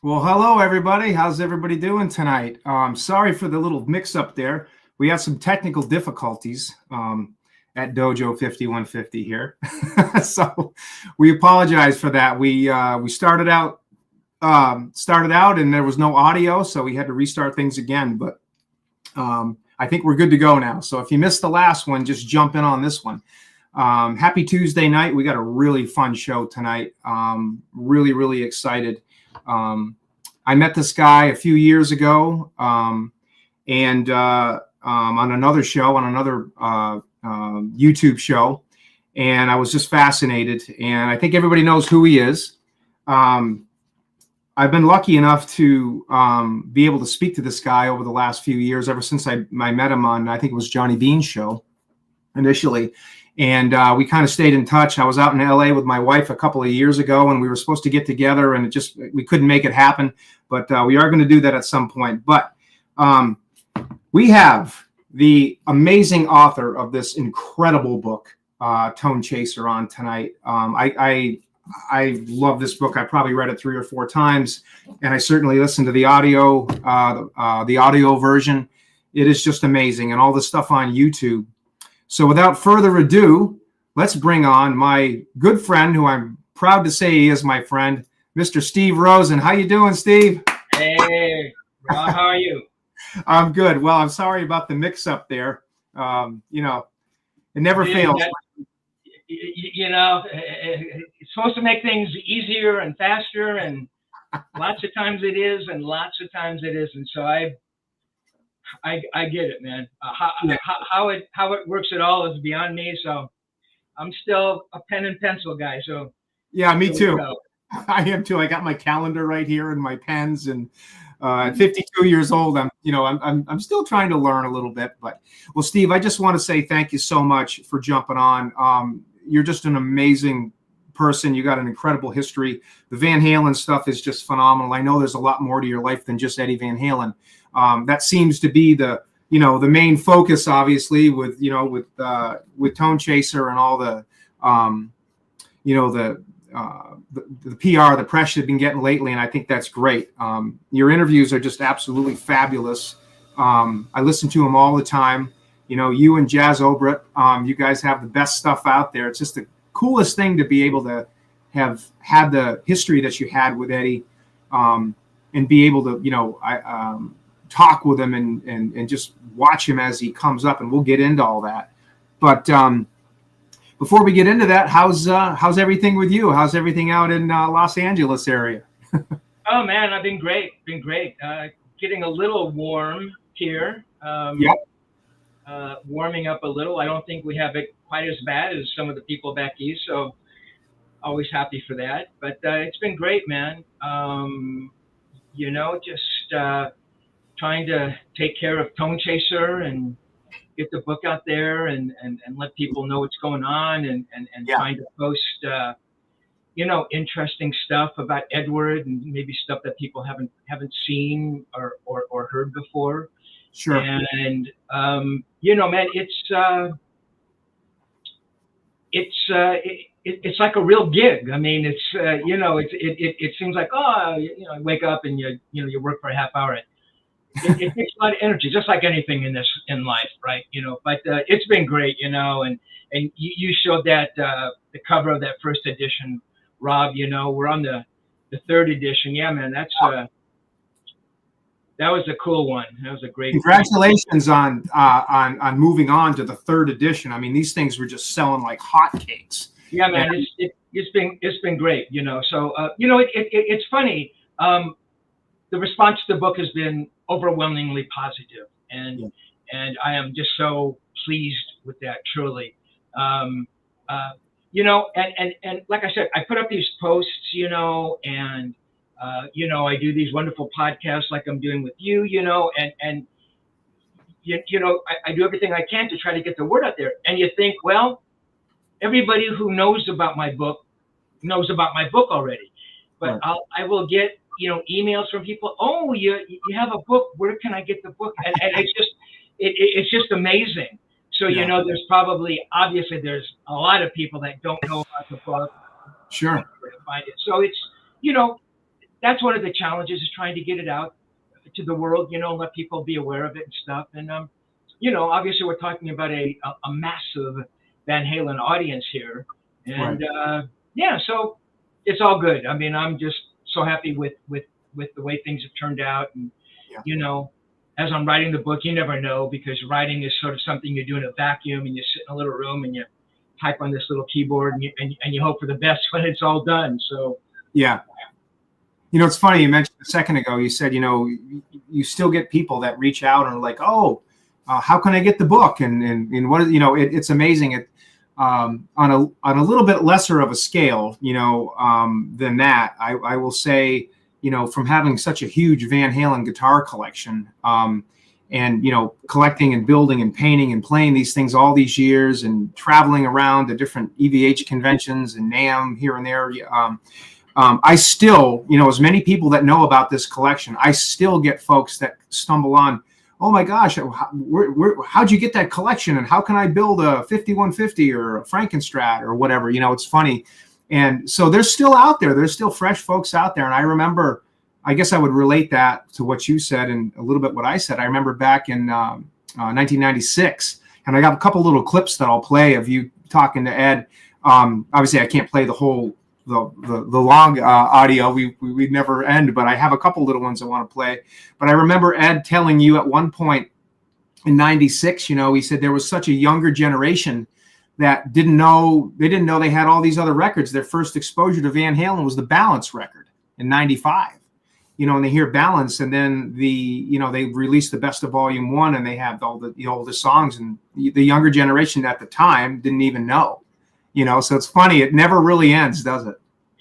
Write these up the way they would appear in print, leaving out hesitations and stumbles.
Well, hello everybody. How's everybody doing tonight? Sorry for the little mix-up there. We had some technical difficulties at Dojo 5150 here, so we apologize for that. We started out and there was no audio, so we had to restart things again. But I think we're good to go now. So if you missed the last one, just jump in on this one. Happy Tuesday night. We got a really fun show tonight. Really excited. I met this guy a few years ago, and on another show, on another YouTube show, and I was just fascinated. And I think everybody knows who he is. I've been lucky enough to be able to speak to this guy over the last few years, ever since I met him on, I think it was Johnny Bean's show initially. And we kind of stayed in touch. I was out in LA with my wife a couple of years ago, and we were supposed to get together, and we couldn't make it happen. But we are going to do that at some point. But we have the amazing author of this incredible book, Tonechaser, on tonight. I love this book. I probably read it 3 or 4 times, and I certainly listened to the audio version. It is just amazing, and all the stuff on YouTube. So without further ado, let's bring on my good friend, who I'm proud to say he is my friend, Mr. Steve Rosen. How you doing, Steve? Hey, Rob, how are you? I'm good. Well, I'm sorry about the mix-up there. It never fails. It's supposed to make things easier and faster, and lots of times it is, and lots of times it isn't. So I get it, man. How it works at all is beyond me. So I'm still a pen and pencil guy. So yeah, me too. I am too. I got my calendar right here and my pens, and at 52 years old, I'm still trying to learn a little bit. But well, Steve, I just want to say thank you so much for jumping on. You're just an amazing person. You got an incredible history. The Van Halen stuff is just phenomenal. I know there's a lot more to your life than just Eddie Van Halen. That seems to be the main focus, obviously, with Tonechaser and all the the PR, the press you've been getting lately, and I think that's great. Your interviews are just absolutely fabulous. I listen to them all the time. You and Jazz Obret, you guys have the best stuff out there. It's just the coolest thing to be able to have had the history that you had with Eddie, and be able to talk with him and just watch him as he comes up, and we'll get into all that. But before we get into that, how's everything with you? How's everything out in Los Angeles area? Oh man, I've been great. Getting a little warm here. Yep. Warming up a little. I don't think we have it quite as bad as some of the people back east, so always happy for that. But it's been great, man. Just trying to take care of Tonechaser and get the book out there and let people know what's going on, and trying to post interesting stuff about Edward, and maybe stuff that people haven't seen or heard before. Sure. And man, it's like a real gig. I mean, it seems like, you wake up and you work for a half hour. It takes a lot of energy, just like anything in life, right? But it's been great, and you showed that the cover of that first edition, Rob. We're on the 3rd edition. Yeah, man, that was a cool one. That was a great. Congratulations on moving on to the 3rd edition. I mean, these things were just selling like hotcakes. Yeah, man, it's been great. So it's funny. The response to the book has been overwhelmingly positive, and I am just so pleased with that, truly. And like I said, I put up these posts, and I do these wonderful podcasts like I'm doing with you, and I do everything I can to try to get the word out there. And you think, well, everybody who knows about my book knows about my book already, but right. I will get emails from people. Oh, you have a book. Where can I get the book? And it's just amazing. So obviously there's a lot of people that don't know about the book. Sure. Find it. So it's that's one of the challenges, is trying to get it out to the world, let people be aware of it and stuff. And, obviously we're talking about a massive Van Halen audience here. And, yeah, so it's all good. I mean, I'm just so happy with the way things have turned out. And, as I'm writing the book, you never know, because writing is sort of something you do in a vacuum, and you sit in a little room and you type on this little keyboard, and you hope for the best when it's all done. So, yeah. It's funny, you mentioned a second ago, you said, you still get people that reach out and are like, oh, how can I get the book? And what, it's amazing. It, on a little bit lesser of a scale, than that, I will say, from having such a huge Van Halen guitar collection, and, collecting and building and painting and playing these things all these years and traveling around to different EVH conventions and NAMM here and there. I still, as many people that know about this collection, I still get folks that stumble on, oh my gosh, how'd you get that collection? And how can I build a 5150 or a Frankenstrat or whatever? It's funny. And so they're still out there. There's still fresh folks out there. And I remember, I guess I would relate that to what you said and a little bit what I said. I remember back in 1996, and I got a couple little clips that I'll play of you talking to Ed. Obviously, I can't play the whole the long audio. We'd never end, but I have a couple little ones I want to play. But I remember Ed telling you at one point in 96, he said there was such a younger generation that didn't know they had all these other records. Their first exposure to Van Halen was the Balance record in 95. And they hear Balance, and then they released the Best of Volume 1, and they have all the oldest songs, and the younger generation at the time didn't even know. So it's funny. It never really ends, does it?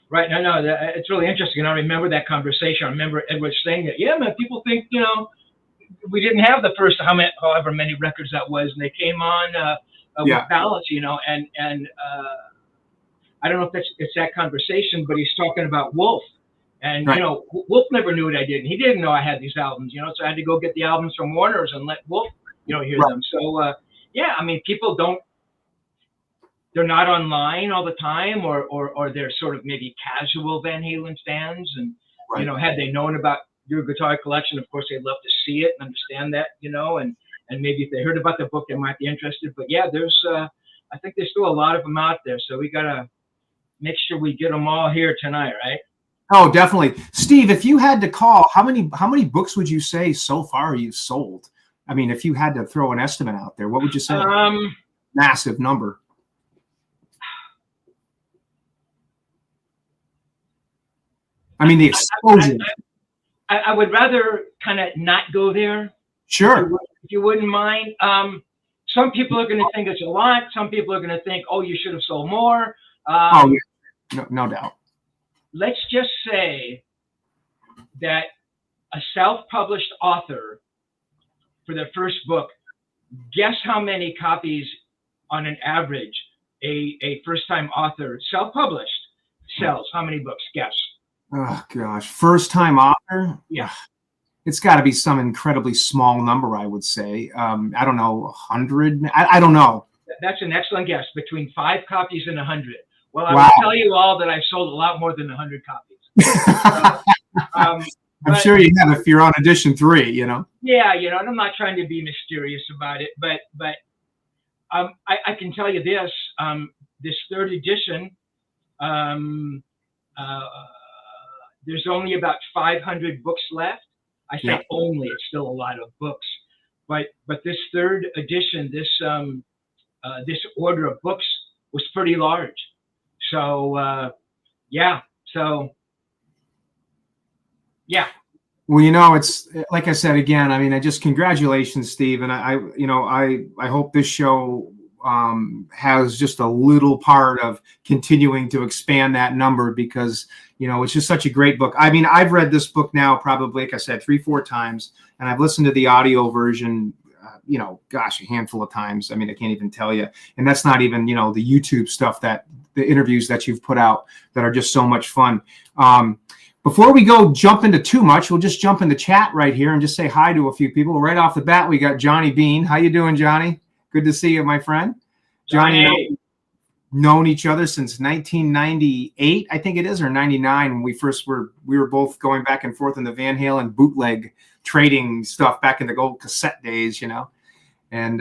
Right. No, it's really interesting. I remember that conversation. I remember Edward saying that, yeah, man, people think, we didn't have the first however many records that was, and they came on with Balance, and I don't know if it's that conversation, but he's talking about Wolf. And, right. Wolf never knew what I did. And he didn't know I had these albums, so I had to go get the albums from Warner's and let Wolf, hear right. them. So, yeah, I mean, people they're not online all the time, or they're sort of maybe casual Van Halen fans. And, right. Had they known about your guitar collection, of course, they'd love to see it and understand that, and maybe if they heard about the book, they might be interested. But yeah, I think there's still a lot of them out there. So we got to make sure we get them all here tonight, right? Oh, definitely. Steve, if you had to call, how many books would you say so far you've sold? I mean, if you had to throw an estimate out there, what would you say? Massive number. I mean, the explosion. I would rather kind of not go there. Sure. If you wouldn't mind. Some people are going to think it's a lot. Some people are going to think, oh, you should have sold more. Yeah. No doubt. Let's just say that a self-published author for their first book, guess how many copies on an average a first-time author self-published sells? How many books? Guess. Oh, gosh. First-time author? Yeah. It's got to be some incredibly small number, I would say. I don't know, 100? I don't know. That's an excellent guess. Between 5 copies and 100. Well, I will tell you all that I've sold a lot more than 100 copies. I'm sure you have if you're on edition 3, Yeah, and I'm not trying to be mysterious about it, but I can tell you this: this third edition, there's only about 500 books left. I say only; it's still a lot of books, but this third edition, this order of books was pretty large. So, yeah. Well, it's like I said again. I mean, congratulations, Steve, and I hope this show has just a little part of continuing to expand that number, because it's just such a great book. I mean, I've read this book now probably, like I said, 3-4 times, and I've listened to the audio version. A handful of times. I mean, I can't even tell you. And that's not even, the YouTube stuff, the interviews that you've put out that are just so much fun. Before we go jump into too much, we'll just jump into chat right here and just say hi to a few people. Right off the bat, we got Johnny Bean. How you doing, Johnny? Good to see you, my friend. Johnny known each other since 1998, I think it is, or 99, when we were both going back and forth in the Van Halen bootleg trading stuff back in the old cassette days, And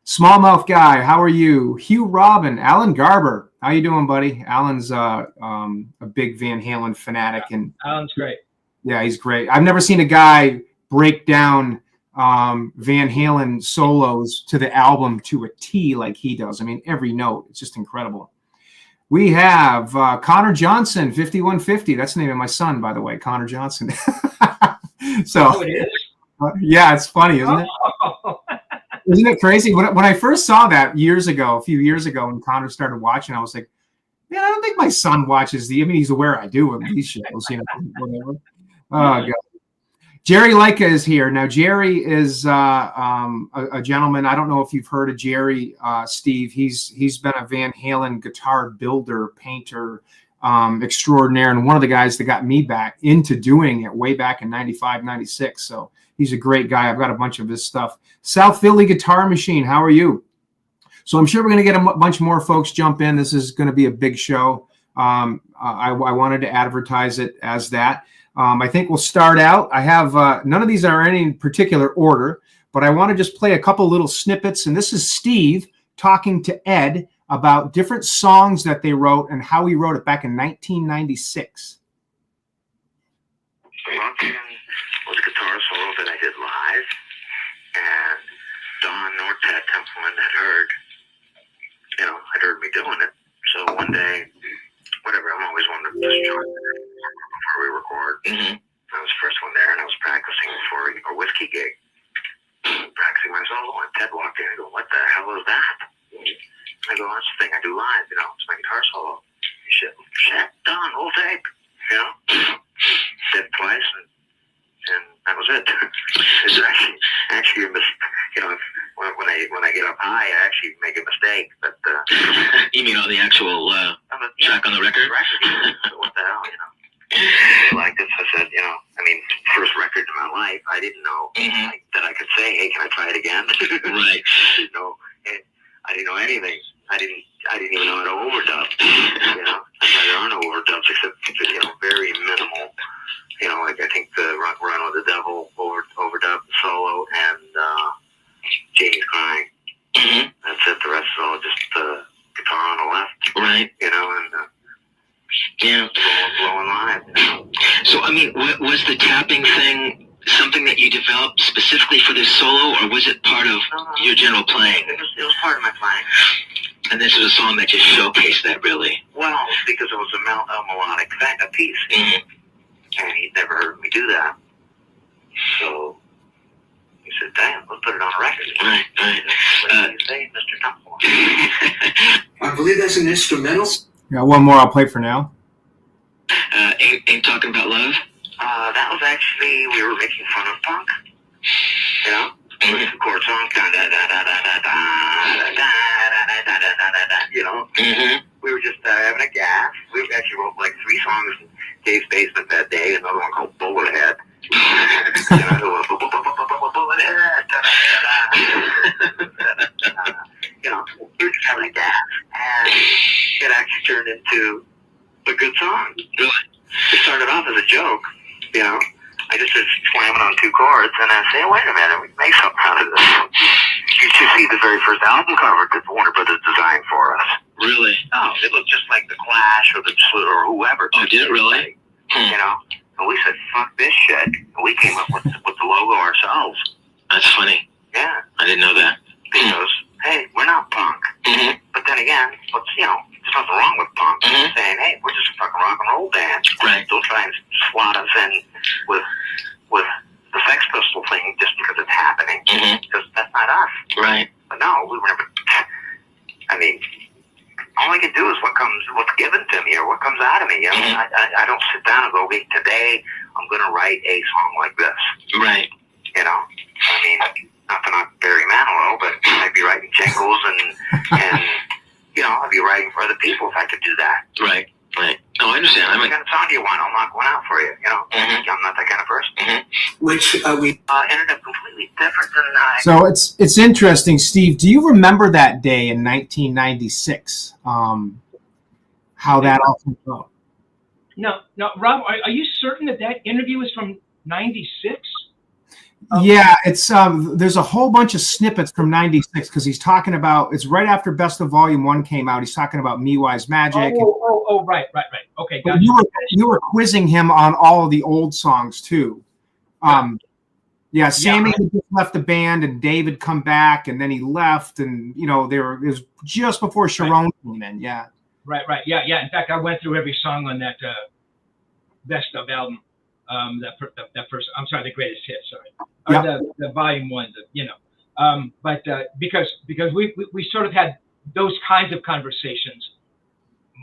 Smallmouth Guy, how are you? Hugh Robin, Alan Garber, how you doing, buddy? Alan's a big Van Halen fanatic, and Alan's great. Yeah, he's great. I've never seen a guy break down Van Halen solos to the album to a T like he does. I mean, every note, it's just incredible. We have Connor Johnson, 5150. That's the name of my son, by the way, Connor Johnson. So, it is? Yeah, it's funny, isn't it? Oh. Isn't it crazy? When I first saw that a few years ago, when Connor started watching, I was like, man, I don't think my son watches he's aware I do of these shows, whatever. Oh, God. Jerry Leica is here. Now, Jerry is a gentleman. I don't know if you've heard of Jerry, Steve. He's been a Van Halen guitar builder, painter extraordinaire, and one of the guys that got me back into doing it way back in 95, 96. So he's a great guy. I've got a bunch of his stuff. South Philly Guitar Machine, how are you? So I'm sure we're going to get a bunch more folks jump in. This is going to be a big show. I wanted to advertise it as that. I think we'll start out. I have none of these are in any particular order, but I want to just play a couple little snippets. And this is Steve talking to Ed about different songs that they wrote and how he wrote it back in 1996. Rockin' was a guitar solo that I did live, and Don Nortet Templeman had heard me doing it. So one day, whatever, I'm always one to just join before we record. Mm-hmm. I was the first one there, and I was practicing for a whiskey gig. Practicing my solo, and Ted walked in and go, "What the hell is that?" I go, "That's the thing I do live, it's my guitar solo." He said, "Shit, done, whole tape, Did it twice, and that was it. It's actually a when I get up high, I actually make a mistake. But you mean on the actual track on the record? So what the hell, I like this. I said, first record in my life. I didn't know that I could say, "Hey, can I try it again?" Right. I didn't know anything. I didn't even know how to overdub. There are no overdubs except very minimal. I think the Run with the Devil overdub solo and Janie's Crying. Mm-hmm. That's it. The rest is all just guitar on the left. Right. And blowing live. So was the tapping thing something that you developed specifically for this solo, or was it part of your general playing? It was part of my playing. And this was a song that just showcased that, really? Well, because it was a melodic thing, a piece. Mm-hmm. And he'd never heard me do that. So he said, "Damn, let's put it on a record." Right. What do you say, Mr. Temple? I believe that's an instrumental. Yeah, one more I'll play for now. Ain't Talking About Love? That was actually, we were making fun of punk. With the chord song, we were just having a gas. We actually wrote like 3 songs in Dave's basement that day, another one called Bullethead. We were just having a gas, and it actually turned into a good song. Really? It started off as a joke, I just started slamming on 2 chords, and I say, "Wait a minute, we can make something out of this." You should see the very first album cover that Warner Brothers designed for us. Really? Oh, it looked just like the Clash or whoever. Oh, did it really? And we said, "Fuck this shit," and we came up with the logo ourselves. That's funny. Yeah. I didn't know that. Because, hey, we're not punk. Mm-hmm. But then again, there's nothing wrong with punk. Mm-hmm. Saying, "Hey, we're just a fucking rock and roll band." Right. Don't try and slot us in with the Sex Pistol thing just because it's happening. Mm-hmm. Because that's not us. Right. But no, we were never. All I can do is what's given to me or what comes out of me. Mm-hmm. I don't sit down and go, "Wait, today I'm going to write a song like this." Right. Not to knock Barry Manilow, but I'd be writing jingles and I'd be writing for other people if I could do that. Right. Oh, I understand. I What mean, kind of song do you want? I'll knock one out for you. You know, I'm not that kind of person. Which we Ended up completely different than So it's interesting, Steve. Do you remember that day in 1996? How that all came out? No, Rob, are you certain that interview is from '96? Yeah, it's there's a whole bunch of snippets from '96 because he's talking about it's right after Best of Volume 1 came out. He's talking about Me Wise Magic. Oh, right. Okay, But gotcha. you were quizzing him on all of the old songs too. Yeah, Sammy had just left the band and David come back and then he left and it was just before Sharon came in. Yeah. Right. Yeah. In fact, I went through every song on that Best of album. That first, I'm sorry, the greatest hit. Sorry, the Volume 1. But because we sort of had those kinds of conversations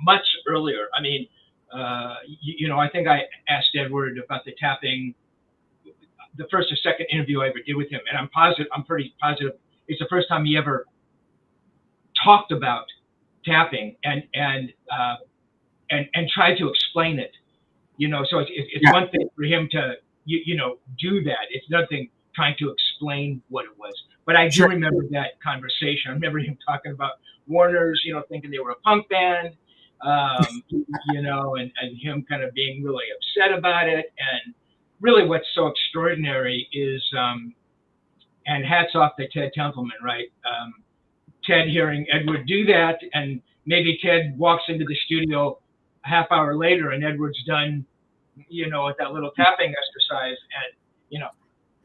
much earlier. I mean, I think I asked Edward about the tapping, the first or second interview I ever did with him, and I'm pretty positive it's the first time he ever talked about tapping and tried to explain it. So it's one thing for him to do that. It's another thing trying to explain what it was. But I do remember that conversation. I remember him talking about Warner's, thinking they were a punk band, and him kind of being really upset about it. And really, what's so extraordinary is, and hats off to Ted Templeman, right? Ted hearing Edward do that, and maybe Ted walks into the studio a half hour later and Edward's done, with that little tapping exercise, and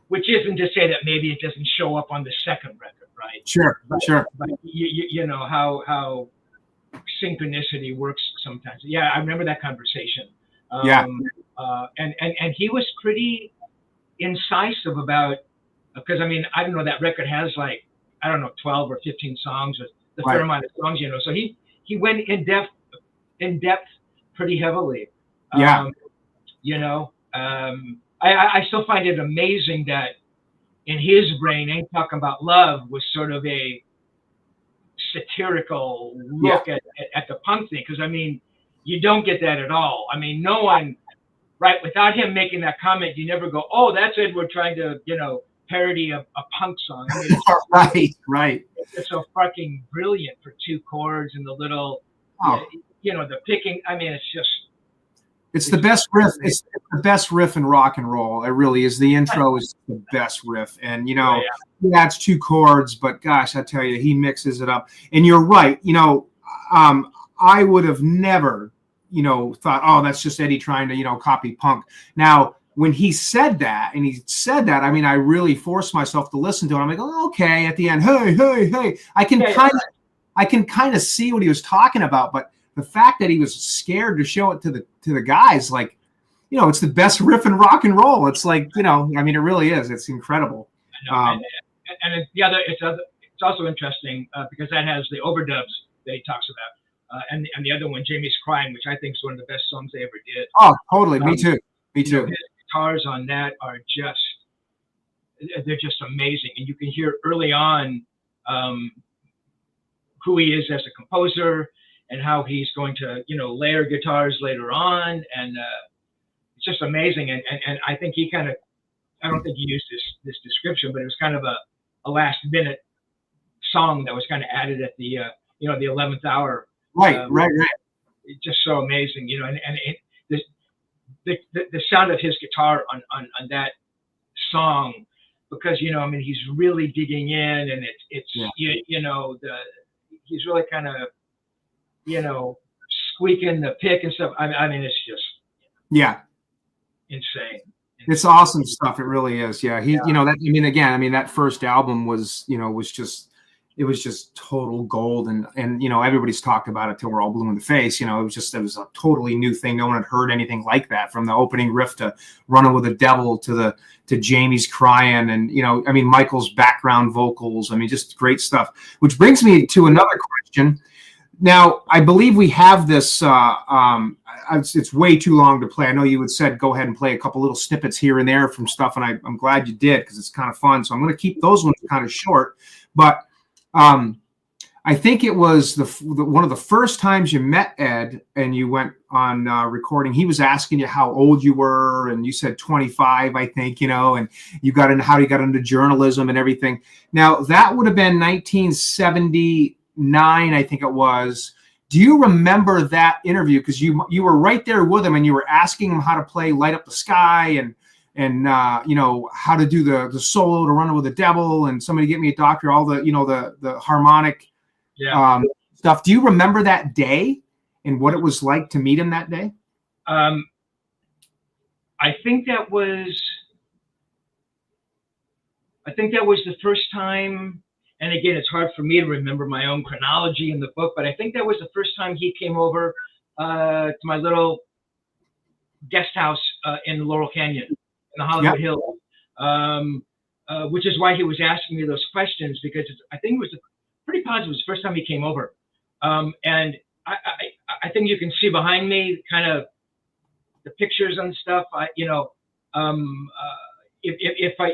which isn't to say that maybe it doesn't show up on the second record, right? Sure. But you know how synchronicity works sometimes. Yeah, I remember that conversation. And he was pretty incisive about, because I don't know, that record has 12 or 15 songs with the fair amount of songs, so he went in depth pretty heavily. I still find it amazing that in his brain, Ain't Talking About Love was sort of a satirical look at the punk thing. Because, you don't get that at all. No one, right, without him making that comment, you never go, oh, that's Edward trying to, parody a punk song. Right. It's so fucking brilliant for two chords and the little, the picking. It's just. It's the best riff. It's the best riff in rock and roll. It really is. The intro is the best riff, and he adds two chords, but gosh, I tell you, he mixes it up. And you're right. I would have never, thought, oh, that's just Eddie trying to, copy punk. Now, when he said that, I really forced myself to listen to it. I'm like, oh, okay. At the end, hey, I can kind of see what he was talking about, but the fact that he was scared to show it to the guys, it's the best riff in rock and roll. It's it really is. It's incredible. And it's also interesting because that has the overdubs that he talks about, and the other one, Jamie's Crying, which I think is one of the best songs they ever did. Oh, totally. Me too. His guitars on that are they're just amazing, and you can hear early on who he is as a composer, and how he's going to, layer guitars later on. And it's just amazing. And I think he kind of, I don't think he used this description, but it was kind of a last minute song that was kind of added at the, the 11th hour. Right. It's just so amazing, and the sound of his guitar on that song, because, he's really digging in, and he's really kind of, squeaking the pick and stuff. It's just insane. It's awesome stuff. It really is. Yeah. That first album was, it was just total gold, and everybody's talked about it till we're all blue in the face. It was a totally new thing. No one had heard anything like that, from the opening riff to Running with the Devil to Jamie's Crying, and Michael's background vocals. Just great stuff. Which brings me to another question. Now, I believe we have this, it's way too long to play. I know you had said go ahead and play a couple little snippets here and there from stuff, and I'm glad you did, because it's kind of fun. So I'm going to keep those ones kind of short. But I think it was one of the first times you met Ed and you went on recording. He was asking you how old you were, and you said 25, I think, and you got into how you got into journalism and everything. Now, that would have been 1979, I think it was. Do you remember that interview? Because you were right there with him, and you were asking him how to play Light Up the Sky and how to do the solo to Run with the Devil and Somebody Get Me a Doctor, all the the harmonic stuff. Do you remember that day and what it was like to meet him that day? I think that was the first time. And again, it's hard for me to remember my own chronology in the book, but I think that was the first time he came over to my little guest house in Laurel Canyon, in the Hollywood Hills, which is why he was asking me those questions, because I think it was pretty positive. It was the first time he came over. And I think you can see behind me kind of the pictures and stuff. If I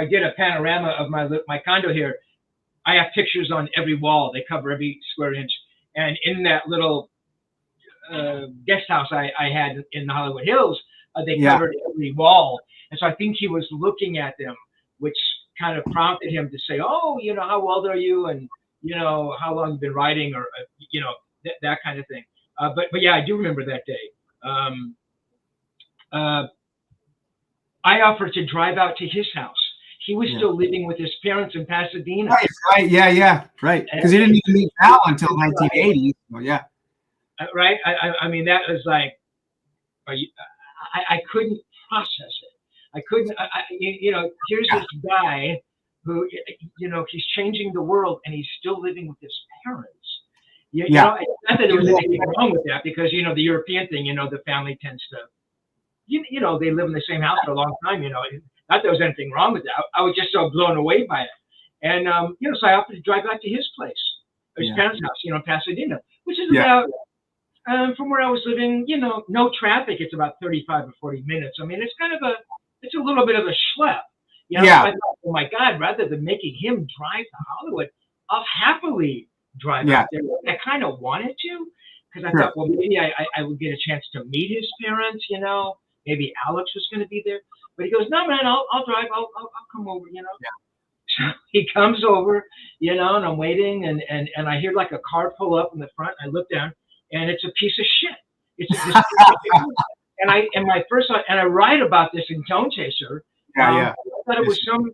did a panorama of my condo here, I have pictures on every wall. They cover every square inch. And in that little guest house I had in the Hollywood Hills, they covered every wall. And so I think he was looking at them, which kind of prompted him to say, "Oh, how old are you? And, how long you've been writing," or, that kind of thing. But yeah, I do remember that day. I offered to drive out to his house. He was still living with his parents in Pasadena. Right. Yeah. Right. Because he didn't even meet Al until 1980. So, yeah. Right. I mean, that was like, I couldn't process it. I couldn't, here's this guy who, he's changing the world and he's still living with his parents. It's not that there was anything wrong with that, because, the European thing, the family tends to, they live in the same house for a long time, not that there was anything wrong with that. I was just so blown away by it. And, so I opted to drive back to his place, his parents' house, in Pasadena, which is about, from where I was living, no traffic. It's about 35 or 40 minutes. I mean, it's it's a little bit of a schlep. So I thought, oh my God, rather than making him drive to Hollywood, I'll happily drive out there. I kind of wanted to, because I thought, well, maybe I would get a chance to meet his parents, maybe Alex was going to be there. But he goes, "No, man, I'll drive. I'll come over, So he comes over, and I'm waiting, and I hear like a car pull up in the front. I look down, and it's a piece of shit. It's and I write about this in Tonechaser. I thought it was some,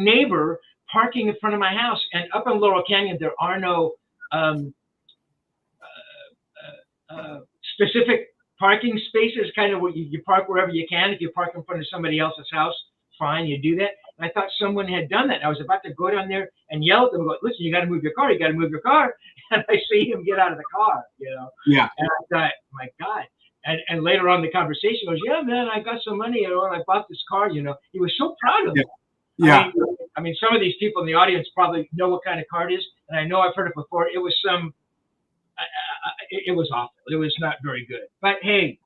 neighbor parking in front of my house. And up in Laurel Canyon, there are no specific parking spaces. Kind of where you park wherever you can. If you park in front of somebody else's house, fine, you do that. And I thought someone had done that. I was about to go down there and yell at them, go, "Listen, you got to move your car. You got to move your car." And I see him get out of the car, And I thought, my God. And later on in the conversation, he goes, "Yeah, man, I got some money, and I bought this car." He was so proud of it. I mean, some of these people in the audience probably know what kind of car it is, and I know I've heard it before. It was it was awful. It was not very good. But hey,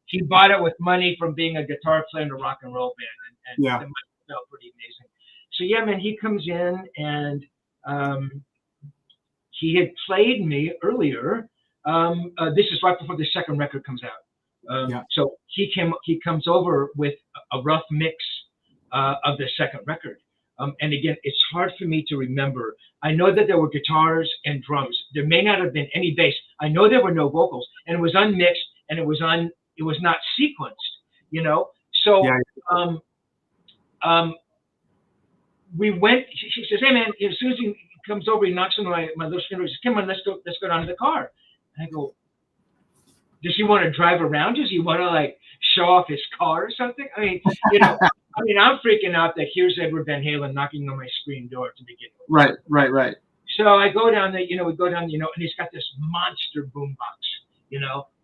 he bought it with money from being a guitar player in a rock and roll band, and it felt pretty amazing. So yeah, man, he comes in, and he had played me earlier. This is right before the second record comes out. So he comes over with a rough mix of the second record. And again, it's hard for me to remember. I know that there were guitars and drums. There may not have been any bass. I know there were no vocals, and it was unmixed, and it was not sequenced, So we went. She says, "Hey man," as soon as he comes over, he knocks on my little screen door. He says, "Come on, let's go down to the car." And I go, "Does he want to drive around? Does he want to like show off his car or something?" I mean, I'm freaking out that here's Edward Van Halen knocking on my screen door to begin with. Right. So I go down there, we go down, and he's got this monster boombox,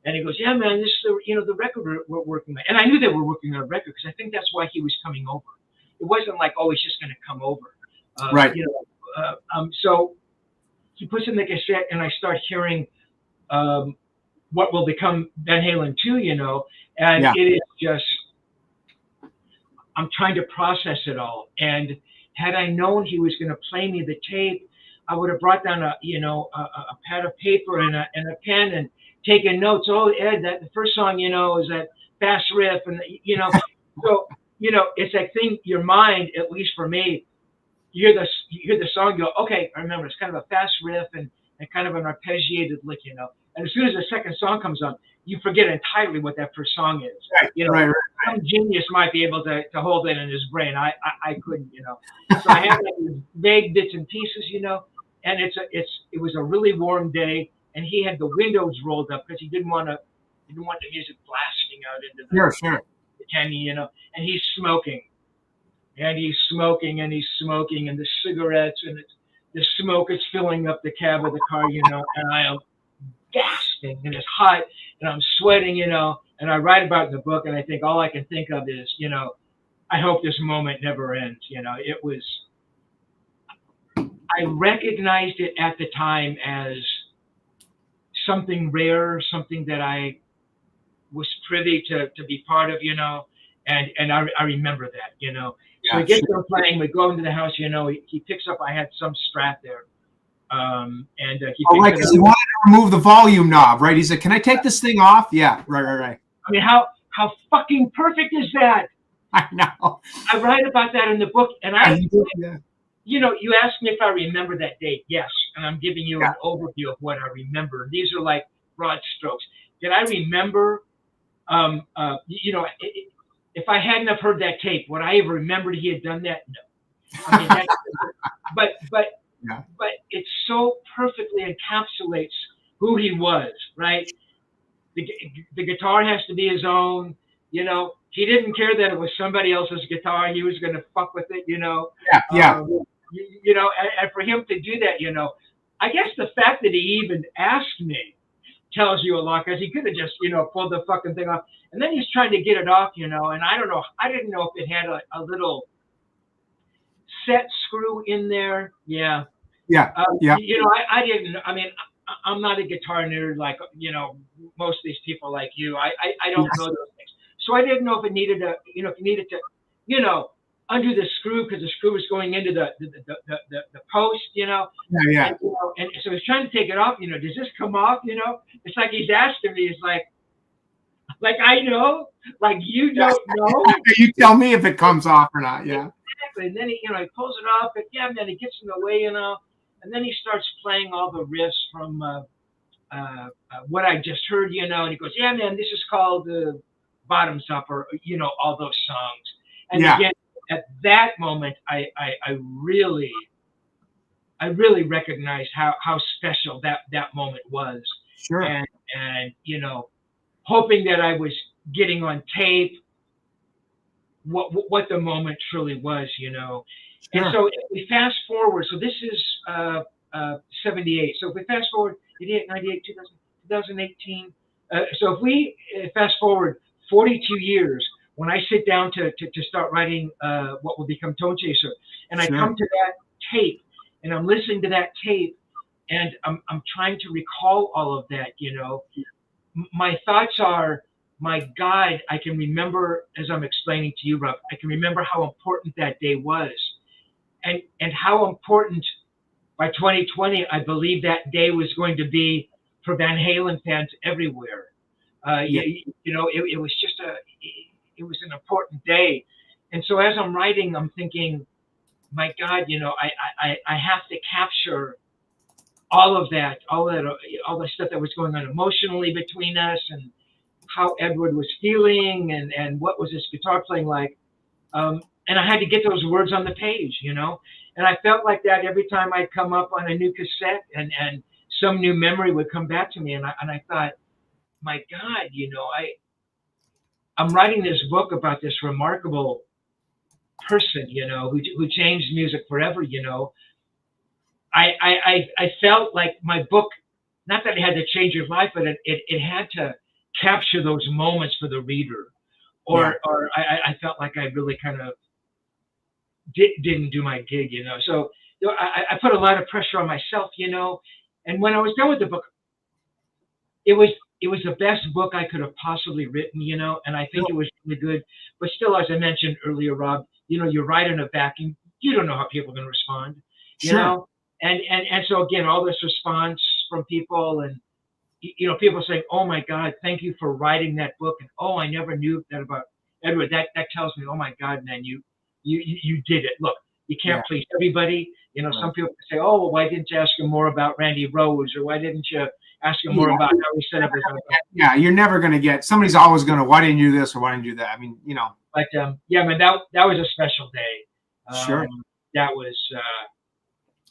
and he goes, "Yeah, man, this is the record we're working on." And I knew they were working on a record, because I think that's why he was coming over. It wasn't like, oh, he's just going to come over. So he puts in the cassette, and I start hearing what will become Van Halen 2, and it is just, I'm trying to process it all. And had I known he was going to play me the tape, I would have brought down a pad of paper and a pen and taken notes. Oh, Ed, that the first song, is that fast riff, and so it's that thing. Your mind, at least for me, you hear the song, you go, okay, I remember. It's kind of a fast riff and kind of an arpeggiated lick, And as soon as the second song comes on, you forget entirely what that first song is. Right. Some genius might be able to hold it in his brain. I couldn't, So I had like these vague bits and pieces, And it was a really warm day, and he had the windows rolled up because he didn't want the music blasting out into the canyon, And he's smoking, and he's smoking, and the cigarettes and the smoke is filling up the cab of the car, And I am gasping, and it's hot, and I'm sweating, And I write about it in the book, and I think all I can think of is, I hope this moment never ends. It was. I recognized it at the time as something rare, something that I was privy to be part of, and I remember that, So we get done playing, we go into the house, he picks up, I had some Strat there, and he picks because he wanted to remove the volume knob, right? He said, "Can I take this thing off?" Yeah, right. I mean, how fucking perfect is that? I know. I write about that in the book, and you asked me if I remember that date. Yes, and I'm giving you an overview of what I remember. These are like broad strokes. Did I remember? If I hadn't have heard that tape, would I have remembered he had done that? No. I mean, but it so perfectly encapsulates who he was, right? The guitar has to be his own. He didn't care that it was somebody else's guitar. He was going to fuck with it, And for him to do that, I guess the fact that he even asked me tells you a lot, because he could have just, pulled the fucking thing off. And then he's trying to get it off, and I don't know. I didn't know if it had a little set screw in there. Yeah. I didn't. I mean, I'm not a guitar nerd like, most of these people like you. I don't know those things. So I didn't know if it needed to, if you needed to, undo the screw, because the screw was going into the post, Yeah. And so he's trying to take it off. Does this come off? It's like he's asking me. It's like I know, like you don't know. You tell me if it comes off or not. Yeah. Exactly. And then he pulls it off, but man, he gets in the way, and then he starts playing all the riffs from what I just heard, and he goes, yeah, man, this is called Bottoms Up, or all those songs. And again, at that moment, I really recognized how special that moment was. Sure. And hoping that I was getting on tape what the moment truly was, Sure. And so if we fast forward, so this is 78. So if we fast forward 88, 98, 2018. So if we fast forward 42 years, when I sit down to start writing what will become Tonechaser, and I come to that tape, and I'm listening to that tape, and I'm trying to recall all of that, My thoughts are, my God, I can remember, as I'm explaining to you, Rob, I can remember how important that day was, and how important by 2020, I believe that day was going to be for Van Halen fans everywhere. It was just it was an important day. And so as I'm writing, I'm thinking, my God, I have to capture all the stuff that was going on emotionally between us, and how Edward was feeling, and what was his guitar playing like. And I had to get those words on the page, and I felt like that every time I'd come up on a new cassette, and some new memory would come back to me. And I thought, my God, I'm writing this book about this remarkable person, who changed music forever, I felt like my book, not that it had to change your life, but it had to capture those moments for the reader, or I felt like I really kind of didn't do my gig, So I put a lot of pressure on myself, and when I was done with the book, it was the best book I could have possibly written, and I think it was really good. But still, as I mentioned earlier, Rob, you write in a vacuum. You don't know how people are going to respond, you know? and so again, all this response from people, and people saying, "Oh my God, thank you for writing that book," and "Oh, I never knew that about Edward." That tells me, "Oh my God, man, you did it." Look, you can't please everybody. Some people say, "Oh, well, why didn't you ask him more about Randy Rose, or why didn't you ask him more about how he set up his?" Yeah, you're never going to get. Somebody's always going to. Why didn't you do this or why didn't you do that? I mean, But yeah, man, that was a special day. Sure. That was.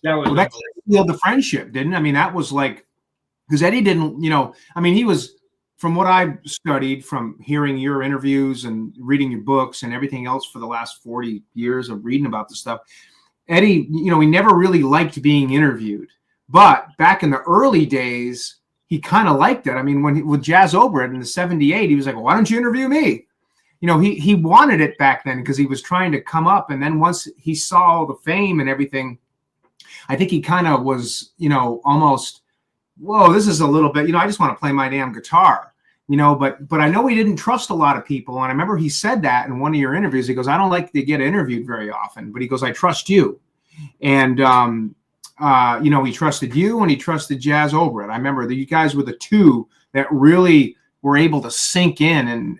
Well, that sealed the friendship, didn't it? I mean, that was like, because Eddie didn't, I mean, he was, from what I studied, from hearing your interviews and reading your books and everything else for the last 40 years of reading about this stuff, Eddie, he never really liked being interviewed. But back in the early days, he kind of liked it. I mean, with Jazz Obret in the 78, he was like, well, why don't you interview me? He wanted it back then because he was trying to come up. And then once he saw all the fame and everything, I think he kind of was, almost, whoa, this is a little bit, I just want to play my damn guitar, but I know he didn't trust a lot of people. And I remember he said that in one of your interviews. He goes, I don't like to get interviewed very often, but he goes, I trust you. And, he trusted you and he trusted Jazz Obret. I remember that you guys were the two that really were able to sink in and,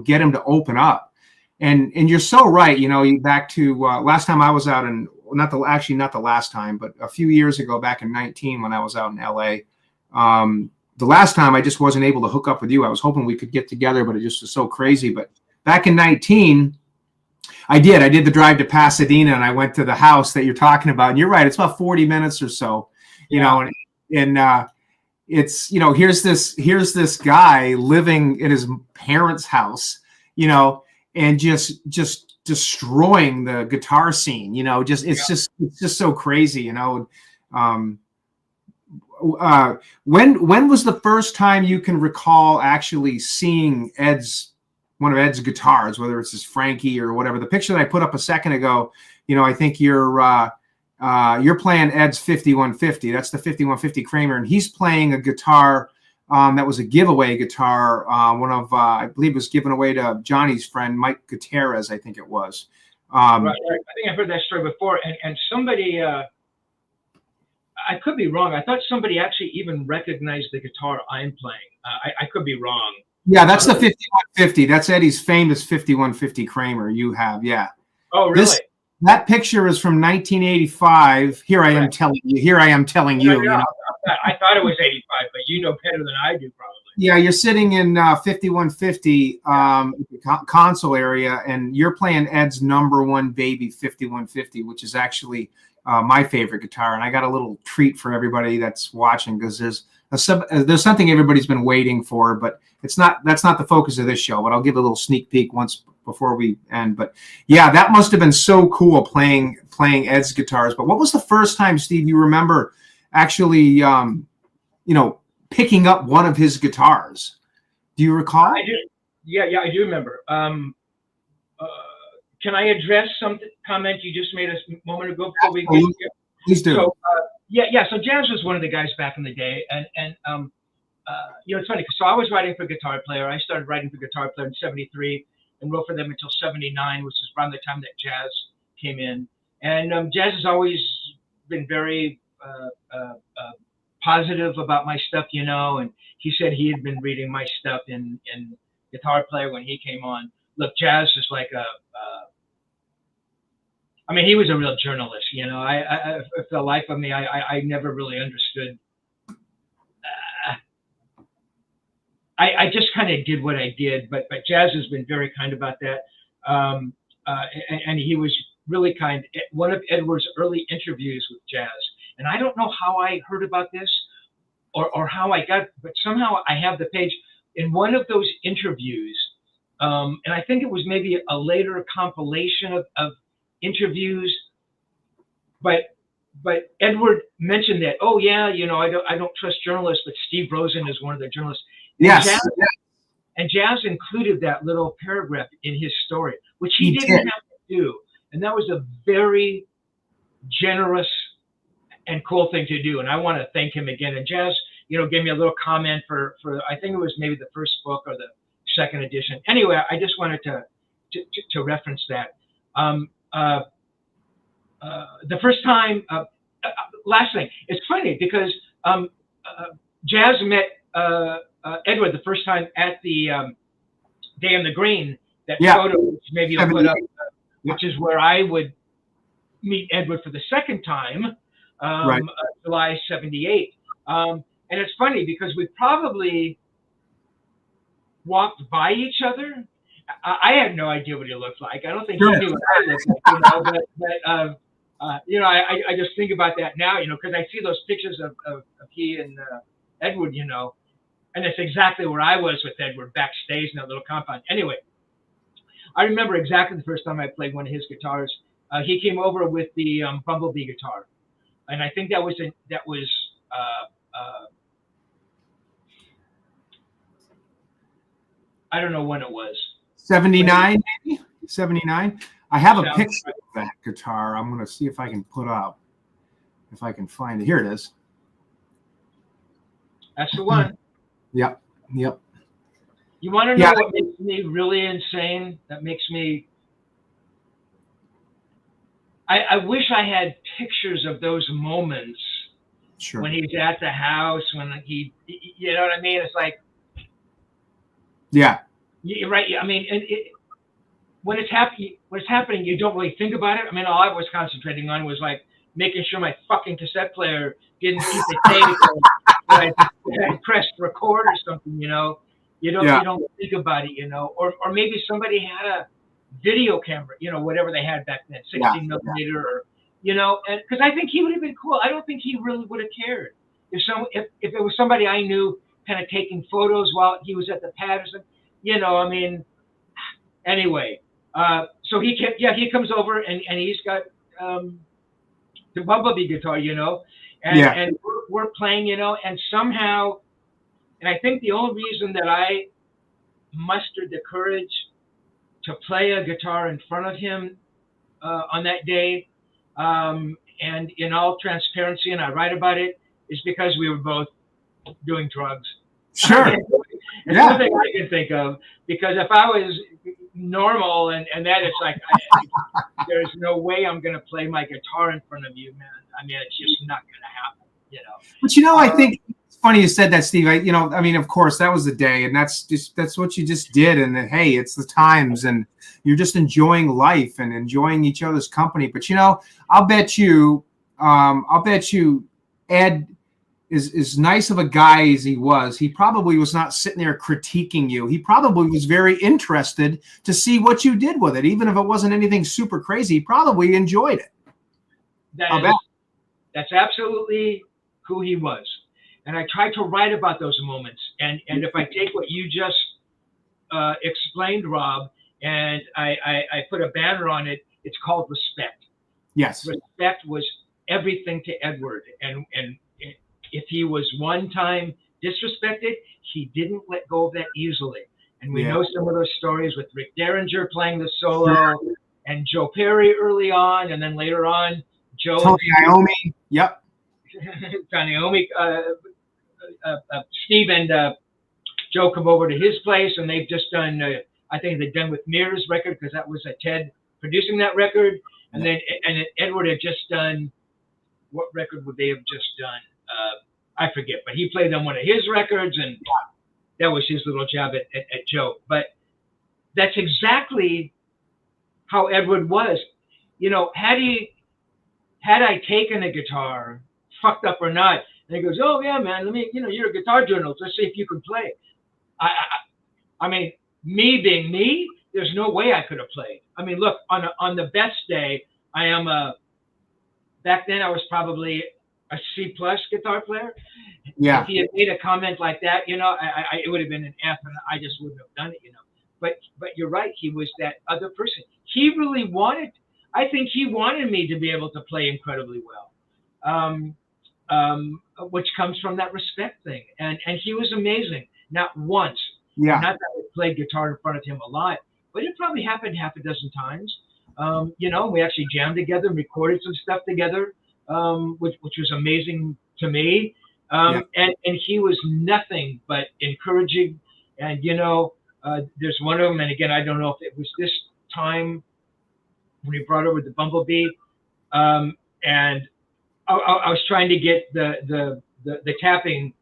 get him to open up. And you're so right. Back to last time I was out in, not the last time, but a few years ago, back in 19, when I was out in LA, the last time I just wasn't able to hook up with you. I was hoping we could get together, but it just was so crazy. But back in 19, I did the drive to Pasadena, and I went to the house that you're talking about. And you're right. It's about 40 minutes or so, and it's, here's this guy living in his parents' house, and just destroying the guitar scene, it's just so crazy, when was the first time you can recall actually seeing one of Ed's guitars, whether it's his Frankie or whatever? The picture that I put up a second ago, I think you're playing Ed's 5150. That's the 5150 Kramer, and he's playing a guitar that was a giveaway guitar. One of, I believe, was given away to Johnny's friend, Mike Gutierrez, I think it was. Right. I think I've heard that story before. And somebody, I could be wrong. I thought somebody actually even recognized the guitar I'm playing. I could be wrong. Yeah, that's the 5150. That's Eddie's famous 5150 Kramer you have, yeah. Oh, really? That picture is from 1985. Here I am telling you. I thought it was 85, but you know better than I do, probably. Yeah, you're sitting in 5150 console area, and you're playing Ed's number one baby 5150, which is actually my favorite guitar. And I got a little treat for everybody that's watching, because there's something everybody's been waiting for, but that's not the focus of this show. But I'll give a little sneak peek once before we end. But yeah, that must have been so cool playing Ed's guitars. But what was the first time, Steve, you remember actually picking up one of his guitars? Do you recall? I do. Yeah, I do remember. Can I address some comment you just made a moment ago before we get here? Please do. So, so Jazz was one of the guys back in the day, and it's funny, so I was writing for Guitar Player. I started writing for Guitar Player in '73 and wrote for them until '79, which is around the time that Jazz came in. And Jazz has always been very positive about my stuff, and he said he had been reading my stuff in Guitar Player when he came on. Look, Jazz is like he was a real journalist, I for the life of me, I never really understood. I just kind of did what I did, but Jazz has been very kind about that. And he was really kind. One of Edward's early interviews with Jazz, and I don't know how I heard about this or how I got, but somehow I have the page in one of those interviews. And I think it was maybe a later compilation of interviews, but Edward mentioned that, oh yeah, I don't trust journalists, but Steve Rosen is one of the journalists. Yes. And Jazz included that little paragraph in his story, which he didn't have to do. And that was a very generous and cool thing to do. And I want to thank him again. And Jazz, gave me a little comment for I think it was maybe the first book or the second edition. Anyway, I just wanted to reference that. The first time, last thing, it's funny because Jazz met Edward the first time at the Day in the Green. That photo, which maybe you'll put up, which is where I would meet Edward for the second time, July '78. And it's funny because we probably walked by each other. I had no idea what he looked like. I don't think he knew what I looked like, you know. I just think about that now, you know, because I see those pictures of he and Edward, you know, and it's exactly where I was with Edward backstage in that little compound. Anyway, I remember exactly the first time I played one of his guitars. He came over with the Bumblebee guitar, and I think that was I don't know when it was. 79, maybe 79. I have a picture of that guitar. I'm going to see if I can put up, if I can find it. Here it is. That's the one. Yep. You want to know what makes me really insane? That makes me. I wish I had pictures of those moments. Sure. When he's at the house, when he, you know what I mean? It's like. Yeah. You're right. I mean, when it's happening, you don't really think about it. I mean, all I was concentrating on was like making sure my fucking cassette player didn't keep the tape. I pressed record or something, you know. You don't think about it, you know. Or maybe somebody had a video camera, you know, whatever they had back then, 16 millimeter, or you know. And because I think he would have been cool. I don't think he really would have cared if it was somebody I knew kind of taking photos while he was at the pad or something. You know, I mean, anyway, so he comes over and he's got the Bumblebee guitar, you know, and we're playing, you know, and somehow, and I think the only reason that I mustered the courage to play a guitar in front of him on that day, and in all transparency, and I write about it, is because we were both doing drugs. Sure. It's something I can think of, because if I was normal and that, it's like, there's no way I'm going to play my guitar in front of you, man. I mean, it's just not going to happen, you know. But, you know, I think it's funny you said that, Steve. I mean, of course, that was the day, and that's what you just did. And then, hey, it's the times, and you're just enjoying life and enjoying each other's company. But, you know, I'll bet you Ed, as nice of a guy as he was, he probably was not sitting there critiquing you. He probably was very interested to see what you did with it, even if it wasn't anything super crazy. He probably enjoyed it. That's absolutely who he was. And I tried to write about those moments. And if I take what you just explained, Rob, and I put a banner on it, it's called Respect. Yes. Respect was everything to Edward. And if he was one time disrespected, he didn't let go of that easily. And we know some of those stories with Rick Derringer playing the solo, and Joe Perry early on, and then later on, Tony Iommi. Yep. Tony Iommi, Steve and Joe come over to his place, and they've just done, I think they've done with Mirror's record, because that was Ted producing that record. And then Edward had just done, what record would they have just done? I forget, but he played on one of his records, and that was his little jab at Joe. But that's exactly how Edward was. You know, had I taken a guitar, fucked up or not, and he goes, "Oh yeah, man, you're a guitar journalist. Let's see if you can play." I mean, me being me, there's no way I could have played. I mean, look, on the best day, I am back then I was probably a C+ guitar player. Yeah. If he had made a comment like that, you know, it would have been an F, and I just wouldn't have done it, you know. But you're right. He was that other person. He really wanted. I think he wanted me to be able to play incredibly well, which comes from that respect thing. And he was amazing. Not once. Yeah. Not that I played guitar in front of him a lot, but it probably happened half a dozen times. You know, we actually jammed together and recorded some stuff together. Which was amazing to me. And he was nothing but encouraging. And, you know, there's one of them, and again, I don't know if it was this time when he brought over the Bumblebee. And I was trying to get the tapping,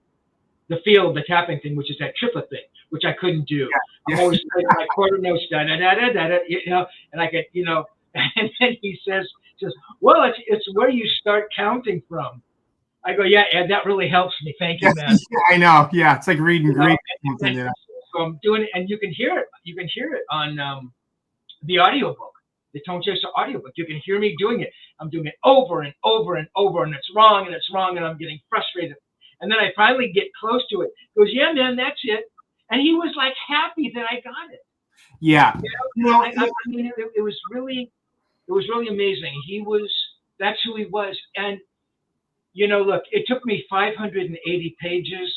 the tapping thing, which is that triplet thing, which I couldn't do. Yeah. I'm always playing my quarter notes, da da da da da, and I get, and then he says, well, it's where you start counting from. I go, yeah, Ed, that really helps me. Thank you, man. I know. Yeah, it's like reading Greek. So I'm doing it, and you can hear it. You can hear it on the audiobook, the Tonechaser audiobook. You can hear me doing it. I'm doing it over and over and over, and it's wrong, and I'm getting frustrated. And then I finally get close to it. He goes, yeah, man, that's it. And he was like happy that I got it. Yeah. I mean, it was really amazing. That's who he was. And, look, it took me 580 pages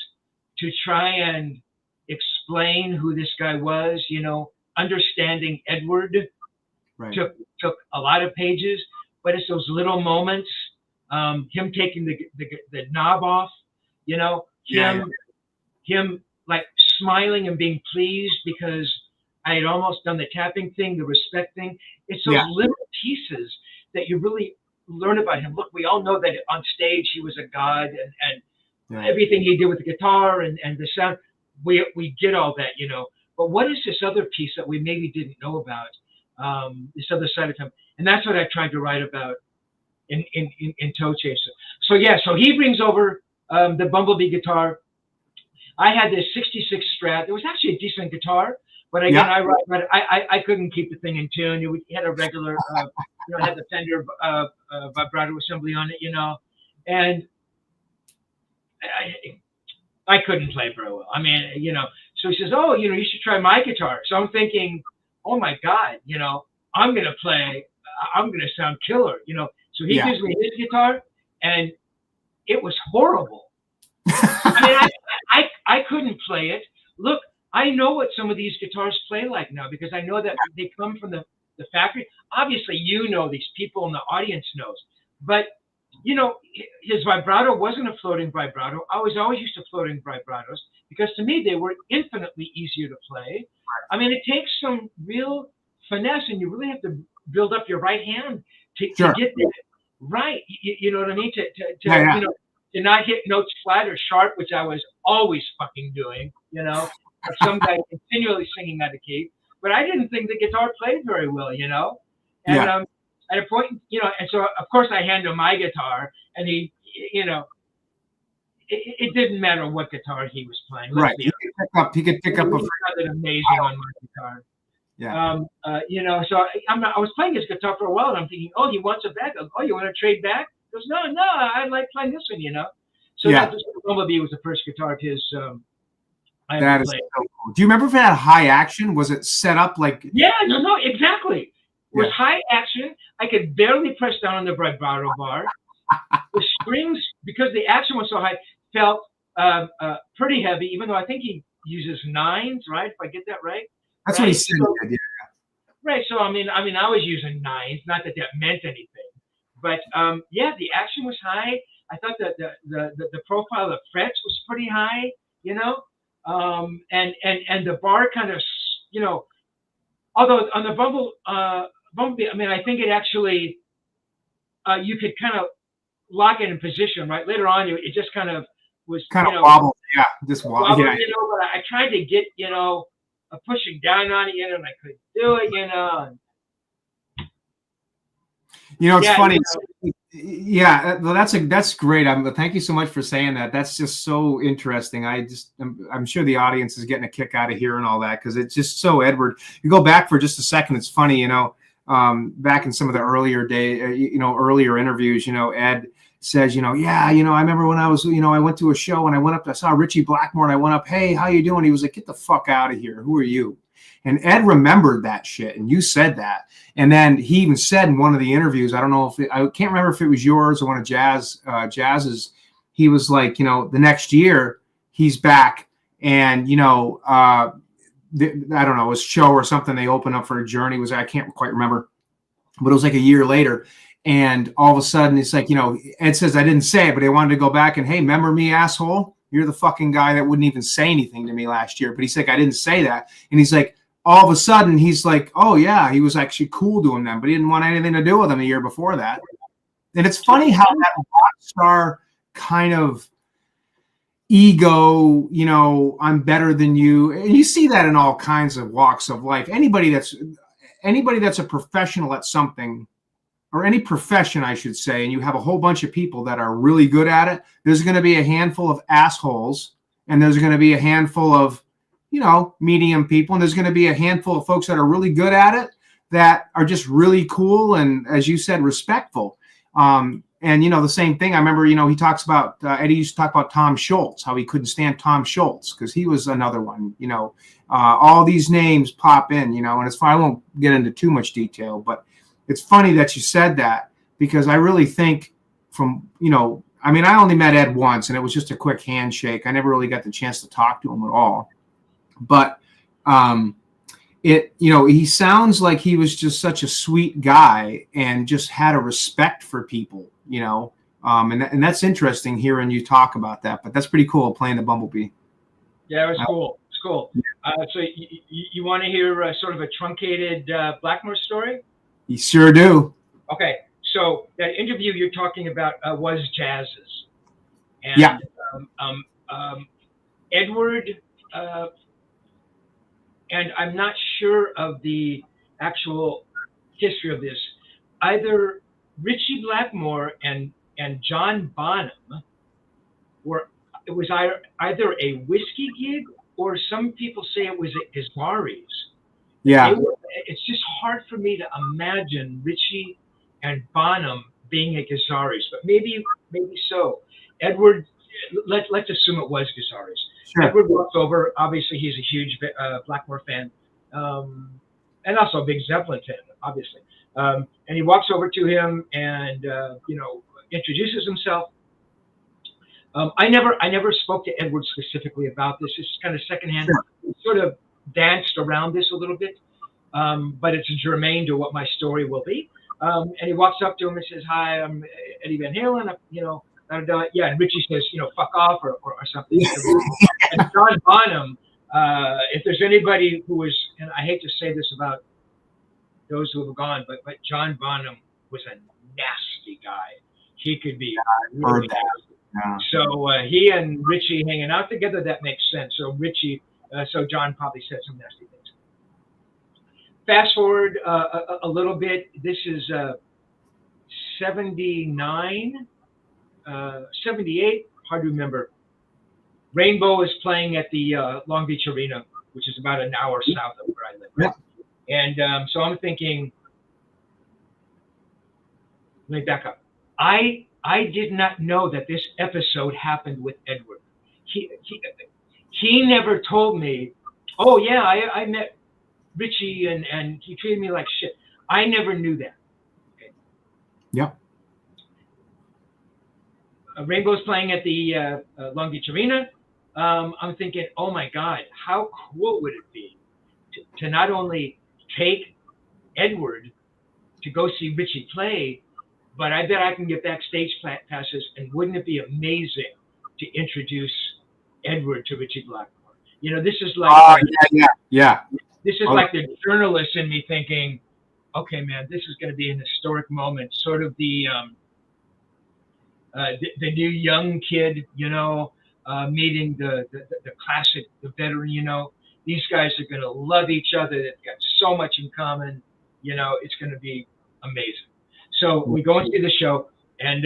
to try and explain who this guy was. Understanding Edward took a lot of pages, but it's those little moments, him taking the knob off, him like smiling and being pleased because I had almost done the tapping thing, the respect thing. It's those little pieces that you really learn about him. Look, we all know that on stage he was a god, and everything he did with the guitar and the sound, we get all that, But what is this other piece that we maybe didn't know about, this other side of him? And that's what I tried to write about in Tonechaser. So he brings over the Bumblebee guitar. I had this 66 Strat. It was actually a decent guitar, but again, I couldn't keep the thing in tune. It had a regular, had the Fender vibrato assembly on it, and I couldn't play very well. I mean, so he says, oh, you should try my guitar. So I'm thinking, oh my God, I'm going to sound killer, So he gives me his guitar, and it was horrible. I mean, I couldn't play it. Look, I know what some of these guitars play like now because I know that they come from the factory. Obviously, these people in the audience knows. But, his vibrato wasn't a floating vibrato. I was always used to floating vibratos because to me, they were infinitely easier to play. I mean, it takes some real finesse, and you really have to build up your right hand to get that right. You know what I mean? To not hit notes flat or sharp, which I was always fucking doing, like some guy continually singing out of key. But I didn't think the guitar played very well, And at a point, and so of course I hand him my guitar, and he, it didn't matter what guitar he was playing. He could pick up. It amazing on my guitar. Yeah. So I was playing his guitar for a while, and I'm thinking, oh, he wants it back. Oh, you want to trade back? He goes, no, I like playing this one, So Bumblebee was the first guitar of his. That is so cool. Do you remember if it had high action? Was it set up like? Yeah, no, exactly. It was high action. I could barely press down on the vibrato bar. The strings, because the action was so high, felt pretty heavy, even though I think he uses 9s, right? If I get that right. That's what he said. Right. So I mean, I was using 9s. Not that meant anything, but the action was high. I thought that the profile of frets was pretty high, and the bar kind of, although on the Bumblebee, I mean, I think it actually, you could kind of lock it in position, right? Later on, it just kind of was kind of wobbled, just wobbled, but I tried to get, pushing down on it, and I couldn't do it, It's funny. Well, that's great. Thank you so much for saying that. That's just so interesting. I'm sure the audience is getting a kick out of hearing all that because it's just so Edward. You go back for just a second. It's funny, back in some of the earlier earlier interviews, Ed says, I remember when I was, I went to a show and I saw Richie Blackmore and I went up, hey, how you doing? He was like, get the fuck out of here. Who are you? And Ed remembered that shit, and you said that. And then he even said in one of the interviews, I don't know I can't remember if it was yours or one of Jazz's. He was like, the next year he's back, and I don't know, his show or something they opened up for a journey I can't quite remember, but it was like a year later, and all of a sudden it's like, Ed says I didn't say it, but he wanted to go back and, hey, remember me, asshole? You're the fucking guy that wouldn't even say anything to me last year. But he's like, I didn't say that, and he's like, all of a sudden, he's like, oh, yeah, he was actually cool to him then, but he didn't want anything to do with him the year before that. And it's funny how that rock star kind of ego, you know, I'm better than you. And you see that in all kinds of walks of life. Anybody that's a professional at something, or any profession, I should say, and you have a whole bunch of people that are really good at it, there's going to be a handful of assholes, and there's going to be a handful of, you know, medium people, and there's going to be a handful of folks that are really good at it that are just really cool and, as you said, respectful. And, you know, the same thing, I remember, you know, he talks about, Eddie used to talk about Tom Schultz, how he couldn't stand Tom Schultz because he was another one, you know. All these names pop in, you know, and it's fine. I won't get into too much detail, but it's funny that you said that, because I really think from, you know, I mean, I only met Ed once and it was just a quick handshake. I never really got the chance to talk to him at all. But you know, he sounds like he was just such a sweet guy and just had a respect for people, you know. And that's interesting hearing you talk about that. But that's pretty cool, playing the Bumblebee. Yeah, it was cool. It's cool. So you want to hear sort of a truncated Blackmore story? You sure do. Okay, so that interview you're talking about was Jazz's, and yeah. Edward, and I'm not sure of the actual history of this. Either Richie Blackmore and John Bonham it was either a whiskey gig, or some people say it was at Gazzari's. Yeah. It's just hard for me to imagine Richie and Bonham being at Gazzari's, but maybe so. Edward, let's assume it was Gazzari's. Sure. Edward walks over. Obviously, he's a huge Blackmore fan, and also a big Zeppelin fan, obviously. And he walks over to him and you know, introduces himself. I never spoke to Edward specifically about this. It's kind of secondhand. Sure. We sort of danced around this a little bit, but it's germane to what my story will be. And he walks up to him and says, "Hi, I'm Eddie Van Halen." You know, yeah. And Richie says, "You know, fuck off," or something. And John Bonham, if there's anybody who is, and I hate to say this about those who have gone, but John Bonham was a nasty guy. He could be really nasty. Yeah. So he and Richie hanging out together, that makes sense. So John probably said some nasty things. Fast forward a little bit. This is 79, 78, hard to remember. Rainbow is playing at the Long Beach Arena, which is about an hour south of where I live. Right? Yeah. And so I'm thinking, let me back up. I did not know that this episode happened with Edward. He never told me, oh yeah, I met Richie and he treated me like shit. I never knew that. Okay. Yep. Rainbow's playing at the Long Beach Arena. I'm thinking, oh my God, how cool would it be to not only take Edward to go see Richie play, but I bet I can get backstage passes, and wouldn't it be amazing to introduce Edward to Richie Blackmore? You know, this is like yeah. This is like the journalist in me thinking, okay, man, this is going to be an historic moment, sort of the new young kid, you know, meeting the classic, the veteran. You know, these guys are going to love each other. They've got so much in common. You know, it's going to be amazing. So we go and see the show, and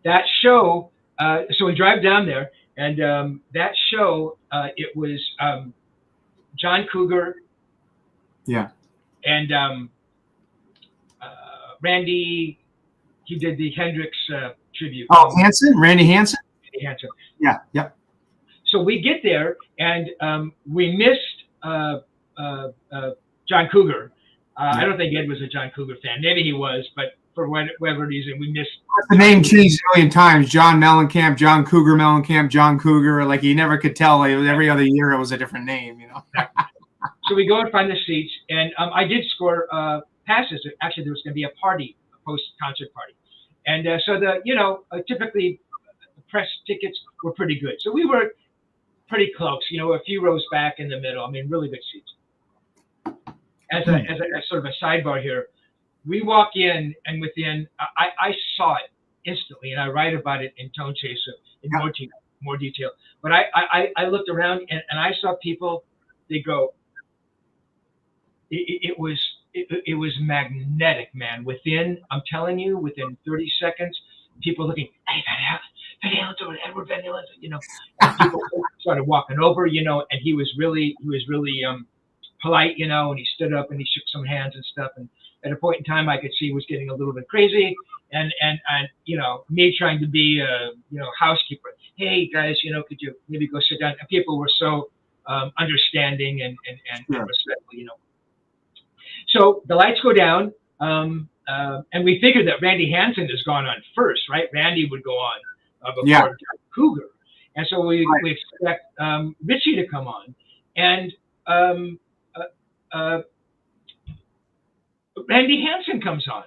that show, so we drive down there, and that show, it was John Cougar. Yeah. And Randy, he did the Hendrix tribute. Oh, Hansen? Randy Hansen? Randy Hansen. Yeah, yep. So we get there, and we missed John Cougar. I don't think Ed was a John Cougar fan. Maybe he was, but for whatever reason, we missed. The name changed a million times. John Mellencamp, John Cougar Mellencamp, John Cougar. Like, you never could tell. Like, every other year, it was a different name, you know. So we go and find the seats, and I did score passes. Actually, there was going to be a party, a post-concert party. And so typically the press tickets were pretty good. So we were pretty close, you know, a few rows back in the middle. I mean, really good seats. As a sort of a sidebar here, we walk in, and within I saw it instantly, and I write about it in Tonechaser in more detail. But I looked around, and I saw people. They go. It was magnetic, man. I'm telling you, within 30 seconds, people looking, hey, Van Halen, Edward Van Halen, and people started walking over, and he was really polite, and he stood up and he shook some hands and stuff. And at a point in time, I could see he was getting a little bit crazy, and me trying to be a housekeeper. Hey guys, could you maybe go sit down? And people were so understanding and respectful, So the lights go down, and we figured that Randy Hansen has gone on first, right? Randy would go on before Cougar, and so we expect Richie to come on, and Randy Hansen comes on,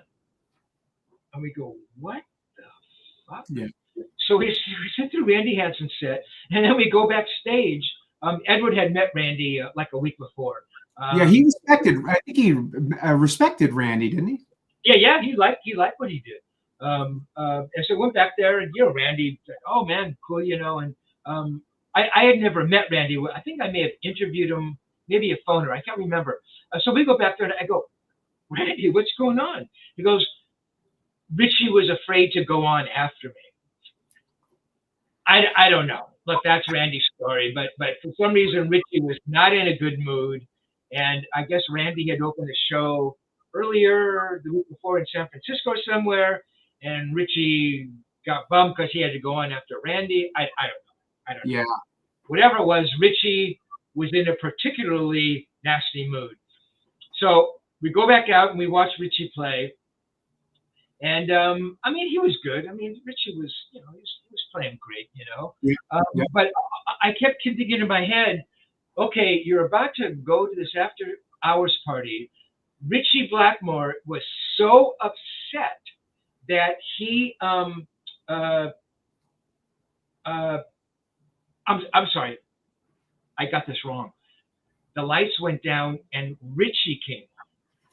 and we go, what the fuck? Yeah. So we sit through Randy Hansen's set, and then we go backstage. Edward had met Randy like a week before. He respected. I think he respected Randy, didn't he? Yeah. He liked what he did. And so I went back there, and Randy said, "Oh man, cool," And I had never met Randy. I think I may have interviewed him, maybe a phoner. I can't remember. So we go back there, and I go, "Randy, what's going on?" He goes, "Richie was afraid to go on after me." I don't know. Look, that's Randy's story, but for some reason Richie was not in a good mood. And I guess Randy had opened a show earlier the week before in San Francisco somewhere, and Richie got bummed because he had to go on after Randy. I don't know. Whatever it was, Richie was in a particularly nasty mood. So we go back out and we watch Richie play. And he was good. Richie was, he was playing great, But I kept thinking in my head, okay, you're about to go to this after hours party. Richie Blackmore was so upset that he I'm sorry, I got this wrong. The lights went down and Richie came.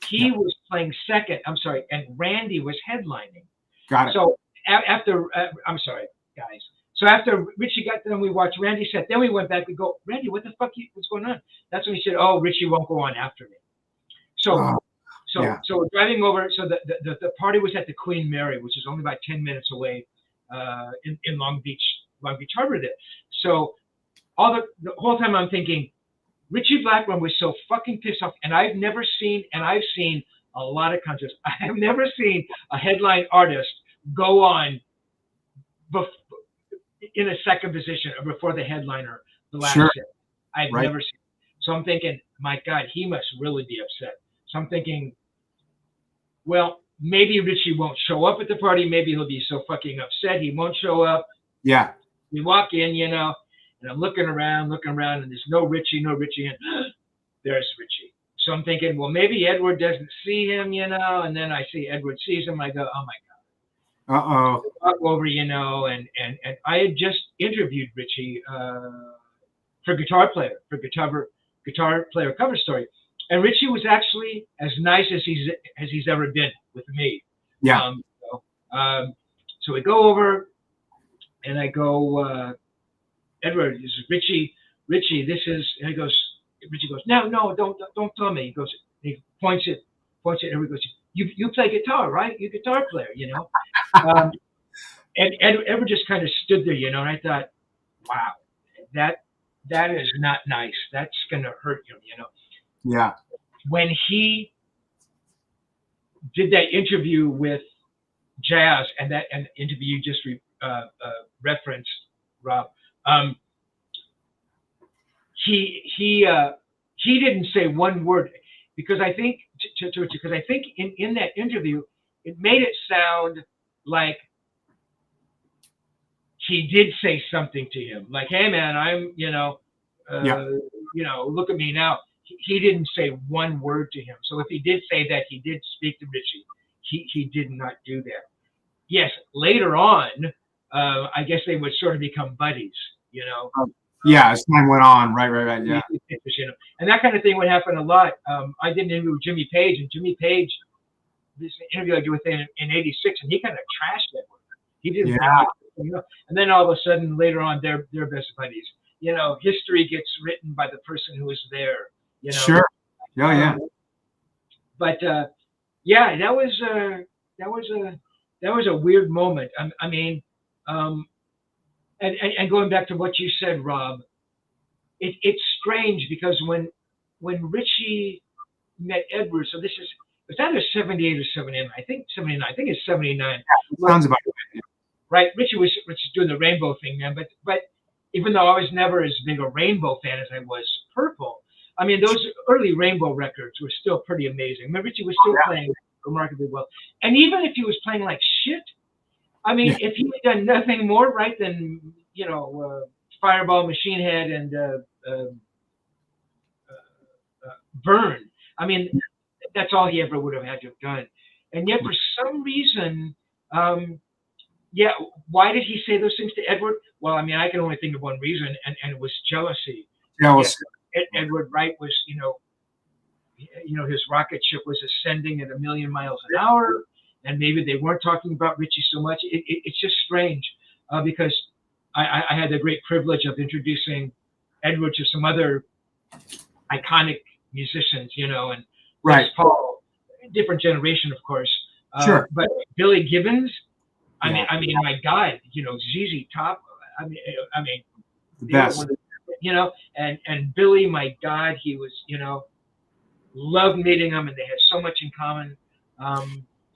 He was playing second. I'm sorry, and Randy was headlining. Got it. So after I'm sorry, guys. So after Richie got done, we watched Randy set. Then we went back. We go, Randy, what the fuck? What's going on? That's when he said, "Oh, Richie won't go on after me." So we're driving over. So the party was at the Queen Mary, which is only about 10 minutes away, in Long Beach Harbor there. So the whole time I'm thinking, Richie Blackmore was so fucking pissed off, and I've seen a lot of concerts. I have never seen a headline artist go on in a second position or before the headliner, the last set. I've never seen. So I'm thinking, my God, he must really be upset. So I'm thinking, well, maybe Richie won't show up at the party. Maybe he'll be so fucking upset he won't show up. Yeah. We walk in, and I'm looking around, and there's no Richie, and there's Richie. So I'm thinking, well, maybe Edward doesn't see him, and then I see Edward sees him. I go, oh my God. Uh-oh. So I walk over, and I had just interviewed Richie for Guitar Player Cover Story. And Richie was actually as nice as he's ever been with me. Yeah. So we go over, and I go, Edward, this is Richie, this is, and Richie goes, no, don't tell me. He points it, Edward goes, you play guitar, right? You're a guitar player, and Edward just kind of stood there, and I thought, wow, that is not nice. That's going to hurt him, Yeah. When he did that interview with Jazz, and the interview you just referenced, Rob, he didn't say one word, because I think in that interview it made it sound like he did say something to him, like, hey man, I'm look at me now. He didn't say one word to him. So if he did say that, he did speak to Richie. He did not do that. Yes, later on, I guess they would sort of become buddies, Yeah, as time went on, right, yeah. And that kind of thing would happen a lot. I did an interview with Jimmy Page, and Jimmy Page this interview I did with him in '86, and he kind of trashed Edward. He didn't, Yeah. and then all of a sudden later on, they're best buddies. History gets written by the person who was there. Sure. Oh yeah. But yeah, that was a weird moment. I mean, and going back to what you said, Rob, it's strange because when Richie met Edward, so it's either 78 or 79. I think 79. I think it's 79. Sounds about right. Right. Richie was doing the rainbow thing, man. But even though I was never as big a rainbow fan as I was Purple, I mean, those early rainbow records were still pretty amazing. I mean, Richie was still playing remarkably well. And even if he was playing like shit, I mean, if he had done nothing more right than, Fireball, Machine Head, and Burn, I mean, that's all he ever would have had to have done. And yet, for some reason, why did he say those things to Edward? Well, I mean, I can only think of one reason, and it was jealousy. Jealousy. Edward Wright was, his rocket ship was ascending at 1,000,000 miles an hour, and maybe they weren't talking about Richie so much. It's just strange because I had the great privilege of introducing Edward to some other iconic musicians, and Right. Les Paul, different generation, of course. Sure. But Billy Gibbons, I mean, my God, ZZ Top. I mean, The best. and Billy, my God, he was, loved meeting him, and they had so much in common.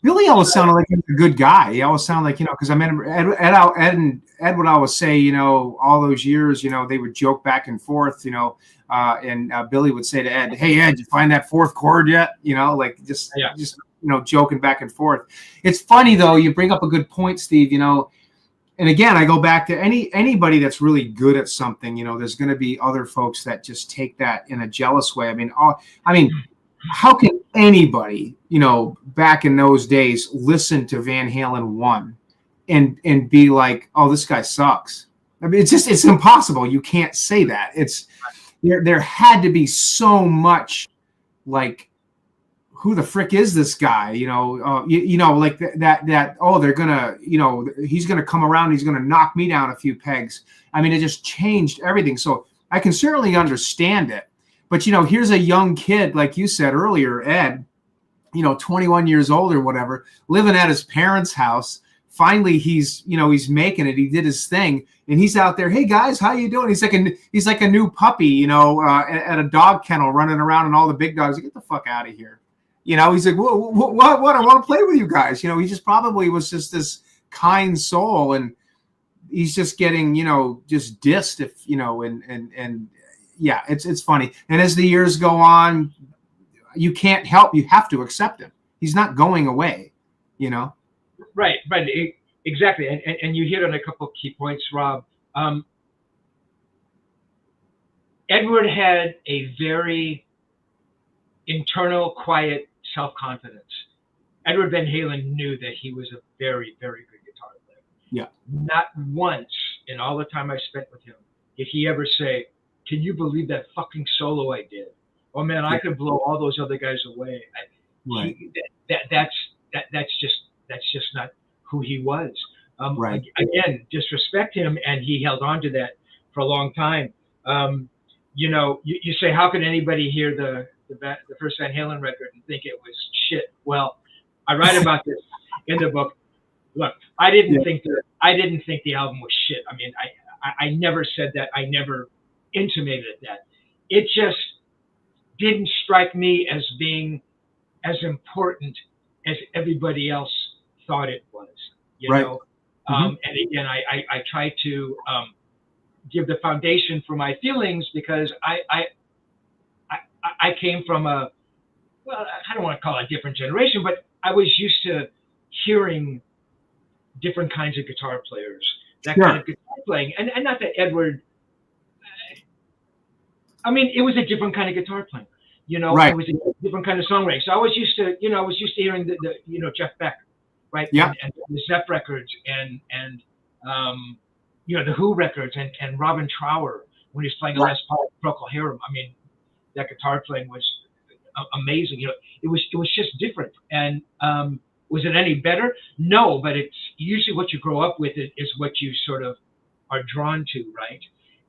Billy always sounded like he was a good guy. He always sounded like, because I met him, Ed would always say, all those years, they would joke back and forth, and Billy would say to Ed, "Hey, Ed, did you find that fourth chord yet?" Just joking back and forth. It's funny, though, you bring up a good point, Steve, and again, I go back to anybody that's really good at something, there's going to be other folks that just take that in a jealous way. I mean, how can anybody, back in those days, listen to Van Halen 1 and be like, "Oh, this guy sucks"? I mean, it's impossible. You can't say that. There had to be so much like, who the frick is this guy? Like that. Oh, they're gonna, he's gonna come around. He's gonna knock me down a few pegs. I mean, it just changed everything. So I can certainly understand it. But here's a young kid, like you said earlier, Ed, 21 years old or whatever, living at his parents' house. Finally, he's making it. He did his thing, and he's out there. "Hey guys, how you doing?" He's like a new puppy, at a dog kennel, running around, and all the big dogs, "Get the fuck out of here." He's like, what? I want to play with you guys. He just probably was just this kind soul, and he's just getting, just dissed and it's funny. And as the years go on, you can't help, you have to accept him. He's not going away, Right. Exactly. And you hit on a couple of key points, Rob. Edward had a very internal, quiet self-confidence. Edward Van Halen knew that he was a very, very good guitar player. Yeah. Not once in all the time I spent with him did he ever say, "Can you believe that fucking solo I did? Oh man, I could blow all those other guys away." Right. That's just not who he was. Right. Again, disrespect him, and he held on to that for a long time. You say, how could anybody hear the first Van Halen record and think it was shit? Well, I write about this in the book. Look, I didn't think the album was shit. I mean, I never said that. I never intimated that. It just didn't strike me as being as important as everybody else thought it was. Right. And again, I try to give the foundation for my feelings because I came from I don't want to call it a different generation, but I was used to hearing different kinds of guitar players, that kind of guitar playing, and not that Edward. I mean, it was a different kind of guitar playing. Right. It was a different kind of songwriting. So I was used to, hearing the Jeff Beck, right? Yeah. And the Zepp records and the Who records and Robin Trower when he was playing Les Paul, Procol Harum. I mean, that guitar playing was amazing. You know, it was just different. And was it any better? No, but it's usually what you grow up with is what you sort of are drawn to, right?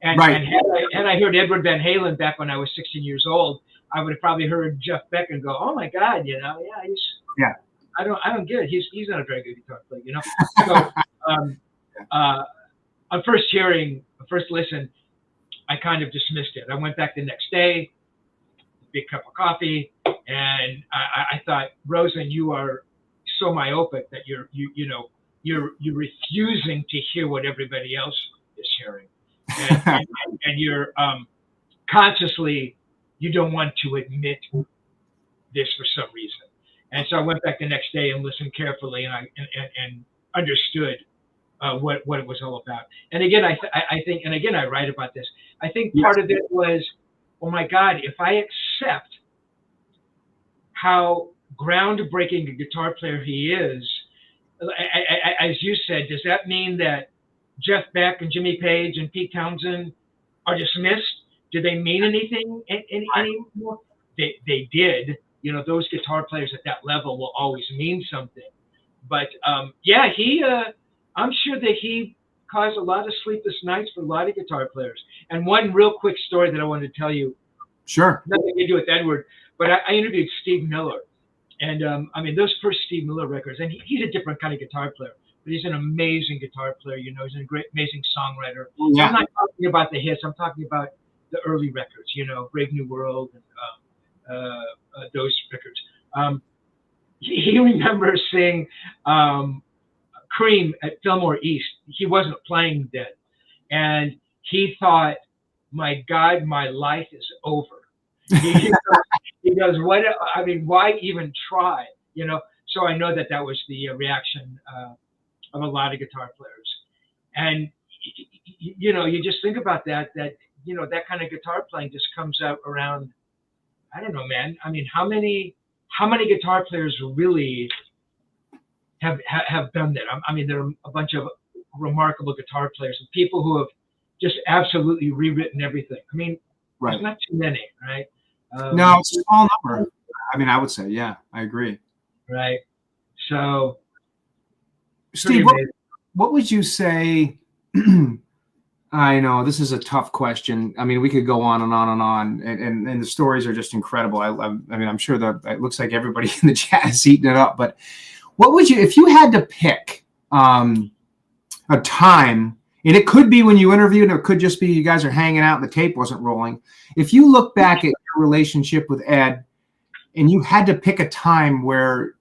And, Right. and had I heard Edward Van Halen back when I was 16 years old, I would have probably heard Jeff Beck and go, "Oh my God, you know, Yeah. I don't get it. He's not a very good guitar player, you know." So on first listen, I kind of dismissed it. I went back the next day, big cup of coffee, and I thought, Rosen, you are so myopic that you're refusing to hear what everybody else is hearing, and you're consciously, you don't want to admit this for some reason. And so I went back the next day and listened carefully, and I understood what it was all about. And again, I think, and again, I write about this. I think part of it was, oh my God, if I accept how groundbreaking a guitar player he is, as you said, does that mean that Jeff Beck and Jimmy Page and Pete Townsend are dismissed? Do they mean anything anymore? They did. You know, those guitar players at that level will always mean something. But yeah, I'm sure that he caused a lot of sleepless nights for a lot of guitar players. And one real quick story that I wanted to tell you. Sure. Nothing to do with Edward, but I interviewed Steve Miller. And I mean, those first Steve Miller records, and he's a different kind of guitar player, but he's an amazing guitar player. You know, he's a great, amazing songwriter. Yeah. I'm not talking about the hits. I'm talking about the early records, you know, Brave New World and those records. He remembers seeing Cream at Fillmore East. He wasn't playing then. And he thought, my God, my life is over. He goes, what? I mean, why even try? You know. So I know that was the reaction of a lot of guitar players. And you know, you just think about that you know, that kind of guitar playing just comes out around. I don't know, man. I mean, how many guitar players really have done that? I mean, there are a bunch of remarkable guitar players and people who have just absolutely rewritten everything. I mean, right. There's not too many, right? No, it's a small number. I mean, I would say, yeah, I agree. Right. So, Steve, what would you say? I know this is a tough question. I mean, we could go on and on and on, and the stories are just incredible. I mean, I'm sure that it looks like everybody in the chat is eating it up. But what would you, if you had to pick a time, and it could be when you interviewed, or it could just be you guys are hanging out and the tape wasn't rolling. If you look back at your relationship with Ed, and you had to pick a time where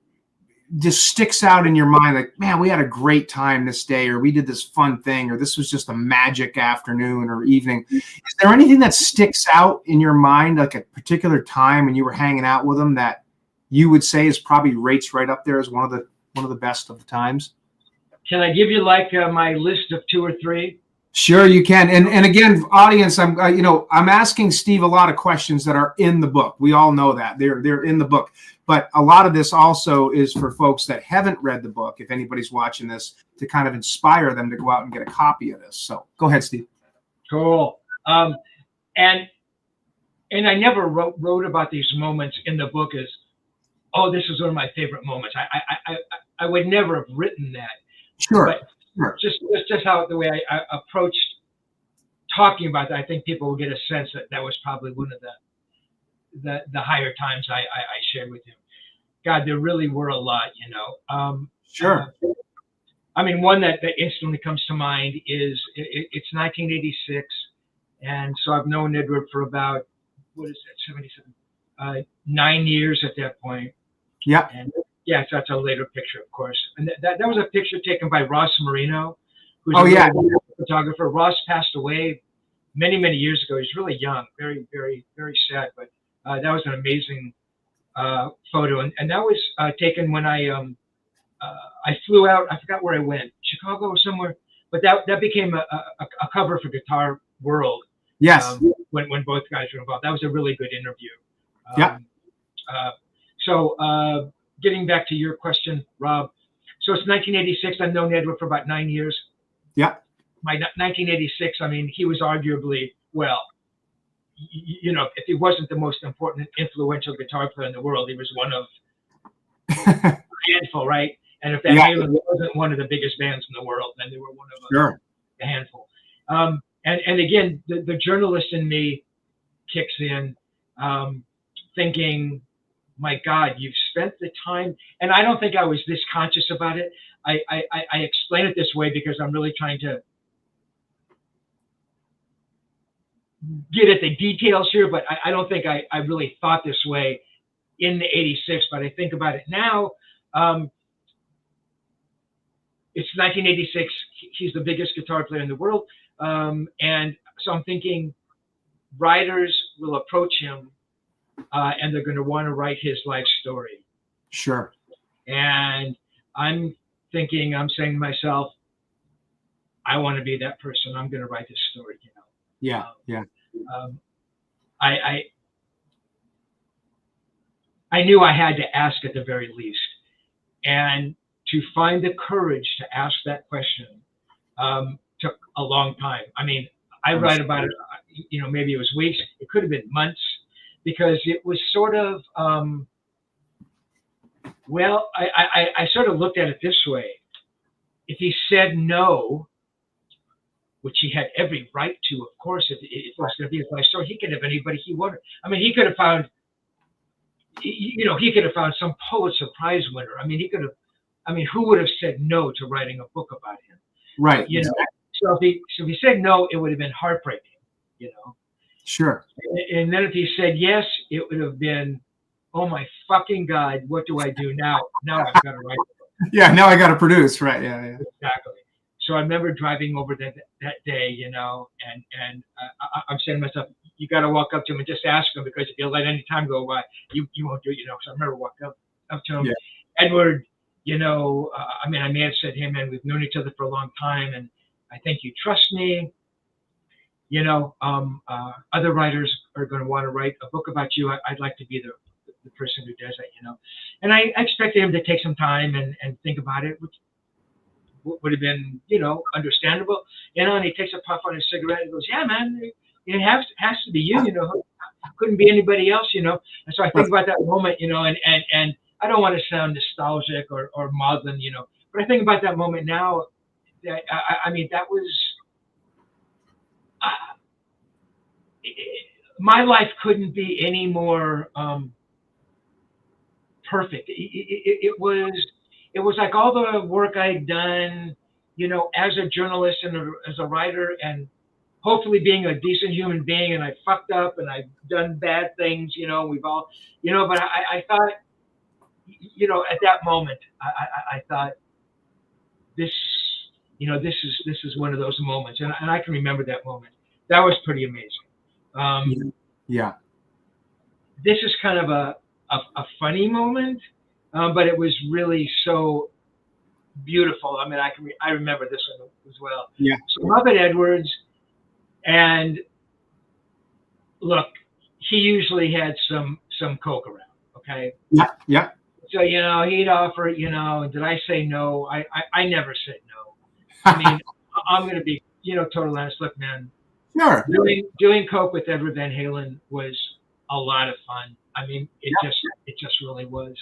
just sticks out in your mind, like, man, we had a great time this day, or we did this fun thing, or this was just a magic afternoon or evening. Is there anything that sticks out in your mind, like a particular time when you were hanging out with them, that you would say is probably rates right up there as one of the best of the times? Can I give you like my list of 2 or 3? Sure, you can. And again, audience, I'm asking Steve a lot of questions that are in the book. We all know that they're in the book, but a lot of this also is for folks that haven't read the book. If anybody's watching this, to kind of inspire them to go out and get a copy of this. So go ahead, Steve. Cool. And I never wrote about these moments in the book as, oh, this is one of my favorite moments. I would never have written that. Sure. But sure. Just how the way I approached talking about that, I think people will get a sense that was probably one of the higher times I shared with him. God, there really were a lot, you know. Sure. I mean, one that instantly comes to mind is it's 1986, and so I've known Edward for about, what is that, 77, 9 years at that point. Yeah. And yes, that's a later picture, of course. And that was a picture taken by Ross Marino, who's a really wonderful photographer. Ross passed away many, many years ago. He's really young, very, very, very sad. But that was an amazing photo. And that was taken when I flew out. I forgot where I went, Chicago or somewhere. But that became a cover for Guitar World. Yes. When both guys were involved. That was a really good interview. Yeah. So getting back to your question, Rob. So it's 1986. I've known Edward for about 9 years. Yeah. My 1986, I mean, he was arguably, well, if he wasn't the most important, influential guitar player in the world, he was one of a handful, right? And if Van Halen wasn't one of the biggest bands in the world, then they were one of a handful. And again, the journalist in me kicks in, thinking, my God, you've spent the time. And I don't think I was this conscious about it. I explain it this way because I'm really trying to get at the details here, but I don't think I really thought this way in the 86, but I think about it now. It's 1986. He's the biggest guitar player in the world. And so I'm thinking writers will approach him and they're going to want to write his life story. Sure. And I'm thinking, I'm saying to myself, I want to be that person. I'm going to write this story, you know. Yeah. I knew I had to ask at the very least. And to find the courage to ask that question took a long time. I mean, I write about it, maybe it was weeks. It could have been months, because it was sort of, I sort of looked at it this way. If he said no, which he had every right to, of course, if it was going to be his life story, he could have anybody he wanted. I mean, he could have found, some Pulitzer Prize winner. I mean, who would have said no to writing a book about him? Right. You know, so if he said no, it would have been heartbreaking, Sure. And then if he said yes, it would have been, oh my fucking God, what do I do now? Now I've got to write the book. Yeah, now I got to produce, right? Yeah. Exactly. So I remember driving over that day, and I'm saying to myself, you got to walk up to him and just ask him, because if you let any time go by, you won't do it, So I remember walking up to him, Edward, I may have said, hey man, we've known each other for a long time, and I think you trust me. Other writers are going to want to write a book about you. I'd like to be the person who does that, And I expected him to take some time and think about it, which would have been, understandable. And he takes a puff on his cigarette and goes, yeah, man, it has to be you, couldn't be anybody else, And so I think about that moment, and I don't want to sound nostalgic or maudlin, but I think about that moment now. That that was, my life couldn't be any more perfect. It was like all the work I'd done, as a journalist and as a writer, and hopefully being a decent human being. And I fucked up and I've done bad things, we've all, but I thought, at that moment, I thought this is one of those moments. And I can remember that moment. That was pretty amazing. Yeah. This is kind of a funny moment, but it was really so beautiful. I remember this one as well. Yeah. So Muppet Edwards, and look, he usually had some coke around. Okay. Yeah. So he'd offer. Did I say no? I never said no. I'm going to be total honest. Look, man. Sure. Doing coke with Edward Van Halen was a lot of fun. It just really was,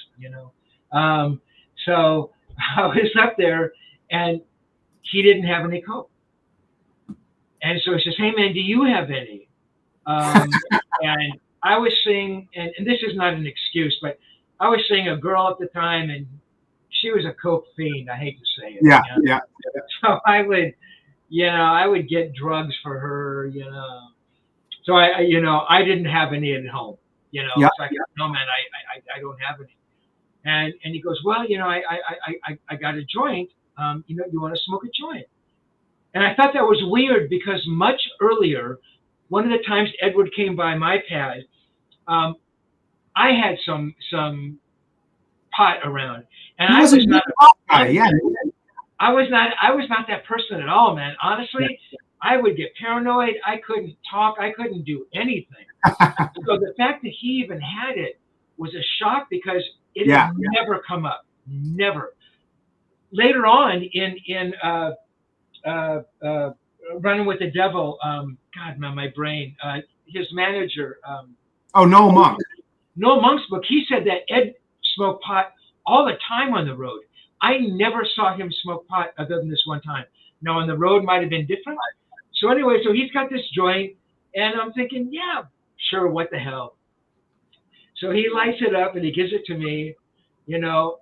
So I was up there, and he didn't have any coke, and so he says, "Hey man, do you have any?" And I was seeing, and this is not an excuse, but I was seeing a girl at the time, and she was a coke fiend. I hate to say it. Yeah. So I would get drugs for her, So I didn't have any at home, So I go, no man, I don't have any. And he goes, well, I got a joint. You want to smoke a joint? And I thought that was weird, because much earlier, one of the times Edward came by my pad, I had some pot around, and I was not. I was not that person at all, man. Honestly, I would get paranoid. I couldn't talk. I couldn't do anything. So the fact that he even had it was a shock, because it had never come up. Never. Later on in Running with the Devil, God, man, my brain. his manager, Oh, Noel Monk. Noel Monk's book, he said that Ed smoked pot all the time on the road. I never saw him smoke pot other than this one time. Now on the road might have been different. So anyway, so he's got this joint, and I'm thinking, yeah, sure, what the hell. So he lights it up and he gives it to me, you know.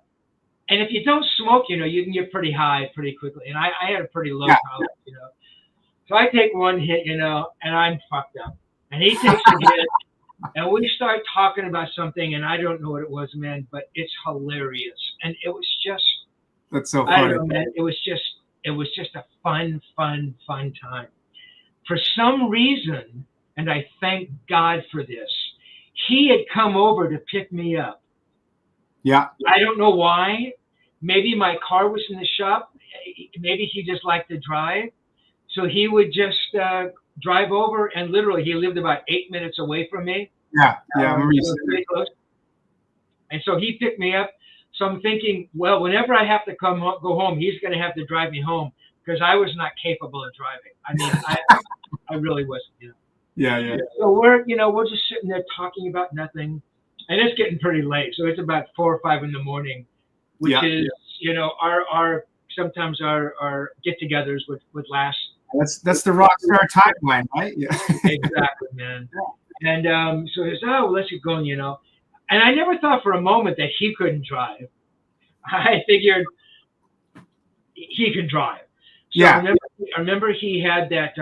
And if you don't smoke, you know, you can get pretty high pretty quickly. And I had a pretty low tolerance, you know. So I take one hit, you know, and I'm fucked up. And he takes a hit, and we start talking about something, and I don't know what it was, man, but it's hilarious. And it was just, That's so I funny. don't know, man. It was just a fun time. For some reason, and I thank God for this, he had come over to pick me up. Yeah. I don't know why. Maybe my car was in the shop. Maybe he just liked to drive. So he would just drive over, and literally he lived about 8 minutes away from me. Yeah. I remember you So saying pretty close. And so he picked me up. So I'm thinking, well, whenever I have to go home, he's going to have to drive me home because I was not capable of driving. I mean, I really wasn't. You know? Yeah. So we're just sitting there talking about nothing, and it's getting pretty late. So it's about 4 or 5 in the morning, which is, you know, our sometimes our get-togethers would last. That's the rock star timeline, right? Yeah. Exactly, man. And so he says, oh, well, let's get going, you know. And I never thought for a moment that he couldn't drive. I figured he could drive. So Yeah. I remember he had that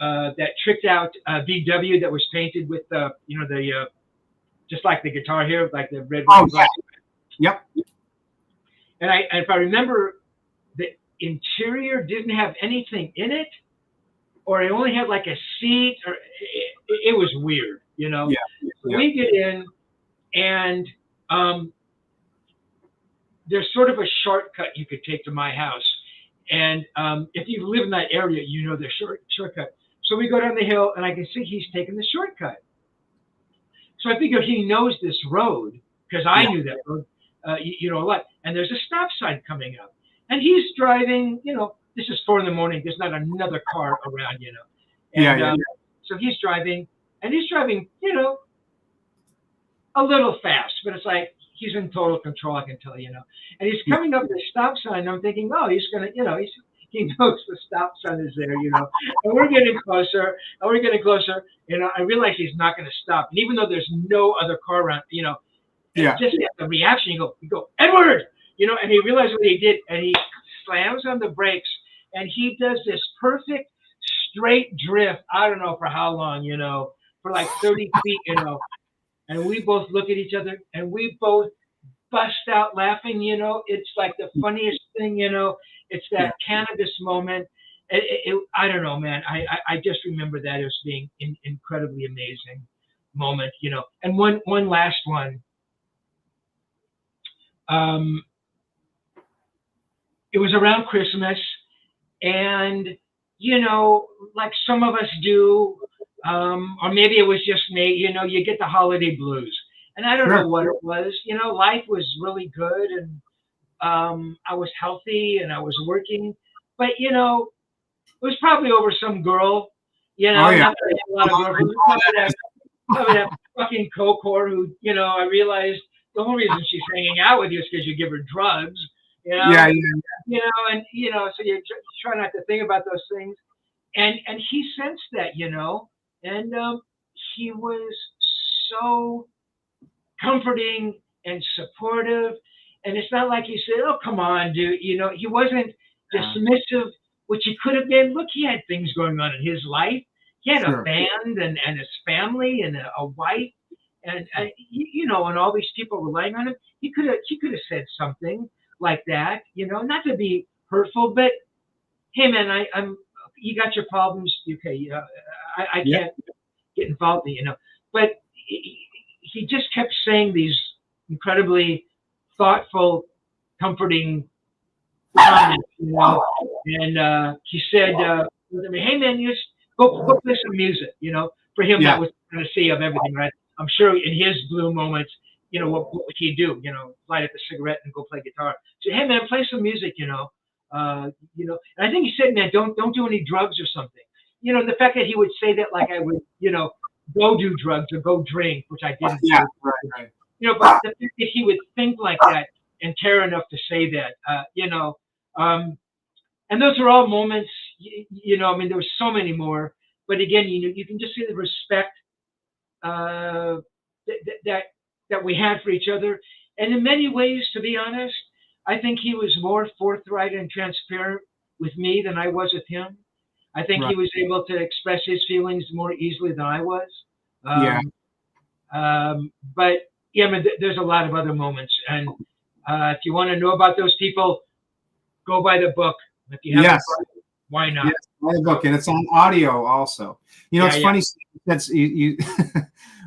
that tricked out VW that was painted with you know, the just like the guitar here, like the red. Oh, yeah. Yep. And if I remember, the interior didn't have anything in it, or it only had like a seat, or it was weird, you know. Yeah. So we get in, and there's sort of a shortcut you could take to my house. And if you live in that area, you know the shortcut. So we go down the hill, and I can see he's taking the shortcut. So I figure he knows this road because I knew that road, you know, a lot. And there's a stop sign coming up, and he's driving. You know, this is 4 in the morning. There's not another car around, you know. And, so he's driving, you know, a little fast, but it's like he's in total control. I can tell, you know. And he's coming up the stop sign. And I'm thinking, oh, he's gonna, you know, he knows the stop sign is there, you know. And we're getting closer, You know, I realize he's not going to stop. And even though there's no other car around, you know, just the reaction, you go, Edward, you know, and he realized what he did, and he slams on the brakes, and he does this perfect straight drift. I don't know for how long, you know, for like 30 feet, you know. And we both look at each other, and we both bust out laughing, you know. It's like the funniest thing, you know. It's that cannabis moment. I don't know, man. I just remember that as being an incredibly amazing moment, you know. And one last one. It was around Christmas, and, you know, like some of us do, or maybe it was just me, you know, you get the holiday blues. And I don't know what it was. You know, life was really good, and I was healthy, and I was working. But, you know, it was probably over some girl, you know, not that I had a lot of girlfriends, probably that fucking coke whore who, you know, I realized the only reason she's hanging out with you is because you give her drugs, you know. You know, and, you know, so you try not to think about those things. And he sensed that, you know, and he was so comforting and supportive. And it's not like he said, oh, come on, dude. You know, he wasn't dismissive, which he could have been. Look, he had things going on in his life. He had a band and his family and a wife, and you know, and all these people relying on him. He could have said something like that, you know, not to be hurtful, but hey, man, you got your problems. Okay, I can't get involved in, you know. But he just kept saying these incredibly thoughtful, comforting comments, you know. And he said, hey, man, you just go play some music, you know. For him, that was the fantasy of everything, right? I'm sure in his blue moments, you know, what would he do? You know, light up a cigarette and go play guitar. So, hey, man, play some music, you know. You know, and I think he said, man, don't do any drugs or something. the fact that he would say that like I would, go do drugs or go drink, which I didn't Yeah, do. right. But the fact that he would think like that and care enough to say that, and those are all moments, I mean, there were so many more, but again, you can just see the respect uh, that we had for each other. And in many ways, to be honest, I think he was more forthright and transparent with me than I was with him. I think he was able to express his feelings more easily than I was. Yeah. But yeah, I mean, there's a lot of other moments, and if you want to know about those people, go buy the book. If you haven't, Yes. bought it, why not? Yes, buy the book, and it's on audio also. It's funny. That's you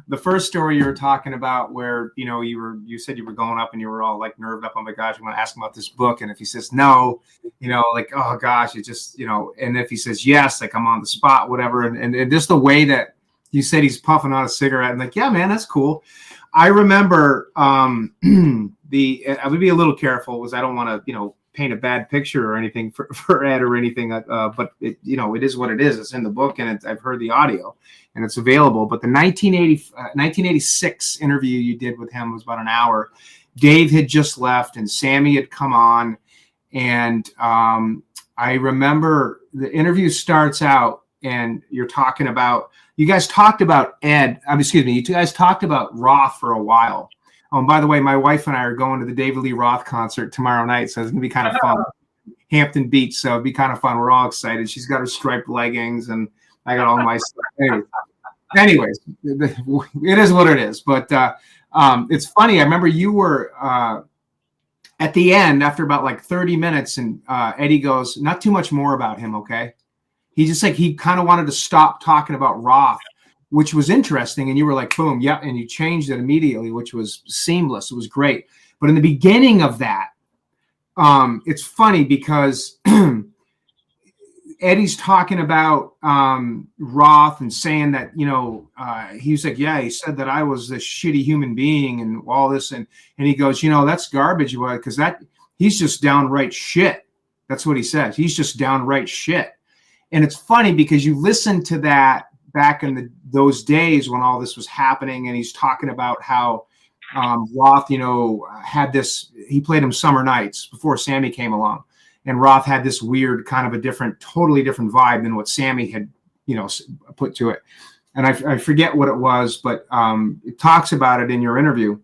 the first story you were talking about where you said you were going up and you were all like nerved up. Oh my gosh, I'm going to ask him about this book, and if he says no, like, oh gosh, it just and if he says yes, like I'm on the spot, whatever, and just the way that you said he's puffing on a cigarette, and like, yeah, man, that's cool. I remember I would be a little careful because I don't want to paint a bad picture or anything for Ed or anything, but it is what it is. It's in the book, and I've heard the audio, and it's available. But the 1986 interview you did with him was about an hour. Dave had just left, and Sammy had come on, and I remember the interview starts out, and you guys talked about you guys talked about Roth for a while. Oh, and by the way, my wife and I are going to the David Lee Roth concert tomorrow night, so it's going to be kind of fun. Hampton Beach, so it'll be kind of fun. We're all excited. She's got her striped leggings, and I got all my stuff. Anyways, it is what it is. But it's funny. I remember you were at the end, after about like 30 minutes, and Eddie goes, not too much more about him, okay? He kind of wanted to stop talking about Roth, which was interesting. And you were like, boom, yeah. And you changed it immediately, which was seamless. It was great. But in the beginning of that, it's funny because Eddie's talking about Roth and saying that, he was like, yeah, he said that I was this shitty human being and all this. And he goes, that's garbage, because he's just downright shit. That's what he says. He's just downright shit. And it's funny because you listen to that back in those days when all this was happening, and he's talking about how Roth, had this. He played him Summer Nights before Sammy came along, and Roth had this weird kind of totally different vibe than what Sammy had, put to it. And I forget what it was, but it talks about it in your interview.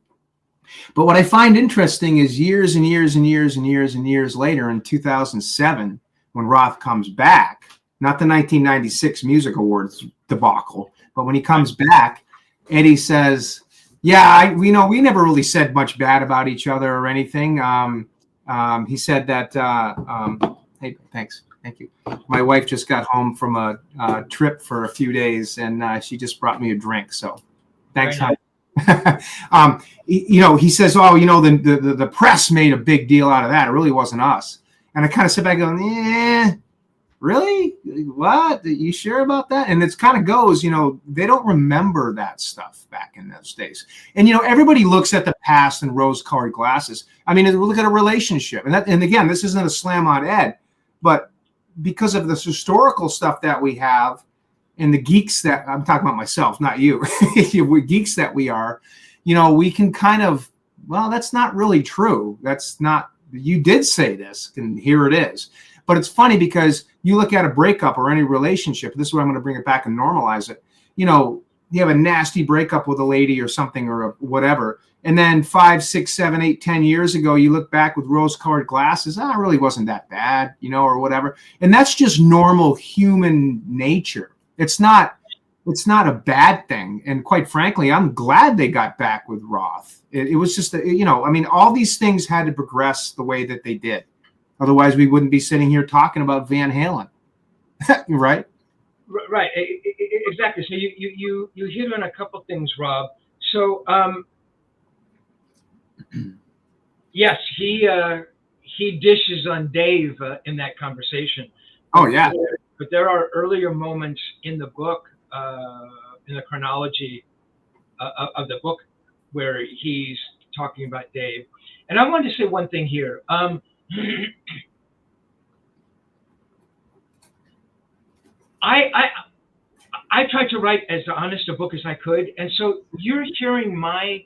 But what I find interesting is years and years and years and years and years later, in 2007, when Roth comes back. Not the 1996 Music Awards debacle, but when he comes back, Eddie says, yeah, we never really said much bad about each other or anything. He said that, hey, thanks. Thank you. My wife just got home from a trip for a few days, and she just brought me a drink. So thanks, honey. He says, oh, the press made a big deal out of that. It really wasn't us. And I kind of sit back going, yeah. Really? What? You sure about that? And it's kind of goes, they don't remember that stuff back in those days. And, everybody looks at the past in rose-colored glasses. I mean, look at a relationship. And again, this isn't a slam on Ed, but because of this historical stuff that we have and the geeks that I'm talking about myself, not you, we're geeks that we are, we can kind of, well, that's not really true. That's not, you did say this, and here it is. But it's funny because you look at a breakup or any relationship. This is where I'm going to bring it back and normalize it. You have a nasty breakup with a lady or something or whatever. And then 5, 6, 7, 8, 10 years ago, you look back with rose-colored glasses. It really wasn't that bad, or whatever. And that's just normal human nature. It's not a bad thing. And quite frankly, I'm glad they got back with Roth. It was just, all these things had to progress the way that they did. Otherwise, we wouldn't be sitting here talking about Van Halen, right? Right, exactly. So you hit on a couple things, Rob. So yes, he dishes on Dave in that conversation. Oh yeah. But there are earlier moments in the book, in the chronology of the book, where he's talking about Dave. And I wanted to say one thing here. I tried to write as honest a book as I could, and so you're hearing my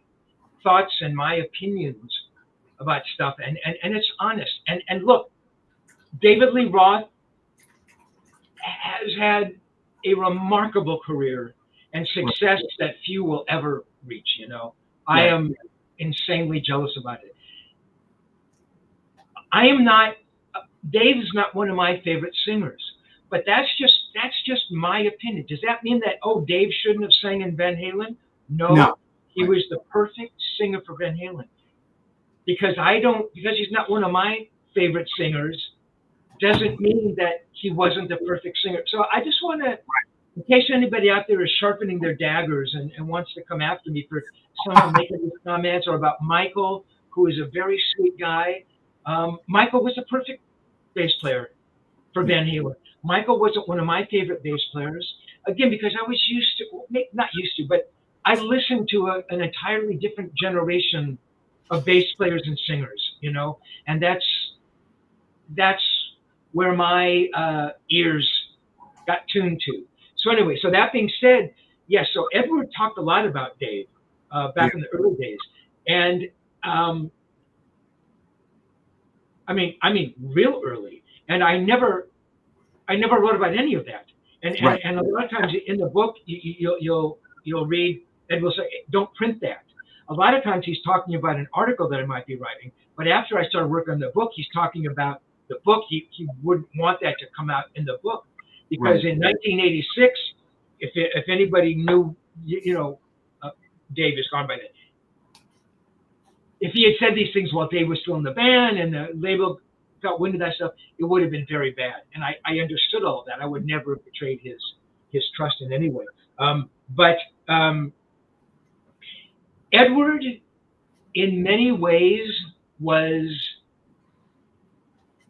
thoughts and my opinions about stuff, and it's honest. And look, David Lee Roth has had a remarkable career and success that few will ever reach. You know, I am insanely jealous about it. I am not. Dave is not one of my favorite singers, but that's just my opinion. Does that mean that Dave shouldn't have sang in Van Halen? No. He was the perfect singer for Van Halen. Because he's not one of my favorite singers, doesn't mean that he wasn't the perfect singer. So I just want to, in case anybody out there is sharpening their daggers and wants to come after me for someone making these comments, or about Michael, who is a very sweet guy. Michael was a perfect bass player for Van Halen. Michael wasn't one of my favorite bass players, again, because I was not used to, but I listened to an entirely different generation of bass players and singers, you know, and that's where my ears got tuned to. So anyway, so that being said, yes, so Edward talked a lot about Dave back in the early days, and I mean, real early, and I never wrote about any of that, and a lot of times in the book you'll read, Ed will say, don't print that. A lot of times he's talking about an article that I might be writing, but after I started working on the book, he's talking about the book. He wouldn't want that to come out in the book, because in 1986, if anybody knew, Dave is gone by then. If he had said these things while Dave was still in the band and the label got wind of that stuff, it would have been very bad. And I understood all of that. I would never have betrayed his trust in any way. But Edward, in many ways, was,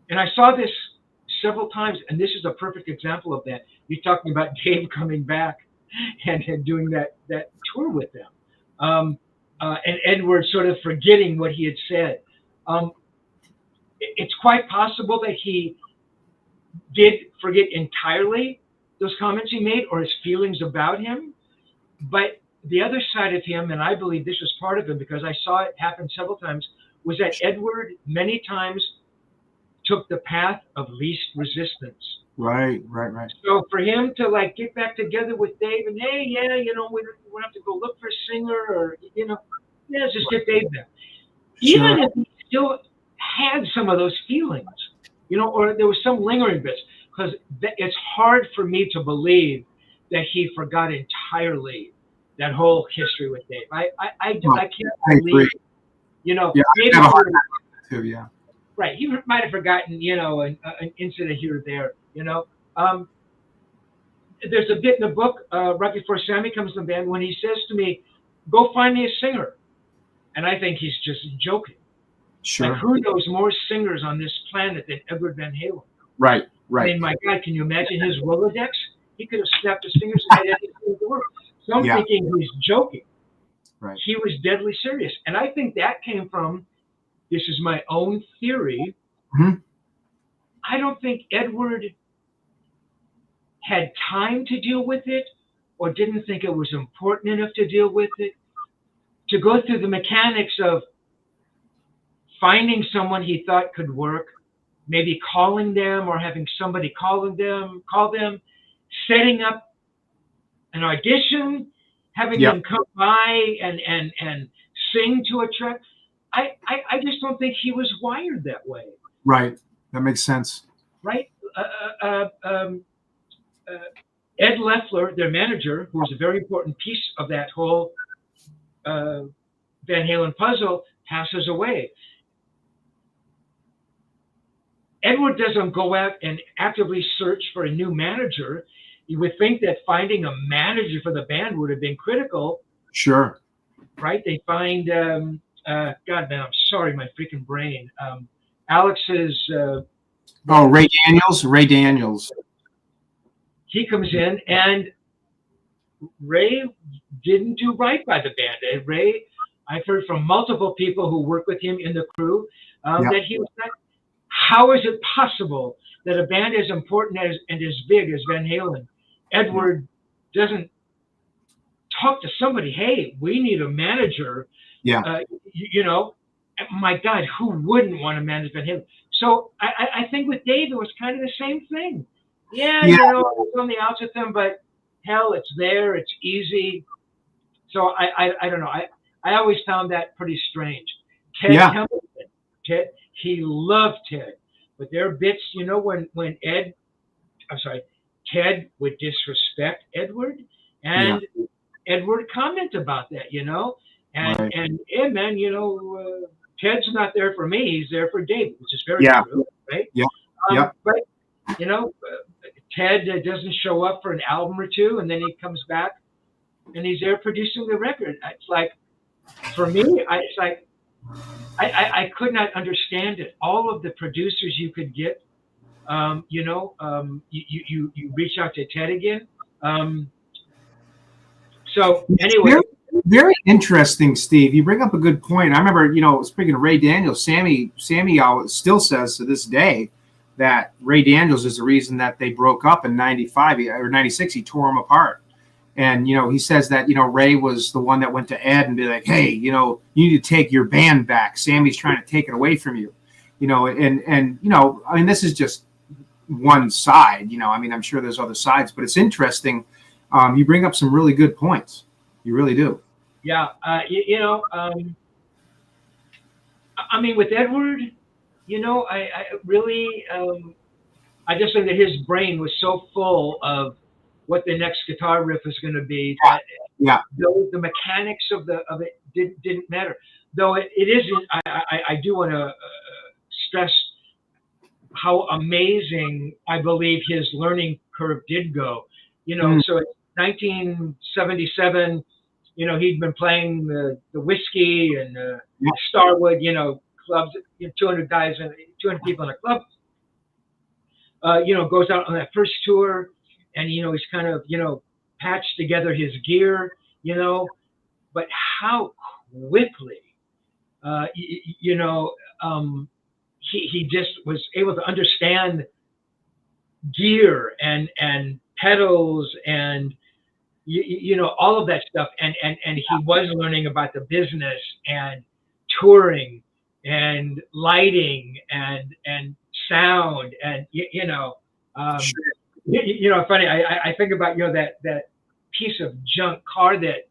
and I saw this several times, and this is a perfect example of that. You're talking about Dave coming back and doing that tour with them. And Edward sort of forgetting what he had said. It's quite possible that he did forget entirely those comments he made or his feelings about him. But the other side of him, and I believe this was part of him because I saw it happen several times, was that Edward many times took the path of least resistance. Right. So for him to get back together with Dave and, hey, we don't have to go look for a singer, or, let's just get Dave there. Sure. Even if he still had some of those feelings, or there was some lingering bits, because it's hard for me to believe that he forgot entirely that whole history with Dave. I can't believe, Dave too, yeah. Right, he might have forgotten, an incident here or there, There's a bit in the book, right before Sammy comes to the band, when he says to me, go find me a singer. And I think he's just joking. Sure. Like, who knows more singers on this planet than Edward Van Halen? Right. I mean, my God, can you imagine his Rolodex? He could have snapped his fingers and had anything in the world. So I'm thinking he's joking. Right. He was deadly serious. And I think that came from, this is my own theory, I don't think Edward had time to deal with it, or didn't think it was important enough to deal with it, to go through the mechanics of finding someone he thought could work, maybe calling them or having somebody call them, setting up an audition, having them come by and sing to a track. I just don't think he was wired that way. Right. That makes sense. Right? Ed Loeffler, their manager, who was a very important piece of that whole Van Halen puzzle, passes away. Edward doesn't go out and actively search for a new manager. You would think that finding a manager for the band would have been critical. Sure. Right? They find, God, man, I'm sorry, my freaking brain. Alex's... Ray Daniels. He comes in, and Ray didn't do right by the band. And Ray, I've heard from multiple people who work with him in the crew, that he was not... How is it possible that a band as important and as big as Van Halen Edward doesn't talk to somebody. Hey, we need a manager. Yeah. You know, my God, who wouldn't want to manage him? So I think with Dave, it was kind of the same thing. Yeah, Yeah. you know, I was on the outs with him, but hell, it's there, it's easy. So I don't know. I always found that pretty strange. Ted Yeah. Templeton, he loved Ted, but there are bits, you know, when Ted would disrespect Edward, and Edward comment about that, you know, and yeah, man, you know, Ted's not there for me; he's there for David, which is very true, right? Yeah. But you know, Ted doesn't show up for an album or two, and then he comes back, and he's there producing the record. It's like, for me, I could not understand it. All of the producers you could get, you know, you reach out to Ted again. So anyway, very interesting, Steve. You bring up a good point. I remember, you know, speaking of Ray Daniels, Sammy still says to this day that Ray Daniels is the reason that they broke up in '95 or '96. He tore them apart. And, you know, he says that, you know, Ray was the one that went to Ed and be like, hey, you know, you need to take your band back. Sammy's trying to take it away from you, you know, and, you know, I mean, this is just one side, you know, I mean, I'm sure there's other sides, but it's interesting. You bring up some really good points. You really do. Yeah. You know, I mean, with Edward, you know, I really, I just think that his brain was so full of what the next guitar riff is going to be. Yeah. The mechanics of it didn't matter. Though it isn't. I do want to stress how amazing I believe his learning curve did go. You know, so in 1977, you know, he'd been playing the Whiskey and Starwood, you know, clubs, you know, 200 guys and 200 people in a club. You know, goes out on that first tour. And, you know, he's kind of, you know, patched together his gear, you know, but how quickly, you know, he just was able to understand gear and pedals and, you know, all of that stuff. And he was learning about the business and touring and lighting and sound and, you know, you know, funny. I think about, you know, that piece of junk car that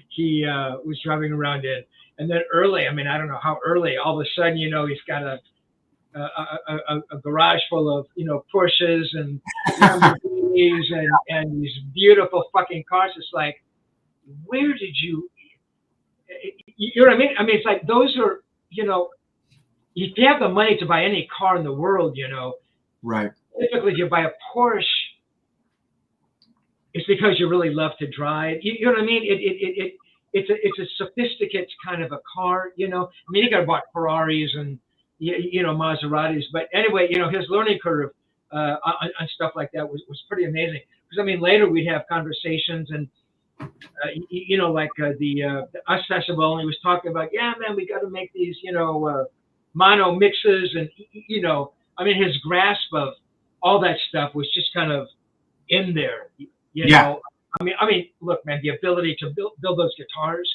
he was driving around in, and then early. I mean, I don't know how early. All of a sudden, you know, he's got a garage full of, you know, Porsches and Lamborghinis and these beautiful fucking cars. It's like, where did you? You know what I mean? I mean, it's like those are, you know, if you have the money to buy any car in the world, you know, right. Typically, if you buy a Porsche, it's because you really love to drive. You know what I mean? It's a sophisticated kind of a car. You know, I mean, he got bought Ferraris and you know, Maseratis. But anyway, you know, his learning curve on stuff like that was pretty amazing. Because I mean, later we'd have conversations and you know, like the US Festival, and he was talking about, yeah, man, we got to make these, you know, mono mixes, and you know, I mean, his grasp of all that stuff was just kind of in there, you know. I mean, look, man, the ability to build those guitars.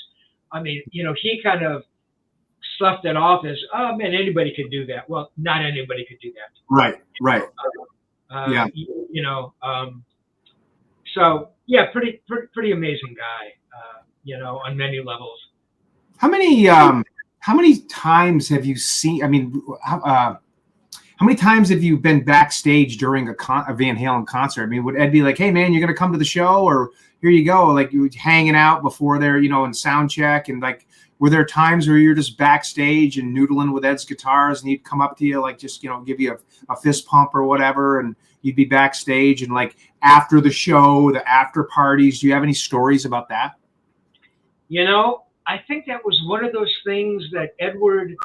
I mean, you know, he kind of sloughed it off as, oh man, anybody could do that. Well, not anybody could do that. Right. Yeah. You know, so yeah, pretty amazing guy. You know, on many levels. How many times have you seen? I mean, how many times have you been backstage during a Van Halen concert? I mean, would Ed be like, hey, man, you're going to come to the show, or here you go? Like, you hanging out before they're, you know, in sound check. And like, were there times where you're just backstage and noodling with Ed's guitars and he'd come up to you, like, just, you know, give you a fist pump or whatever, and you'd be backstage and like after the show, the after parties? Do you have any stories about that? You know, I think that was one of those things that Edward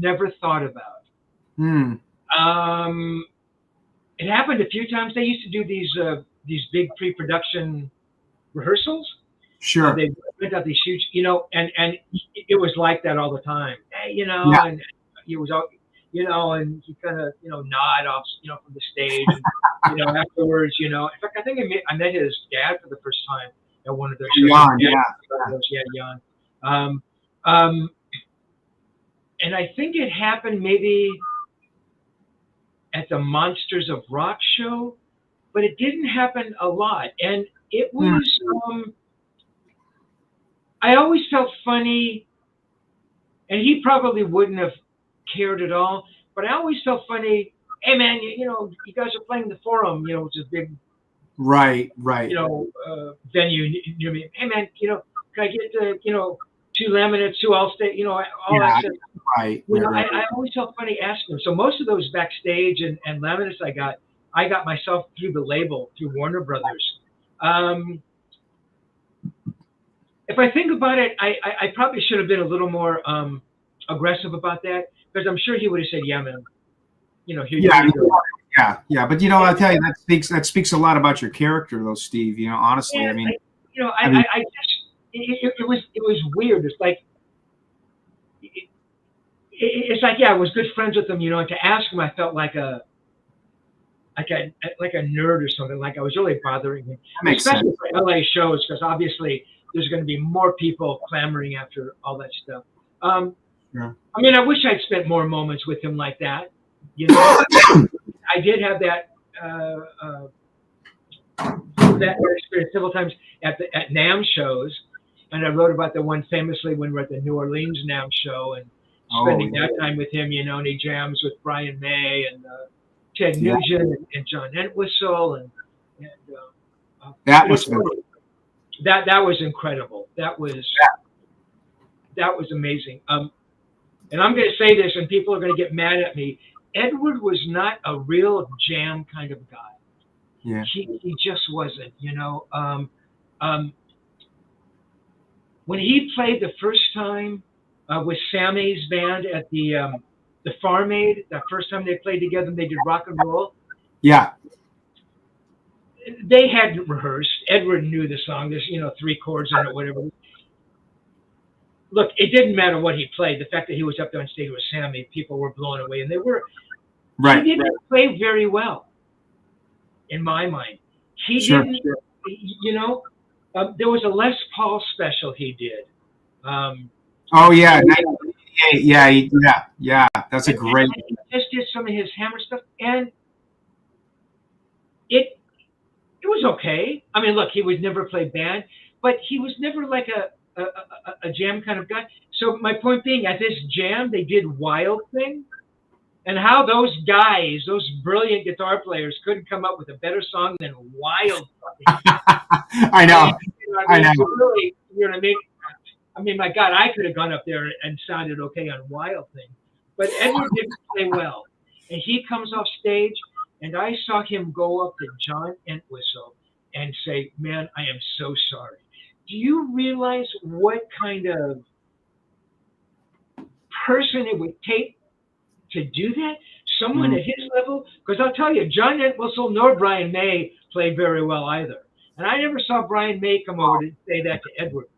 never thought about. It happened a few times. They used to do these big pre-production rehearsals. Sure. They put out these huge, you know, and it was like that all the time. Hey, you know, and it was all, and he kind of, nod off, from the stage, and, afterwards, in fact, I think I met his dad for the first time at one of those shows. Jan, Yeah, Jan. And I think it happened maybe at the Monsters of Rock show, but it didn't happen a lot. And it was, I always felt funny, and he probably wouldn't have cared at all, but I always felt funny. Hey man, you guys are playing the Forum, which is a big, right, venue near me. Hey man, can I get 2 laminates, 2 All-State, all that stuff. Right. I always felt funny asking them. So most of those backstage and laminates I got myself through the label, through Warner Brothers. If I think about it, I probably should have been a little more aggressive about that, because I'm sure he would have said, yeah, man. Here you go. Yeah. But I'll tell you, that speaks a lot about your character, though, Steve. Honestly, yeah, I mean, I just it was weird. It's like I was good friends with him, and to ask him, I felt like a nerd or something. Like I was really bothering him, especially for LA shows, because obviously there's going to be more people clamoring after all that stuff. I mean, I wish I'd spent more moments with him like that. I did have that experience several times at NAMM shows, and I wrote about the one famously when we were at the New Orleans NAMM show, and spending that time with him, and he jams with Brian May and Ted Nugent and John Entwistle, and that was that was incredible. That was amazing. And I'm going to say this, and people are going to get mad at me. Edward was not a real jam kind of guy. Yeah. He just wasn't, when he played the first time with Sammy's band at the Farm Aid, that first time they played together and they did rock and roll. Yeah. They hadn't rehearsed. Edward knew the song. There's, 3 chords on it, whatever. Look, it didn't matter what he played. The fact that he was up there on stage with Sammy, people were blown away, and they were. Right. He didn't play very well, in my mind. He didn't. There was a Les Paul special he did. Oh yeah, yeah. That's a great. He just did some of his Hammer stuff, and it was okay. I mean, look, he would never play band, but he was never like a jam kind of guy. So my point being, at this jam, they did Wild Thing, and how those guys, those brilliant guitar players, couldn't come up with a better song than Wild Thing. I know. I know. Really, you know what I mean? I mean, my God, I could have gone up there and sounded okay on Wild Thing, but Edward didn't play well, and he comes off stage, and I saw him go up to John Entwistle and say, "Man, I am so sorry." Do you realize what kind of person it would take to do that? Someone at his level? Because I'll tell you, John Entwistle nor Brian May played very well either. And I never saw Brian May come over to say that to Edward.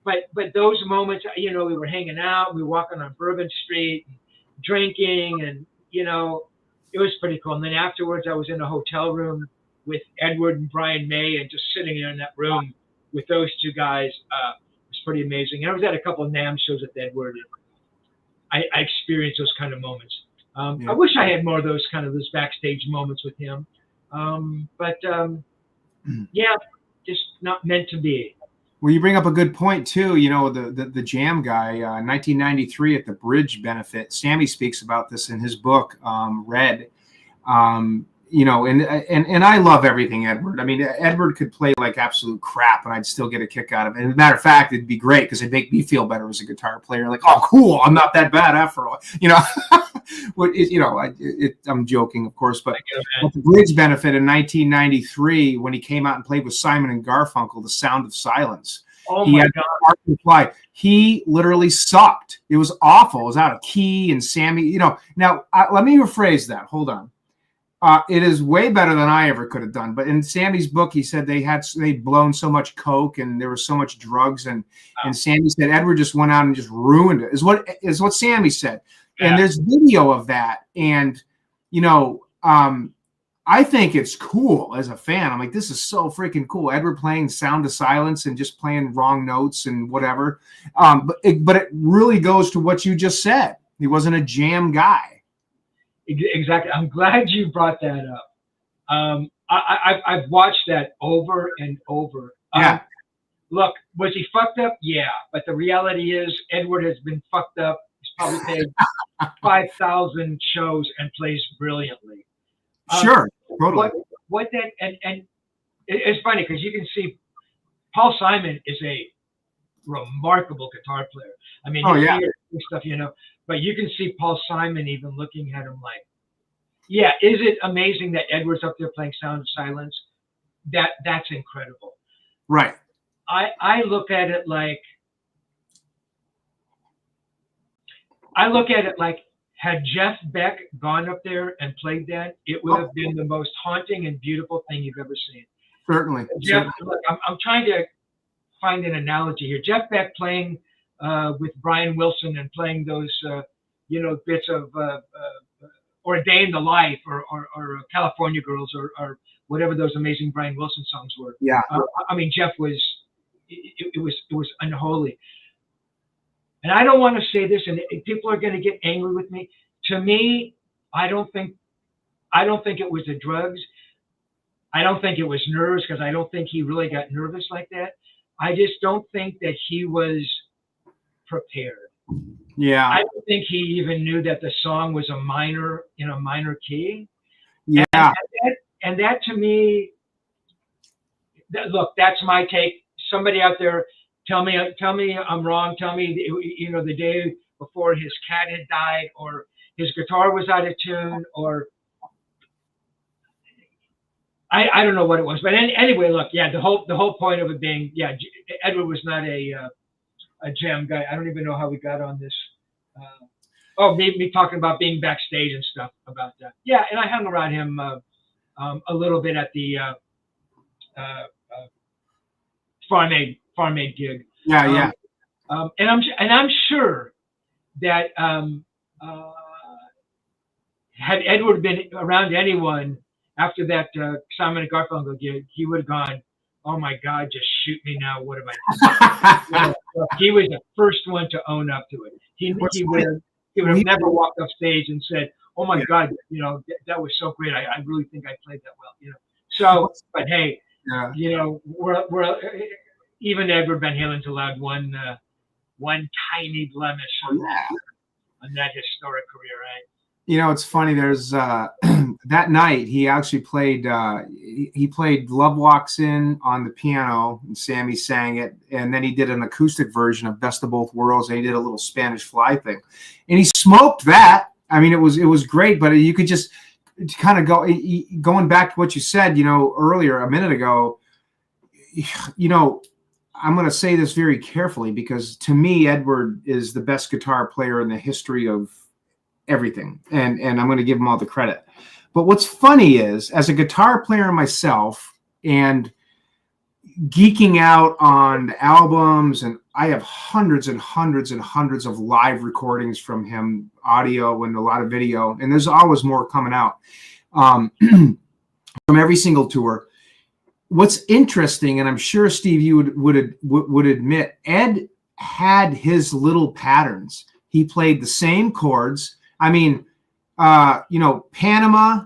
But those moments, we were hanging out, we were walking on Bourbon Street, and drinking, and, it was pretty cool. And then afterwards, I was in a hotel room with Edward and Brian May, and just sitting there in that room with those 2 guys was pretty amazing. And I was at a couple of NAMM shows with Edward, and I experienced those kind of moments. I wish I had more of those backstage moments with him. Just not meant to be. Well, you bring up a good point too. The jam guy, 1993 at the Bridge benefit. Sammy speaks about this in his book, Red. And I love everything Edward. I mean, Edward could play like absolute crap, and I'd still get a kick out of it. And as a matter of fact, it'd be great because it'd make me feel better as a guitar player. Like, oh, cool, I'm not that bad after all. I'm joking, of course, but at the Bridge benefit in 1993, when he came out and played with Simon and Garfunkel, "The Sound of Silence." Oh my God! He literally sucked. It was awful. It was out of key, and Sammy. Now let me rephrase that. Hold on. It is way better than I ever could have done. But in Sammy's book, he said they'd blown so much coke and there was so much drugs, and Sammy said Edward just went out and just ruined it. Is what Sammy said. And there's video of that. And, you know, I think it's cool as a fan. I'm like, this is so freaking cool. Edward playing Sound of Silence and just playing wrong notes and whatever. But it really goes to what you just said. He wasn't a jam guy. Exactly. I'm glad you brought that up. I've watched that over and over. Yeah. Look, was he fucked up? Yeah. But the reality is Edward has been fucked up. He's probably played 5,000 shows and plays brilliantly. Sure. Totally. What that, and it's funny because you can see Paul Simon is a remarkable guitar player. I mean, stuff, you know, but you can see Paul Simon even looking at him like, yeah, is it amazing that Edward's up there playing Sound of Silence? That's incredible. Right. I look at it like, had Jeff Beck gone up there and played that, it would have been the most haunting and beautiful thing you've ever seen. Certainly. Jeff, look, I'm trying to find an analogy here. Jeff Beck playing with Brian Wilson and playing those, you know, bits of or A Day in the Life or California Girls or whatever those amazing Brian Wilson songs were. Yeah. I mean, Jeff was, it was unholy. And I don't want to say this, and people are going to get angry with me. To me, I don't think it was the drugs. I don't think it was nerves, because I don't think he really got nervous like that. I just don't think that he was prepared. Yeah. I don't think he even knew that the song was in a minor key. Yeah. And that to me, look, that's my take. Somebody out there, tell me I'm wrong. Tell me, you know, the day before his cat had died, or his guitar was out of tune, or I don't know what it was. But anyway, look, yeah, the whole point of it being, yeah, Edward was not a jam guy. I don't even know how we got on this. Me talking about being backstage and stuff about that. Yeah, and I hung around him a little bit at the Farm Aid gig. Yeah. And I'm sure that had Edward been around anyone after that Simon and Garfunkel gig, he would have gone, "Oh my God, just shoot me now! What have I done?" You know, he was the first one to own up to it. He would have never walked off stage and said, "Oh my God, you know, that was so great. I really think I played that well." You know. So, but hey, you know, we're even Edward Van Halen's allowed one tiny blemish on that historic career, right? You know, it's funny. There's that night he actually played. He played "Love Walks In" on the piano, and Sammy sang it. And then he did an acoustic version of "Best of Both Worlds," and he did a little Spanish Fly thing, and he smoked that. I mean, it was great. But you could just kind of going back to what you said, you know, earlier a minute ago. You know, I'm going to say this very carefully, because to me, Edward is the best guitar player in the history of everything. And I'm going to give him all the credit. But what's funny is, as a guitar player myself and geeking out on the albums, and I have hundreds and hundreds and hundreds of live recordings from him, audio and a lot of video, and there's always more coming out from every single tour. What's interesting, and I'm sure Steve, you would admit, Ed had his little patterns. He played the same chords. I mean, you know, Panama,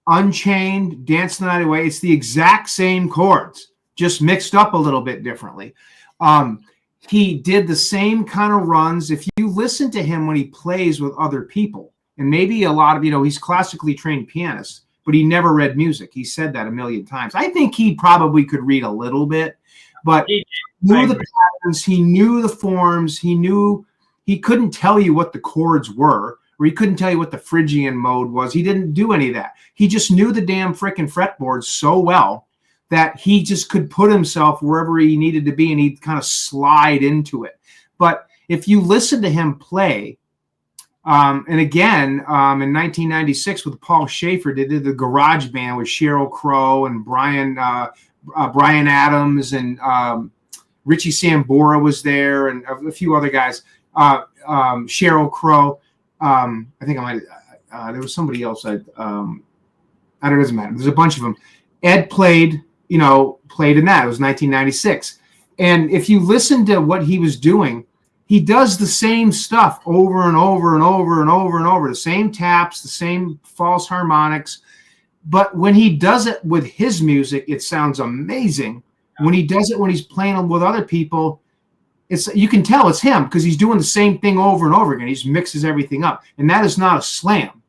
Unchained, Dance the Night Away. It's the exact same chords, just mixed up a little bit differently. He did the same kind of runs. If you listen to him when he plays with other people, and maybe a lot of, you know, he's classically trained pianist, but he never read music. He said that a million times. I think he probably could read a little bit, but he knew the patterns, he knew the forms, he couldn't tell you what the chords were, or he couldn't tell you what the Phrygian mode was. He didn't do any of that. He just knew the damn frickin' fretboards so well that he just could put himself wherever he needed to be, and he'd kind of slide into it. But if you listen to him play, and again, in 1996 with Paul Schaefer, they did the Garage Band with Sheryl Crow and Brian Adams, and Richie Sambora was there, and a few other guys. Sheryl Crow. I think I might. There was somebody else. I don't. It doesn't matter. There's a bunch of them. Ed played in that. It was 1996. And if you listen to what he was doing, he does the same stuff over and over and over and over and over. The same taps, the same false harmonics. But when he does it with his music, it sounds amazing. When he does it when he's playing with other people, you can tell it's him because he's doing the same thing over and over again. He just mixes everything up. And that is not a slam.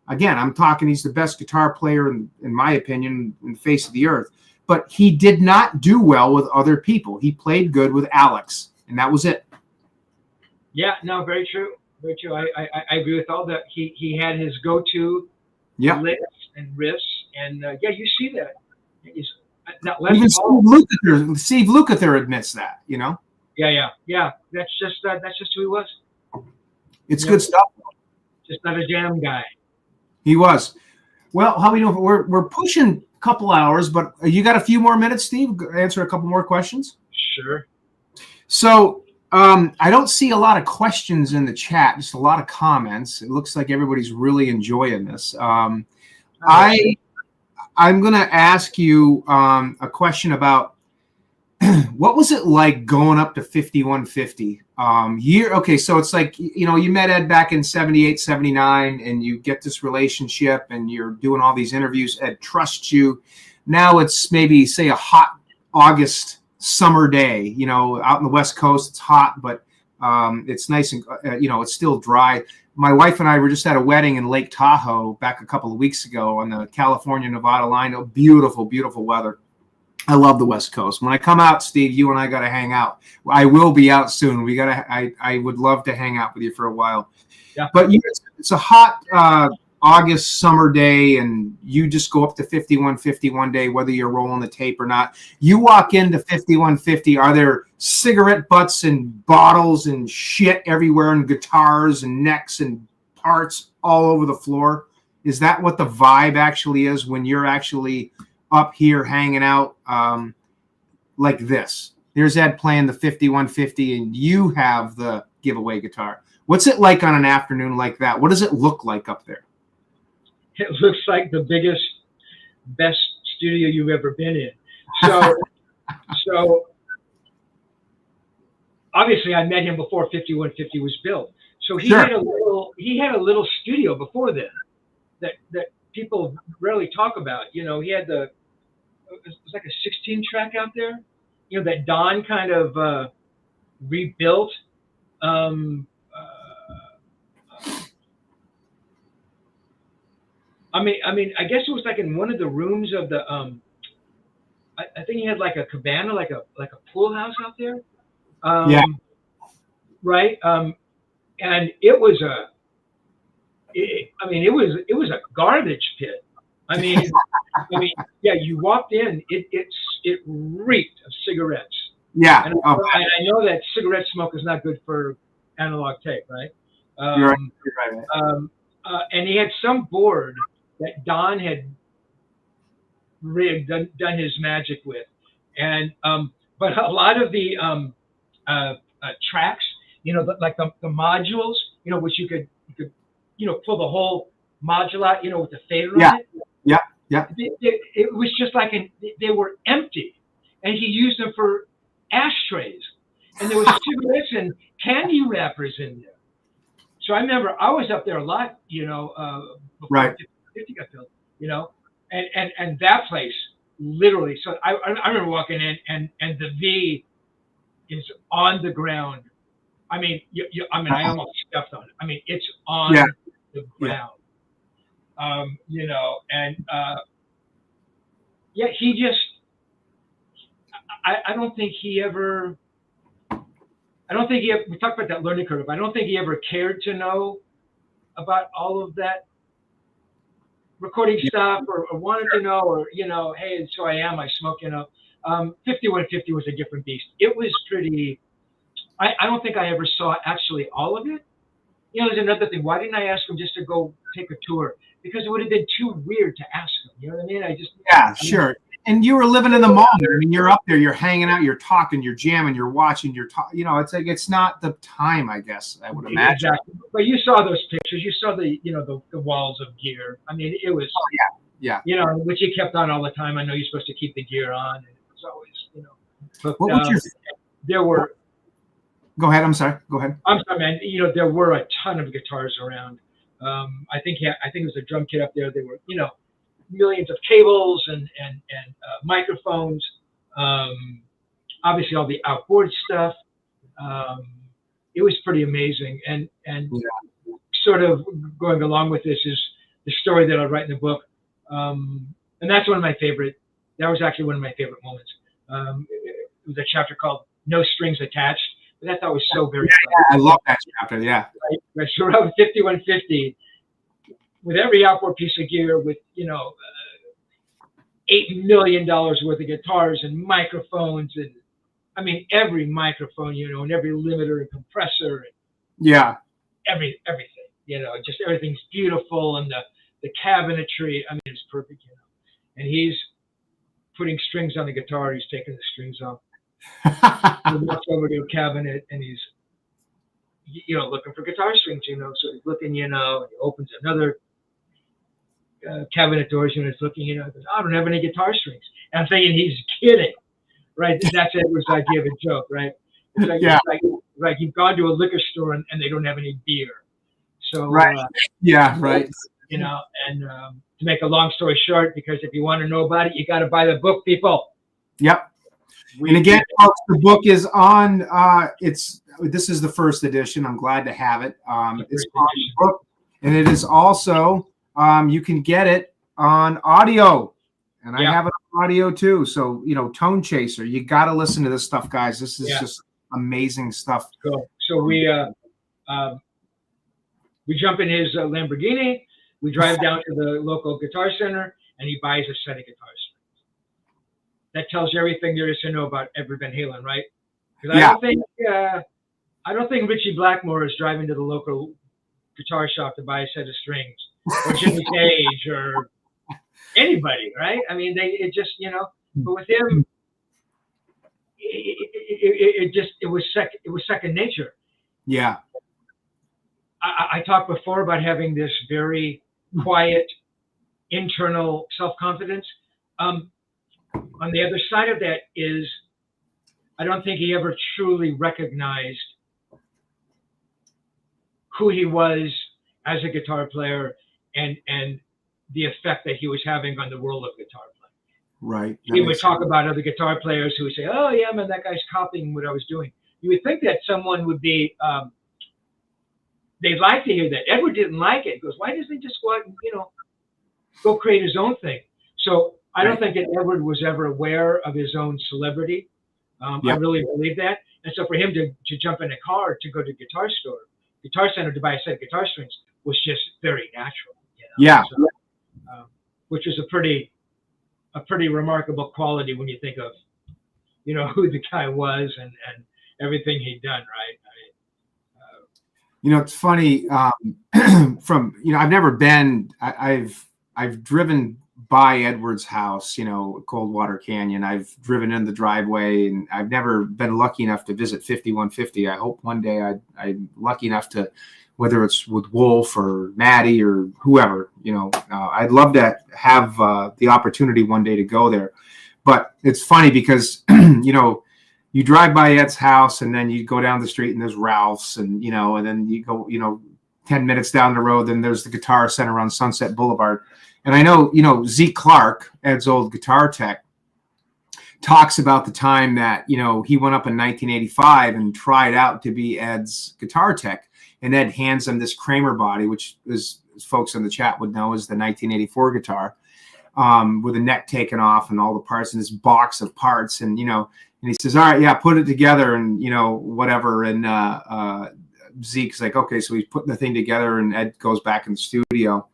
Again, I'm talking he's the best guitar player, in my opinion, in the face of the earth. But he did not do well with other people. He played good with Alex, and that was it. Yeah, no, very true. Very true. I agree with all that. He had his go-to licks and riffs, and you see that. Even Steve Lukather admits that, you know? Yeah. That's just who he was. It's good stuff. Just not a jam guy. He was. Well, how we doing? We're pushing a couple hours, but you got a few more minutes, Steve? Answer a couple more questions? Sure. So I don't see a lot of questions in the chat, just a lot of comments. It looks like everybody's really enjoying this. I'm going to ask you a question about what was it like going up to 5150? Okay, so it's like, you met Ed back in 78, 79, and you get this relationship and you're doing all these interviews. Ed trusts you. Now it's maybe, say, a hot August summer day, out in the West Coast. It's hot, but it's nice and, it's still dry. My wife and I were just at a wedding in Lake Tahoe back a couple of weeks ago on the California-Nevada line. Beautiful, beautiful weather. I love the West Coast. When I come out, Steve, you and I got to hang out. I will be out soon. I would love to hang out with you for a while. Yeah. But it's a hot August summer day, and you just go up to 5150 one day, whether you're rolling the tape or not. You walk into 5150. Are there cigarette butts and bottles and shit everywhere, and guitars and necks and parts all over the floor? Is that what the vibe actually is when you're actually up here hanging out like this? There's Ed playing the 5150 and you have the giveaway guitar. What's it like on an afternoon like that? What does it look like up there? It looks like the biggest, best studio you've ever been in. So obviously I met him before 5150 was built. So he had a little studio before then that people rarely talk about. He had it was like a 16-track out there, that Don kind of rebuilt. I guess it was like in one of the rooms of the. I think he had like a cabana, like a pool house out there. Right. And it was it was a garbage pit. You walked in, it reeked of cigarettes. Yeah. And I know that cigarette smoke is not good for analog tape, right? You're right. And he had some board that Don had rigged, done his magic with, and but a lot of the tracks, like the modules, which you could pull the whole module out, with the fader on it. Yeah. It was just like they were empty, and he used them for ashtrays, and there was cigarettes and candy wrappers in there. So I remember I was up there a lot, before 50 got built, and that place literally. So I remember walking in, and the V is on the ground. I almost stepped on it. It's on the ground. He just. I don't think he ever. We talked about that learning curve. I don't think he ever cared to know about all of that recording stuff, or wanted to know, or hey, so I smoke. 5150 was a different beast. It was pretty. I don't think I ever saw actually all of it. There's another thing. Why didn't I ask him just to go take a tour? Because it would have been too weird to ask him. You know what I mean? Sure. And you were living in the moment. I mean, you're up there, you're hanging out, you're talking, you're jamming, you're watching, you're talking. You know, it's like it's not the time, I guess. I would imagine. Exactly. But you saw those pictures. You saw the the walls of gear. I mean, it was. Oh, yeah. You know, which he kept on all the time. I know you're supposed to keep the gear on, and it was always, But What was your... there were. Go ahead. I'm sorry. Go ahead. I'm sorry, man. You know, there were a ton of guitars around. I think it was a drum kit up there. There were, millions of cables and microphones. Obviously, all the outboard stuff. It was pretty amazing. And sort of going along with this is the story that I write in the book. And that's one of my favorite. That was actually one of my favorite moments. It was a chapter called "No Strings Attached." But I thought was so very. I love that chapter. Yeah. Right. So around 5150, with every outboard piece of gear, with $8 million worth of guitars and microphones, and I mean every microphone, and every limiter and compressor, and everything, just everything's beautiful, and the cabinetry. I mean, it's perfect, And he's putting strings on the guitar. He's taking the strings off. He walks over to a cabinet and he's, looking for guitar strings, So he's looking, and he opens another cabinet doors, and he's looking, he goes, I don't have any guitar strings. And I'm thinking he's kidding, right? That's Edward's idea of a joke, right? It's like, it's like you've gone to a liquor store and they don't have any beer. So right, right. And to make a long story short, because if you want to know about it, you got to buy the book, people. Yep. And again, folks, the book is on. This is the first edition. I'm glad to have it. It's on the book, and it is also you can get it on audio, and I have it on audio too. So Tonechaser, you got to listen to this stuff, guys. This is just amazing stuff. Cool. So we jump in his Lamborghini. We drive down to the local guitar center, and he buys a set of guitars. That tells you everything there is to know about Edward Van Halen, right? Because I don't think Richie Blackmore is driving to the local guitar shop to buy a set of strings, or Jimmy Page, or anybody, right? I mean, but with him, it was second nature. Yeah. I talked before about having this very quiet internal self-confidence. On the other side of that is, I don't think he ever truly recognized who he was as a guitar player and the effect that he was having on the world of guitar playing. Right. He would talk about other guitar players who would say, "Oh yeah, man, that guy's copying what I was doing." You would think that someone would be, they'd like to hear that. Edward didn't like it. He goes, "Why doesn't he just go out and go create his own thing?" So I don't think that Edward was ever aware of his own celebrity. I really believe that. And so for him to jump in a car to go to Guitar Center to buy a set of guitar strings was just very natural. So, which is a pretty remarkable quality when you think of, who the guy was and everything he'd done, right? It's funny. I've never been. I've driven by Edward's house, Coldwater Canyon. I've driven in the driveway, and I've never been lucky enough to visit 5150. I hope one day I'm lucky enough to, whether it's with Wolf or Maddie or whoever, I'd love to have the opportunity one day to go there. But it's funny because, you drive by Ed's house and then you go down the street and there's Ralph's and then you go, 10 minutes down the road, then there's the Guitar Center on Sunset Boulevard. And I know, Zeke Clark, Ed's old guitar tech, talks about the time that, he went up in 1985 and tried out to be Ed's guitar tech. And Ed hands him this Kramer body, which is, as folks in the chat would know, is the 1984 guitar, with the neck taken off and all the parts in this box of parts. And, and he says, all right, put it together and, whatever. And Zeke's like, okay, so he's putting the thing together and Ed goes back in the studio.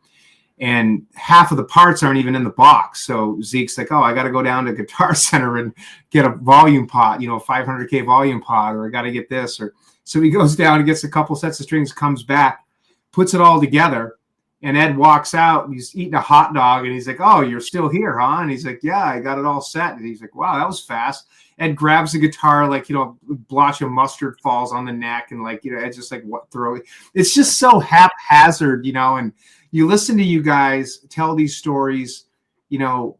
And half of the parts aren't even in the box. So Zeke's like, oh, I got to go down to Guitar Center and get a volume pot, 500K volume pot, or I got to get this. So he goes down and gets a couple sets of strings, comes back, puts it all together. And Ed walks out, and he's eating a hot dog, and he's like, "Oh, you're still here, huh?" And he's like, "Yeah, I got it all set." And he's like, "Wow, that was fast." Ed grabs the guitar, like, you know, a blotch of mustard falls on the neck, and like, you know, Ed's just like, "What throw it?" It's just so haphazard, you know. And you listen to you guys tell these stories, you know,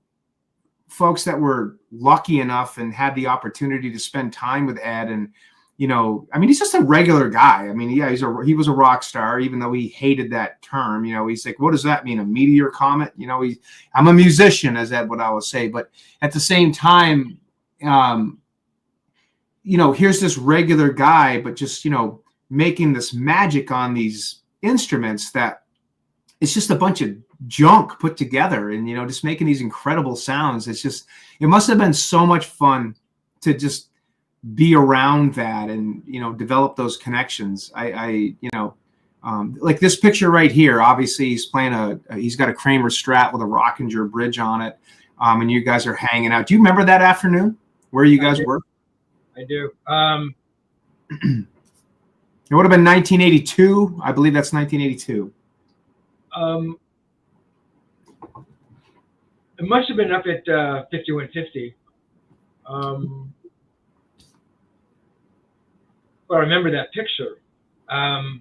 folks that were lucky enough and had the opportunity to spend time with Ed. And you know, I mean, he's just a regular guy. I mean, yeah, he was a rock star, even though he hated that term. You know, he's like, what does that mean? A meteor comet? You know, I'm a musician, as Ed would always say. But at the same time, you know, here's this regular guy, but just, you know, making this magic on these instruments that it's just a bunch of junk put together, and, you know, just making these incredible sounds. It's just, it must have been so much fun to just be around that and, you know, develop those connections. You know, like this picture right here, obviously he's playing he's got a Kramer Strat with a Rockinger bridge on it. And you guys are hanging out. Do you remember that afternoon where you guys were? I do. It would have been 1982. I believe that's 1982. It must have been up at 5150. Well, I remember that picture. I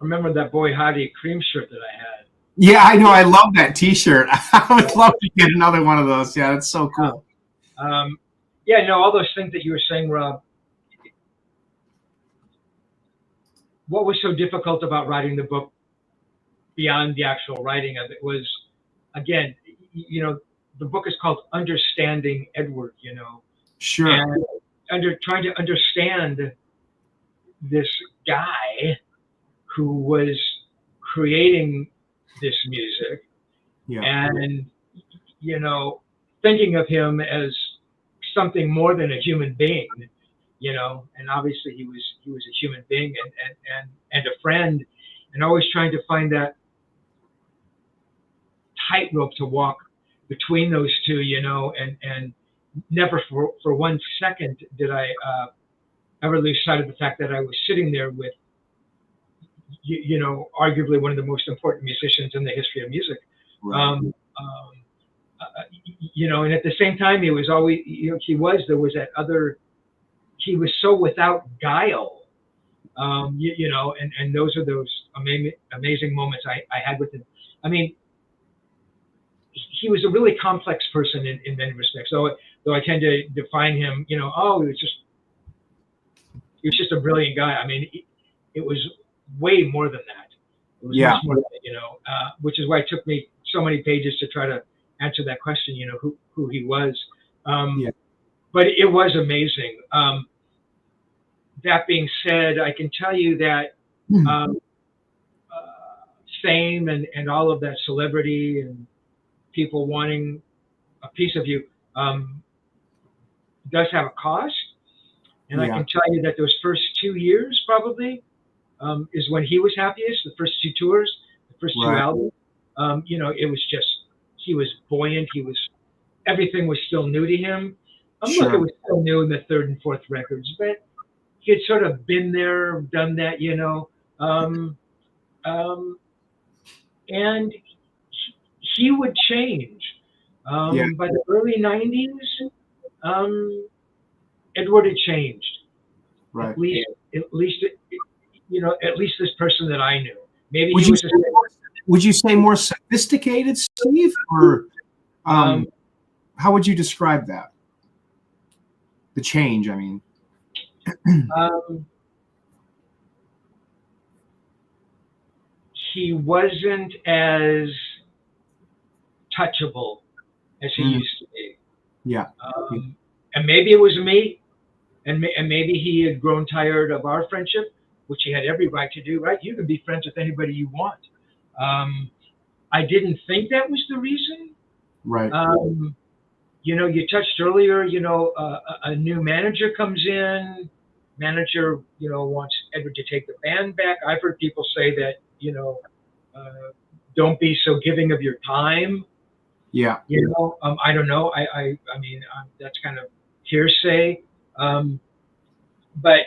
remember that Boy Howdy cream shirt that I had. Yeah, I know. I love that T-shirt. I would love to get another one of those. Yeah, that's so cool. Yeah, no, all those things that you were saying, Rob. What was so difficult about writing the book beyond the actual writing of it was, again, you know, the book is called Understanding Edward, you know. Sure. And trying to understand this guy who was creating this music, Yeah. and, you know, thinking of him as something more than a human being, you know, and obviously he was a human being and a friend, and always trying to find that tightrope to walk between those two, you know, and never for 1 second did I ever lose sight of the fact that I was sitting there with, you know, arguably one of the most important musicians in the history of music. Right. You know, and at the same time, he was always, you know, there was that other, he was so without guile, you know, and those are those amazing moments I had with him. I mean, he was a really complex person in many respects. Though I tend to define him, you know, he was just a brilliant guy. I mean, it was way more than that. It was much more than that, you know, which is why it took me so many pages to try to answer that question, you know, who he was. But it was amazing. That being said, I can tell you that fame and all of that celebrity and people wanting a piece of you does have a cost. And I can tell you that those first 2 years probably is when he was happiest, the first 2 tours, the first 2 albums. You know, it was just, he was buoyant. Everything was still new to him. Look, it was still new in the 3rd and 4th records, but he had sort of been there, done that, you know. And he would change. By the early 90s, Edward had changed. Right. At least, you know, at least this person that I knew. Maybe would you say more sophisticated, Steve, or how would you describe that? The change, I mean. He wasn't as touchable as he used to be. Yeah. And maybe it was me, and maybe he had grown tired of our friendship, which he had every right to do, right? You can be friends with anybody you want. I didn't think that was the reason. Right. You know, you touched earlier, you know, a new manager comes in, manager, you know, wants Edward to take the band back. I've heard people say that, you know, don't be so giving of your time. Yeah. You know, I don't know. I mean, that's kind of hearsay. But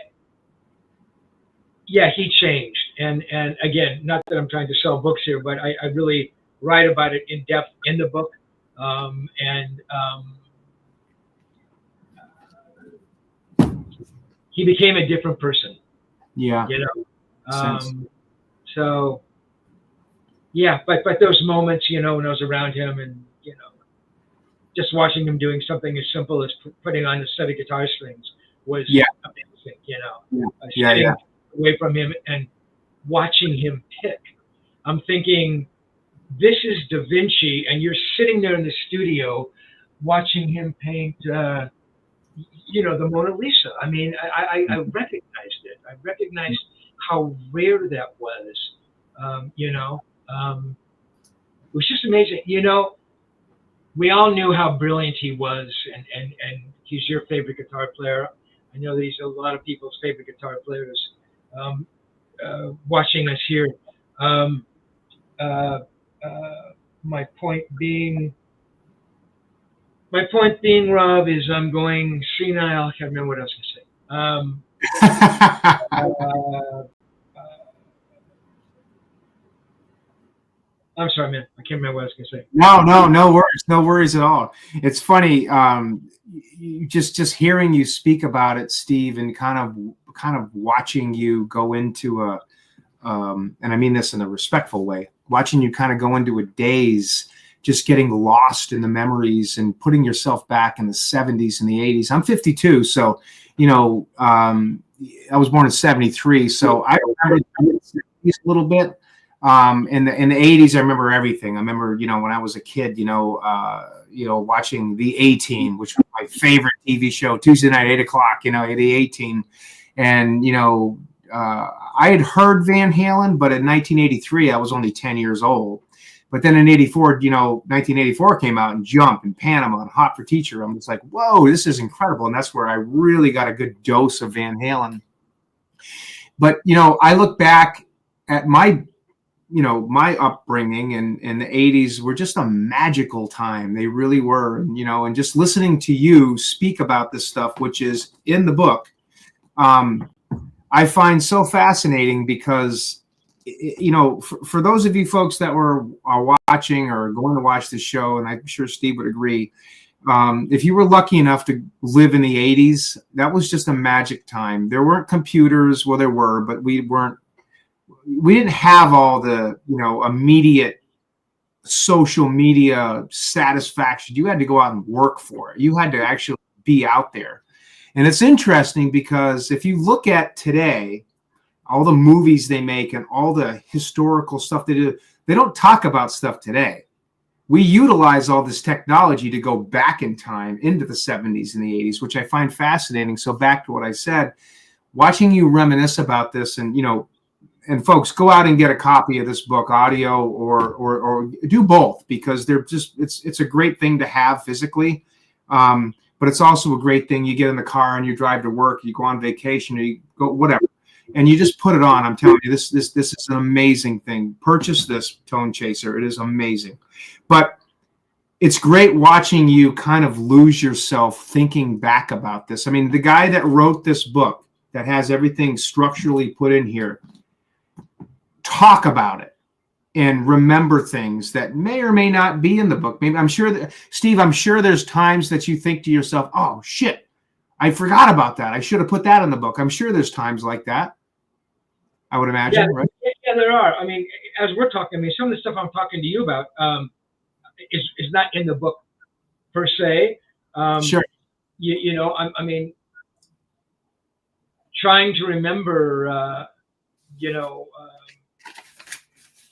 yeah, he changed. and again, not that I'm trying to sell books here, but I really write about it in depth in the book. He became a different person. Yeah. You know. So yeah, but those moments, you know, when I was around him, and you know, just watching him doing something as simple as putting on a set of guitar strings was amazing. You know, sitting away from him and watching him pick. I'm thinking, this is Da Vinci, and you're sitting there in the studio watching him paint, you know, the Mona Lisa. I mean, I recognized it. I recognized how rare that was. You know, it was just amazing. You know, we all knew how brilliant he was, and he's your favorite guitar player. I know that he's a lot of people's favorite guitar players watching us here. My point being, Rob, is I'm going senile. I can't remember what I was going to say. I'm sorry, man. I can't remember what I was going to say. No worries at all. It's funny, just hearing you speak about it, Steve, and kind of watching you go into a, and I mean this in a respectful way, watching you kind of go into a daze, just getting lost in the memories and putting yourself back in the 70s and the 80s. I'm 52, so you know, I was born in 73, so I remember the 70s a little bit. In the 80s, I remember everything. I remember, you know, when I was a kid, you know, watching the A-Team, which was my favorite TV show, Tuesday night, 8 o'clock, you know, the A-Team. And, you know, I had heard Van Halen, but in 1983, I was only 10 years old. But then in 84, you know, 1984 came out, and Jump and Panama and Hot for Teacher. I'm just like, whoa, this is incredible. And that's where I really got a good dose of Van Halen. But, you know, I look back at my upbringing, and the 80s were just a magical time. They really were. And, you know, and just listening to you speak about this stuff, which is in the book, I find so fascinating because, you know, for those of you folks that are watching or going to watch this show, and I'm sure Steve would agree, if you were lucky enough to live in the 80s, that was just a magic time. There weren't computers. Well, there were, but we didn't have all the, you know, immediate social media satisfaction. You had to go out and work for it. You had to actually be out there. And it's interesting because if you look at today, all the movies they make and all the historical stuff they do, they don't talk about stuff today. We utilize all this technology to go back in time into the 70s and the 80s, which I find fascinating. So back to what I said, watching you reminisce about this, and, you know, and folks, go out and get a copy of this book, audio or do both, because they're just, it's a great thing to have physically. But it's also a great thing. You get in the car and you drive to work, you go on vacation, or you go whatever, and you just put it on. I'm telling you, this is an amazing thing. Purchase this Tonechaser. It is amazing. But it's great watching you kind of lose yourself thinking back about this. I mean, the guy that wrote this book that has everything structurally put in here, talk about it and remember things that may or may not be in the book. Maybe, I'm sure that, Steve, I'm sure there's times that you think to yourself, oh shit, I forgot about that. I should have put that in the book. I'm sure there's times like that, I would imagine, right? Yeah, there are. I mean, as we're talking, I mean, some of the stuff I'm talking to you about is not in the book per se. Sure. You know, I mean, trying to remember, you know,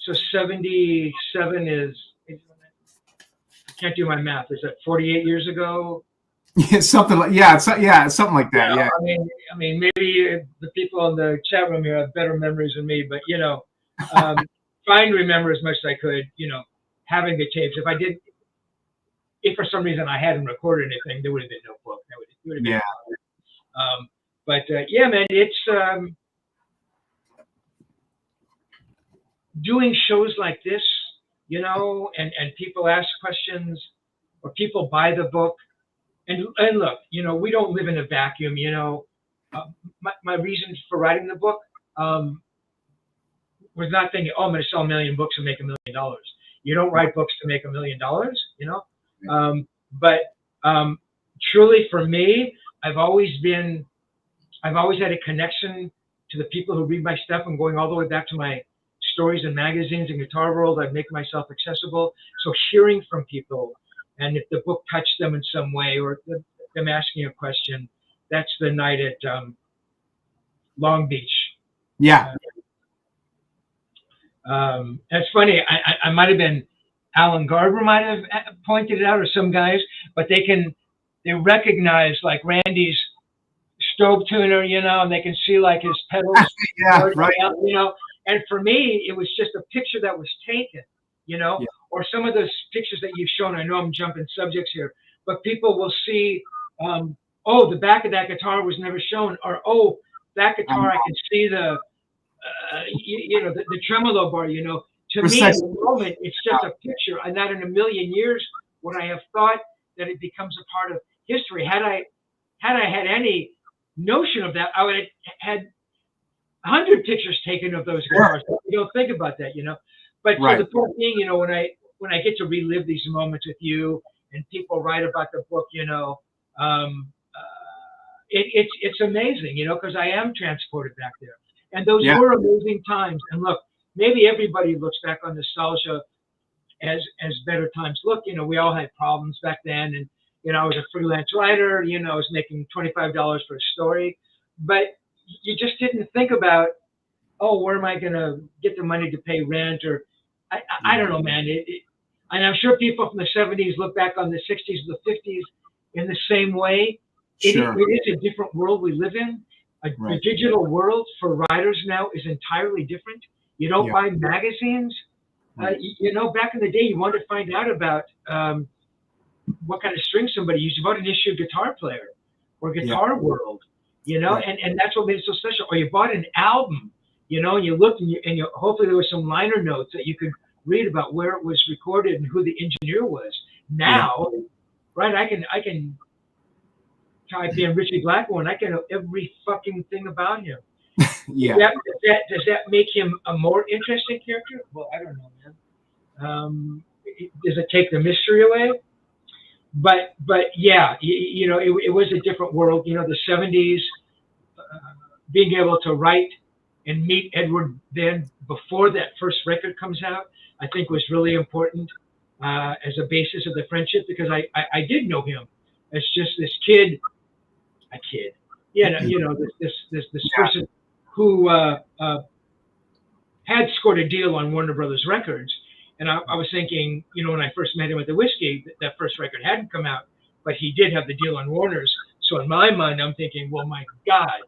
so 77 is, I can't do my math. Is that 48 years ago? Yeah, something like something like that. Yeah. I mean, maybe the people in the chat room here have better memories than me, but you know, trying to remember as much as I could. You know, having the tapes. If for some reason I hadn't recorded anything, there would have been no book. That would have been. Yeah. But yeah, man, it's doing shows like this, you know, and people ask questions, or people buy the book, and look, you know, we don't live in a vacuum, you know. My reason for writing the book, was not thinking, oh, I'm going to sell 1 million books and make $1 million. You don't write books to make $1 million, you know. But truly, for me, I've always had a connection to the people who read my stuff. I'm going all the way back to my stories and magazines and Guitar World. I've made myself accessible. So hearing from people, and if the book touched them in some way, or them asking a question, that's the night at Long Beach. Yeah. It's funny. I might have been Alan Garber might have pointed it out, or some guys, but they recognize like Randy's stove tuner, you know, and they can see like his pedals. Yeah, right. Out, you know, and for me, it was just a picture that was taken, you know, or some of those pictures that you've shown. I know I'm jumping subjects here, but people will see, oh, the back of that guitar was never shown, or oh, that guitar I can see the, you know, the tremolo bar, you know. To me, at the moment, it's just a picture, and not in a million years would I have thought that it becomes a part of history. Had I had any notion of that, I would have had 100 pictures taken of those guitars. You don't think about that, you know. But so the point being, you know, when I get to relive these moments with you, and people write about the book, you know, it's amazing, you know, because I am transported back there, and those were amazing times. And look, maybe everybody looks back on nostalgia as better times. Look, you know, we all had problems back then, and you know, I was a freelance writer. You know, I was making $25 for a story, but you just didn't think about, oh, where am I going to get the money to pay rent? Or I don't know, man. And I'm sure people from the 70s look back on the 60s, the 50s in the same way. Sure. It is a different world we live in. The digital world for writers now is entirely different. You don't buy magazines. You know, back in the day, you wanted to find out about what kind of string somebody used. You bought an issue of Guitar Player or Guitar World, you know, and that's what made it so special. Or you bought an album, you know, and you looked, and you hopefully there were some liner notes that you could read about where it was recorded and who the engineer was. Now, right, I can type in Richie Blackmore, and I can know every fucking thing about him. Does that make him a more interesting character? Well, I don't know, man. Does it take the mystery away? But yeah, you know, it was a different world. You know, the 70s, being able to write and meet Edward then before that first record comes out, I think was really important as a basis of the friendship, because I did know him as just this kid. You know, this person who had scored a deal on Warner Brothers Records. And I was thinking, you know, when I first met him at the Whiskey, that first record hadn't come out, but he did have the deal on Warner's. So in my mind, I'm thinking, well, my God,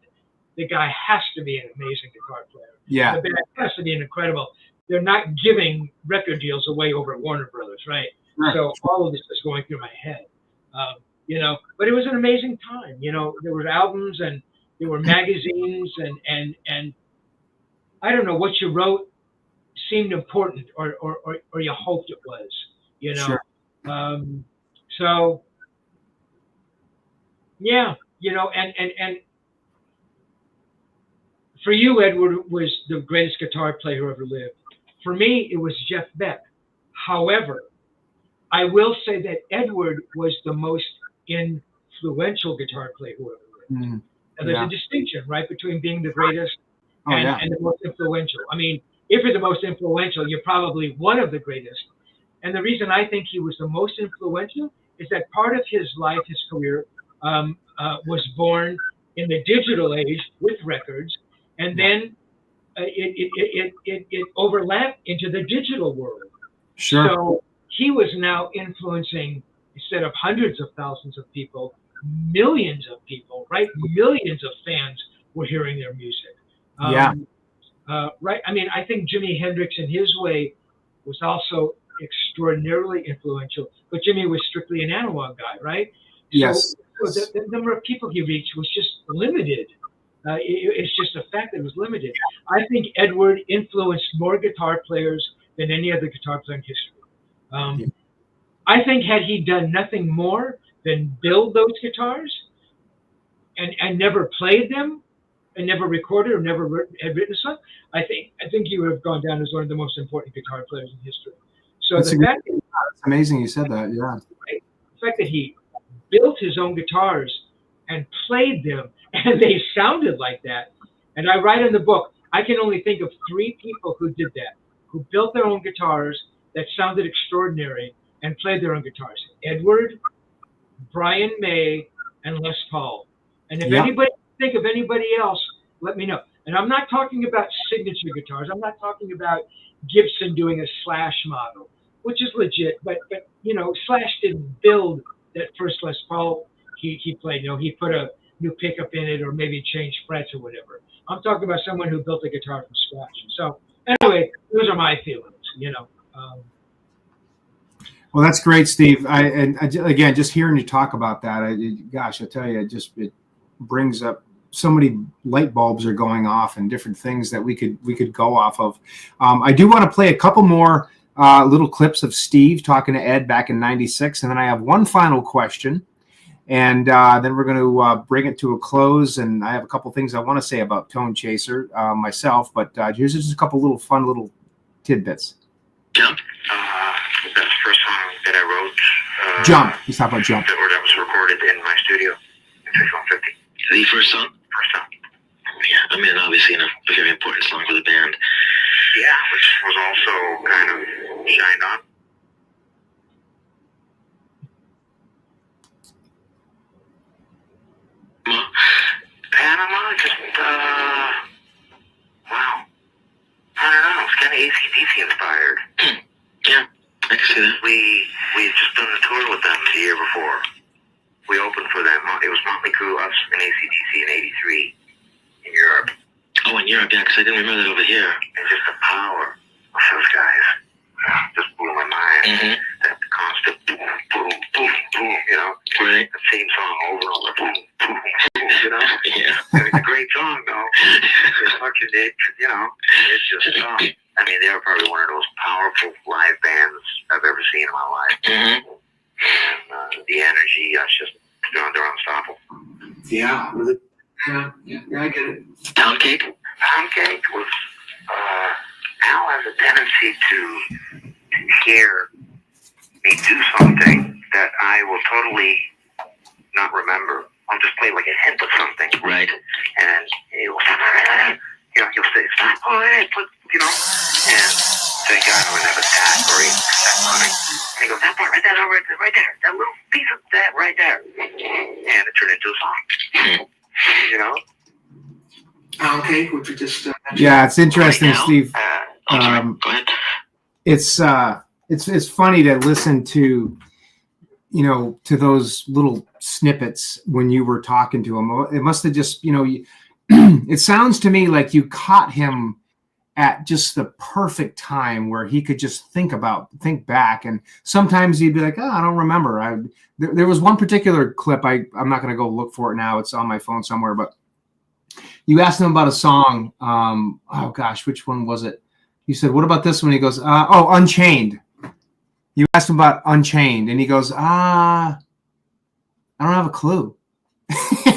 the guy has to be an amazing guitar player. Yeah. The band has to be an incredible. They're not giving record deals away over at Warner Brothers, right? So all of this is going through my head. You know, but it was an amazing time. You know, there were albums and there were magazines, and I don't know what you wrote seemed important, or you hoped it was, you know. So yeah, you know, and for you, Edward was the greatest guitar player who ever lived. For me, it was Jeff Beck. However, I will say that Edward was the most influential guitar player who ever lived. And there's a distinction, right, between being the greatest and the most influential. I mean, if you're the most influential, you're probably one of the greatest. And the reason I think he was the most influential is that part of his life, his career, was born in the digital age with records, and then it overlapped into the digital world. So he was now influencing, instead of hundreds of thousands of people, millions of people, right? Millions of fans were hearing their music. Right. I mean, I think Jimi Hendrix in his way was also extraordinarily influential, but Jimmy was strictly an analog guy, right? So the number of people he reached was just limited. It's just a fact that it was limited. I think Edward influenced more guitar players than any other guitar player in history. I think had he done nothing more than build those guitars and never played them, and never recorded or never had written a song, I think you would have gone down as one of the most important guitar players in history. So That's it's amazing you said that. Yeah. The fact that he built his own guitars and played them, and they sounded like that. And I write in the book, I can only think of 3 people who did that, who built their own guitars that sounded extraordinary and played their own guitars. Edward, Brian May, and Les Paul. And if anybody think of anybody else, let me know. And I'm not talking about signature guitars. I'm not talking about Gibson doing a Slash model, which is legit. But you know, Slash didn't build that first Les Paul he played. You know, he put a new pickup in it or maybe changed frets or whatever. I'm talking about someone who built a guitar from scratch. So anyway, those are my feelings. You know. Well, that's great, Steve. Again, just hearing you talk about that, gosh, I tell you, it brings up so many light bulbs are going off and different things that we could go off of. I do want to play a couple more little clips of Steve talking to Ed back in '96, and then I have one final question, and then we're going to bring it to a close. And I have a couple things I want to say about Tonechaser myself, but here's just a couple little fun little tidbits. Jump. That's the first song that I wrote. Jump. He's talking about Jump. That was recorded in my studio in 6150. The first song? First song. Yeah, I mean, obviously, a very important song for the band. Yeah, which was also kind of shined on. Panama, just, wow. I don't know, it's kind of AC/DC inspired. Yeah, I can see that. We had just done the tour with them the year before. We opened for them. It was Motley Crue, us, and AC/DC in '83 in Europe. Oh, in Europe, yeah, because I didn't remember that over here. And just the power of those guys just blew my mind. Mm-hmm. That constant boom, boom, boom, boom, you know? Right. The same song over and over, boom, boom, boom, you know? Yeah. It's a great song, though. It's fucking, you know, it's just, I mean, they're probably one of those powerful live bands I've ever seen in my life. Mm-hmm. And the energy, that's just, you know, they're unstoppable. Yeah. Yeah, I get it. Pound Cake? Pound Cake was, Al has a tendency to hear me do something that I will totally not remember. I'll just play like a hint of something. Right. And he'll, you know, he'll say, stop, you know, and thank God I would have a tap or a set on it. And he goes, that part right there, right there, that little piece of that right there. And it turned into a song. You know? Pound Cake, which we just mentioned. Yeah, it's interesting, Steve. Go ahead. It's funny to listen to, you know, to those little snippets when you were talking to him. It must have just, you know, it sounds to me like you caught him at just the perfect time where he could just think back. And sometimes he'd be like, oh, I don't remember. There was one particular clip. I'm not going to go look for it now. It's on my phone somewhere, but you asked him about a song. Oh gosh, which one was it? You said, what about this one? He goes, Unchained. You asked him about Unchained, and he goes, I don't have a clue.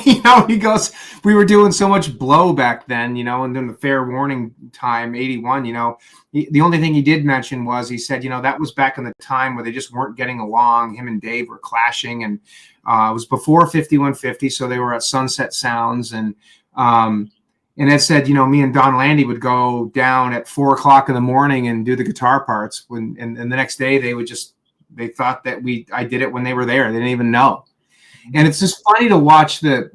You know, he goes, we were doing so much blow back then, you know, and then the Fair Warning time, 81, you know, the only thing he did mention was, he said, you know, that was back in the time where they just weren't getting along. Him and Dave were clashing, and it was before 5150. So they were at Sunset Sounds, and Ed said, you know, me and Don Landy would go down at 4 o'clock in the morning and do the guitar parts and the next day they thought that I did it when they were there. They didn't even know. And it's just funny to watch the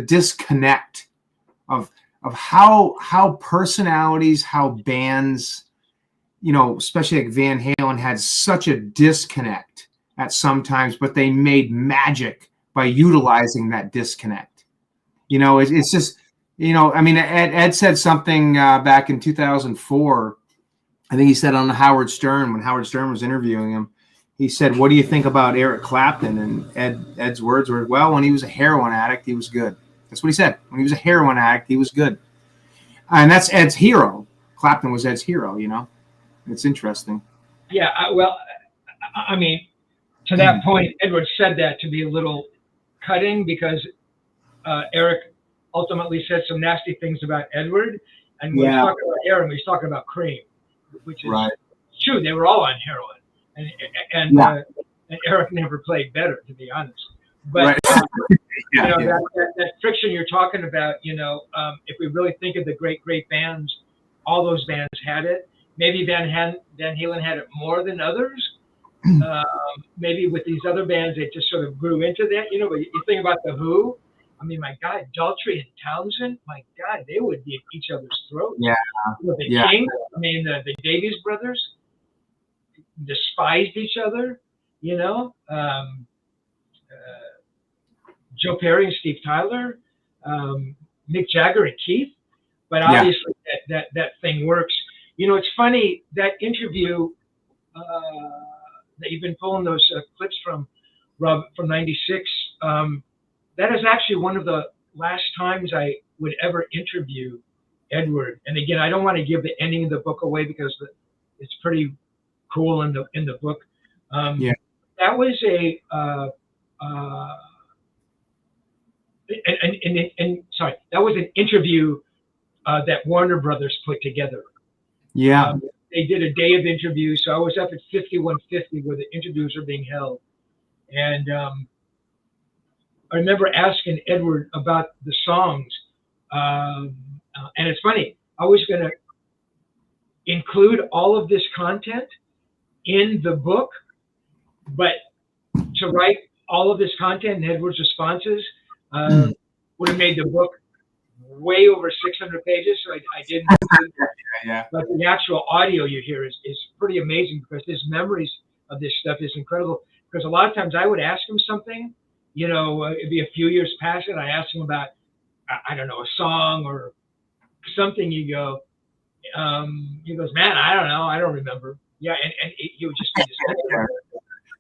disconnect of how personalities, how bands, you know, especially like Van Halen, had such a disconnect at some times, but they made magic by utilizing that disconnect. You know, it's just, you know, I mean, Ed said something back in 2004. I think he said on Howard Stern, when Howard Stern was interviewing him, he said, what do you think about Eric Clapton? And Ed's words were, well, when he was a heroin addict, he was good. That's what he said. When he was a heroin addict, he was good. And that's Ed's hero. Clapton was Ed's hero, you know. It's interesting. Yeah, well, I mean, to that point, Edward said that to be a little cutting, because Eric ultimately said some nasty things about Edward. And when he's talking about Aaron, he's talking about Cream, which is true. They were all on heroin, and Eric never played better, to be honest. But that friction you're talking about, if we really think of the great bands, all those bands had it. Maybe Van Halen had it more than others. Maybe with these other bands, they just sort of grew into that. But you think about the Who. I mean, my God, Daltrey and Townsend, my God, they would be at each other's throats. Yeah. The Kings, I mean, the Davies brothers despised each other, Joe Perry and Steve Tyler, Mick Jagger and Keith. But obviously that thing works. It's funny, that interview that you've been pulling those clips from, Rob, from '96, that is actually one of the last times I would ever interview Edward. And again, I don't want to give the ending of the book away because it's pretty cool in the book. That was that was an interview that Warner Brothers put together. They did a day of interviews, so I was up at 5150 where the interviews were being held, and I remember asking Edward about the songs, and it's funny, I was going to include all of this content in the book, but to write all of this content and Edward's responses would have made the book way over 600 pages, so I didn't. But the actual audio you hear is pretty amazing because his memories of this stuff is incredible. Because a lot of times I would ask him something, it'd be a few years past it. I asked him about, I don't know, a song or something. He goes, man, I don't know, I don't remember. And he would just be this.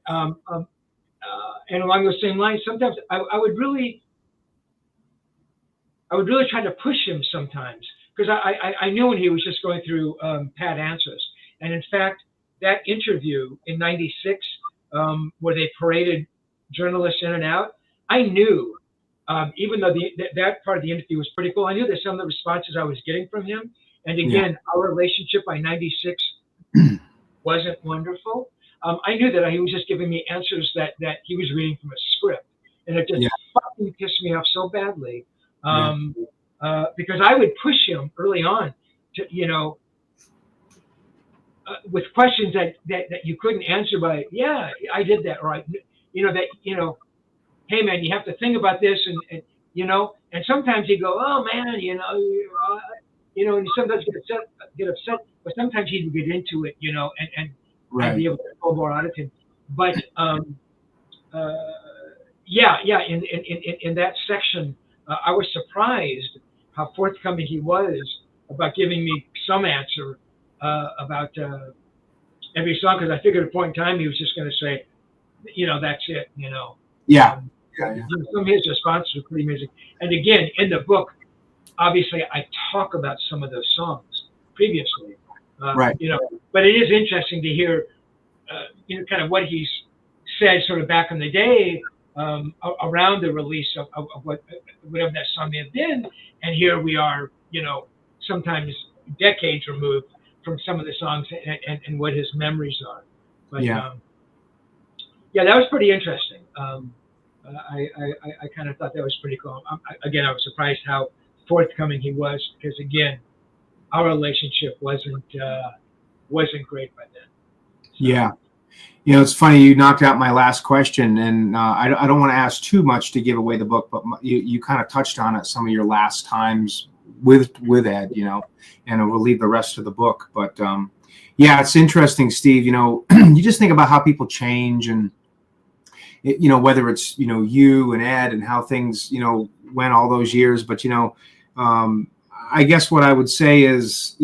And along those same lines, sometimes I would really try to push him sometimes because I knew when he was just going through pat answers. And in fact, that interview in '96, where they paraded journalists in and out, I knew, even though that part of the interview was pretty cool, I knew that some of the responses I was getting from him, and again, our relationship by '96 wasn't wonderful. I knew that he was just giving me answers that he was reading from a script, and it just fucking pissed me off so badly. Because I would push him early on to, with questions that you couldn't answer by, I did that right. Hey man, you have to think about this and and sometimes he'd go, oh man, and you sometimes get upset, but sometimes he'd get into it, and I'd be able to pull more out of him. But in that section, I was surprised how forthcoming he was about giving me some answer about every song, because I figured at a point in time he was just going to say, that's it, Some of his responses were pretty amazing. And again, in the book, obviously I talk about some of those songs previously, but it is interesting to hear, kind of what he's said sort of back in the day, around the release of whatever that song may have been, and here we are, sometimes decades removed from some of the songs and what his memories are. But that was pretty interesting. I kind of thought that was pretty cool. Again, I was surprised how forthcoming he was because again, our relationship wasn't great by then. So. It's funny, you knocked out my last question, and I don't want to ask too much to give away the book, but you kind of touched on it some of your last times with Ed, and we'll leave the rest of the book. But it's interesting, Steve, you just think about how people change and, whether it's, you and Ed and how things, went all those years. But, I guess what I would say is,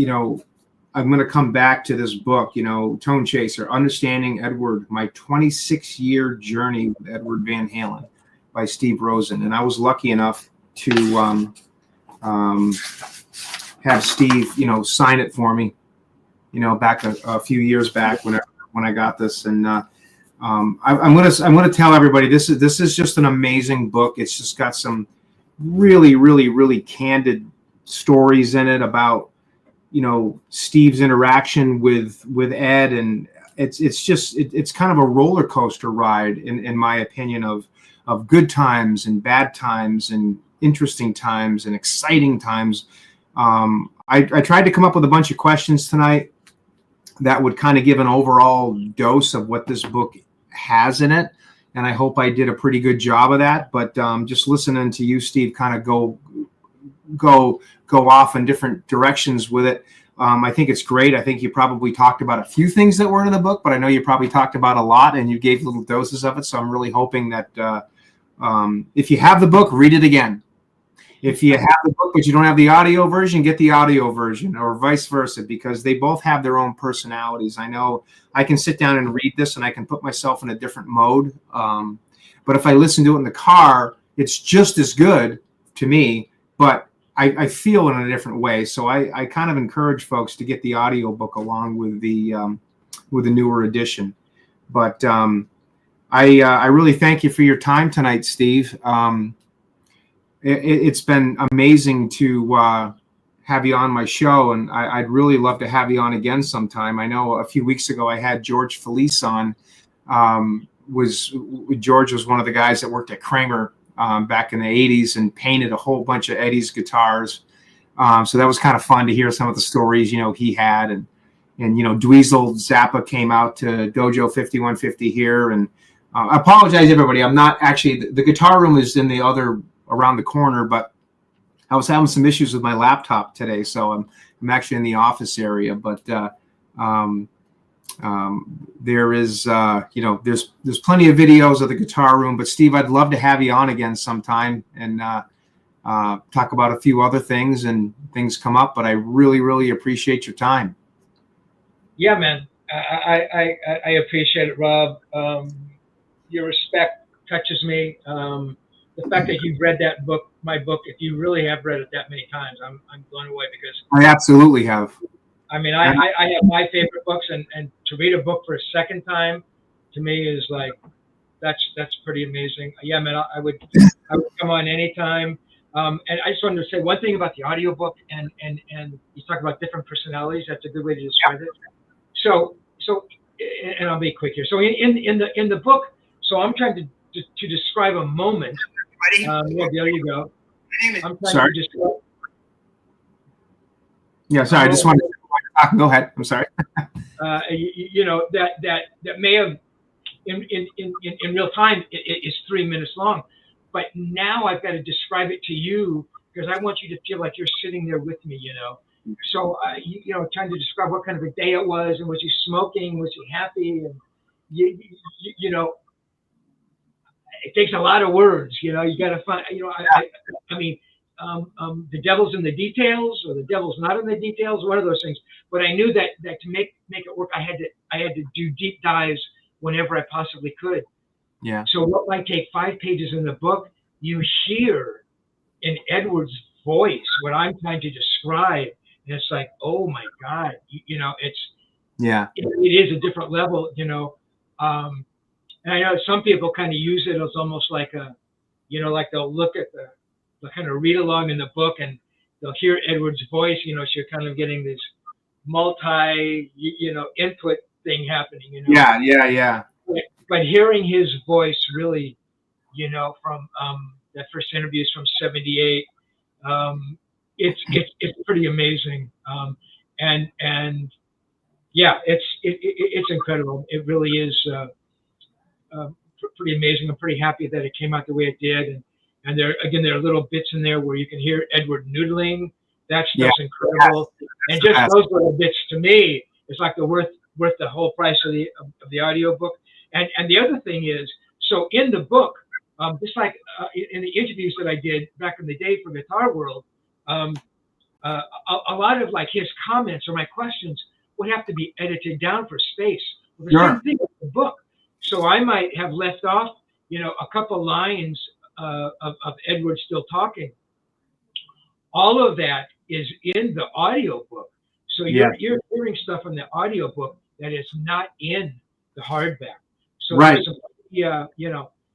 I'm going to come back to this book, Tonechaser, Understanding Edward, my 26-year journey with Edward Van Halen by Steve Rosen. And I was lucky enough to have Steve, sign it for me, back a few years back when I got this. And I'm going to tell everybody this is just an amazing book. It's just got some really, really, really candid stories in it about, Steve's interaction with Ed, and it's kind of a roller coaster ride in my opinion of good times and bad times and interesting times and exciting times. I tried to come up with a bunch of questions tonight that would kind of give an overall dose of what this book has in it. And I hope I did a pretty good job of that. But just listening to you, Steve, kind of go off in different directions with it. I think it's great. I think you probably talked about a few things that weren't in the book, but I know you probably talked about a lot and you gave little doses of it. So I'm really hoping that if you have the book, read it again. If you have the book, but you don't have the audio version, get the audio version, or vice versa, because they both have their own personalities. I know I can sit down and read this and I can put myself in a different mode. But if I listen to it in the car, it's just as good to me, but I feel it in a different way. So I kind of encourage folks to get the audio book along with the newer edition. But I really thank you for your time tonight, Steve. It's been amazing to have you on my show, and I'd really love to have you on again sometime. I know a few weeks ago I had George Felice on. George was one of the guys that worked at Kramer back in the 80s and painted a whole bunch of Eddie's guitars. So that was kind of fun to hear some of the stories, he had. And Dweezil Zappa came out to Dojo 5150 here. And I apologize, everybody. I'm not actually, the guitar room is in the other, around the corner, but I was having some issues with my laptop today. So I'm actually in the office area, but there is, there's plenty of videos of the guitar room. But Steve, I'd love to have you on again sometime and talk about a few other things and things come up. But I really, really appreciate your time. Yeah, man, I appreciate it, Rob. Your respect touches me. The fact that you've read that book, my book, if you really have read it that many times, I'm blown away, because I absolutely have. I mean, I have my favorite books, and to read a book for a second time, to me is like, that's pretty amazing. Yeah, man, I would come on anytime. And I just wanted to say one thing about the audiobook, and you talk about different personalities. That's a good way to describe it. So, and I'll be quick here. So in the book, so I'm trying to describe a moment. Yeah, there you go. I'm trying to describe. Yeah, sorry. I just wanted to go ahead. I'm sorry. That may have in real time is 3 minutes long, but now I've got to describe it to you because I want you to feel like you're sitting there with me. So trying to describe what kind of a day it was, and was he smoking? Was he happy? And it takes a lot of words. You got to find. I mean. The devil's in the details, or the devil's not in the details, one of those things. But I knew that to make it work, I had to do deep dives whenever I possibly could. Yeah. So what might take 5 pages in the book, you hear in Edward's voice what I'm trying to describe, and it's like, oh my God, it's it is a different level, And I know some people kind of use it as almost like a, like they'll look at they'll kind of read along in the book and they'll hear Edward's voice, so you're kind of getting this multi, input thing happening, Yeah. But hearing his voice really, from that first interview is from '78, it's pretty amazing. And yeah, it's incredible. It really is pretty amazing. I'm pretty happy that it came out the way it did. And there are little bits in there where you can hear Edward noodling. That stuff's incredible. And just those little bits, to me, is like worth the whole price of the audio book. And the other thing is, so in the book, just like in the interviews that I did back in the day for Guitar World, a lot of like his comments or my questions would have to be edited down for space. Well, the same thing with the book. So I might have left off, a couple lines of Edward still talking. All of that is in the audio book. So you're hearing stuff in the audio book that is not in the hardback. So there's some,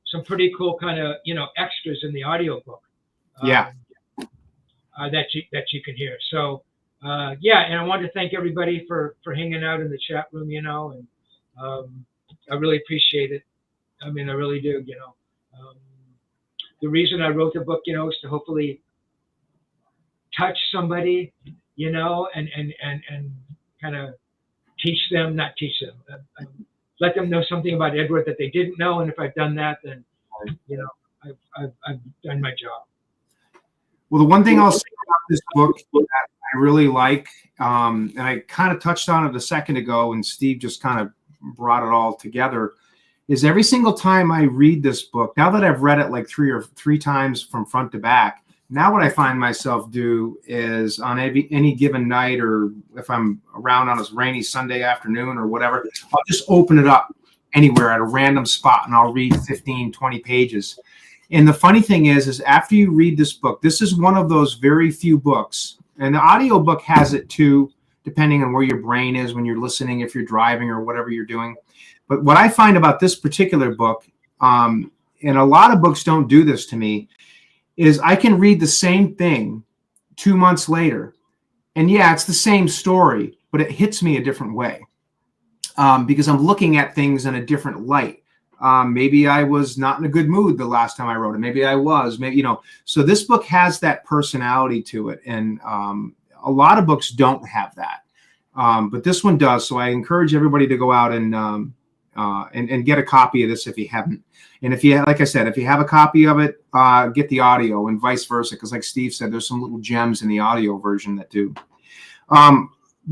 some pretty cool kind of, extras in the audio book. Yeah. That you can hear. So yeah, and I wanted to thank everybody for hanging out in the chat room, and I really appreciate it. I mean, I really do. The reason I wrote the book, is to hopefully touch somebody, and kind of not teach them, let them know something about Edward that they didn't know. And if I've done that, then, I've done my job. Well, the one thing I'll say about this book that I really like, and I kind of touched on it a second ago, and Steve just kind of brought it all together, is every single time I read this book, now that I've read it like three times from front to back, now what I find myself do is on any given night, or if I'm around on a rainy Sunday afternoon or whatever, I'll just open it up anywhere at a random spot and I'll read 15, 20 pages. And the funny thing is after you read this book, this is one of those very few books, and the audio book has it too, depending on where your brain is when you're listening, if you're driving or whatever you're doing. But what I find about this particular book, and a lot of books don't do this to me, is I can read the same thing 2 months later. And yeah, it's the same story, but it hits me a different way, because I'm looking at things in a different light. Maybe I was not in a good mood the last time I wrote it. Maybe I was, so this book has that personality to it. And a lot of books don't have that. But this one does. So I encourage everybody to go out and get a copy of this if you haven't. And if you, like I said, if you have a copy of it, get the audio, and vice versa. Because like Steve said, there's some little gems in the audio version that do.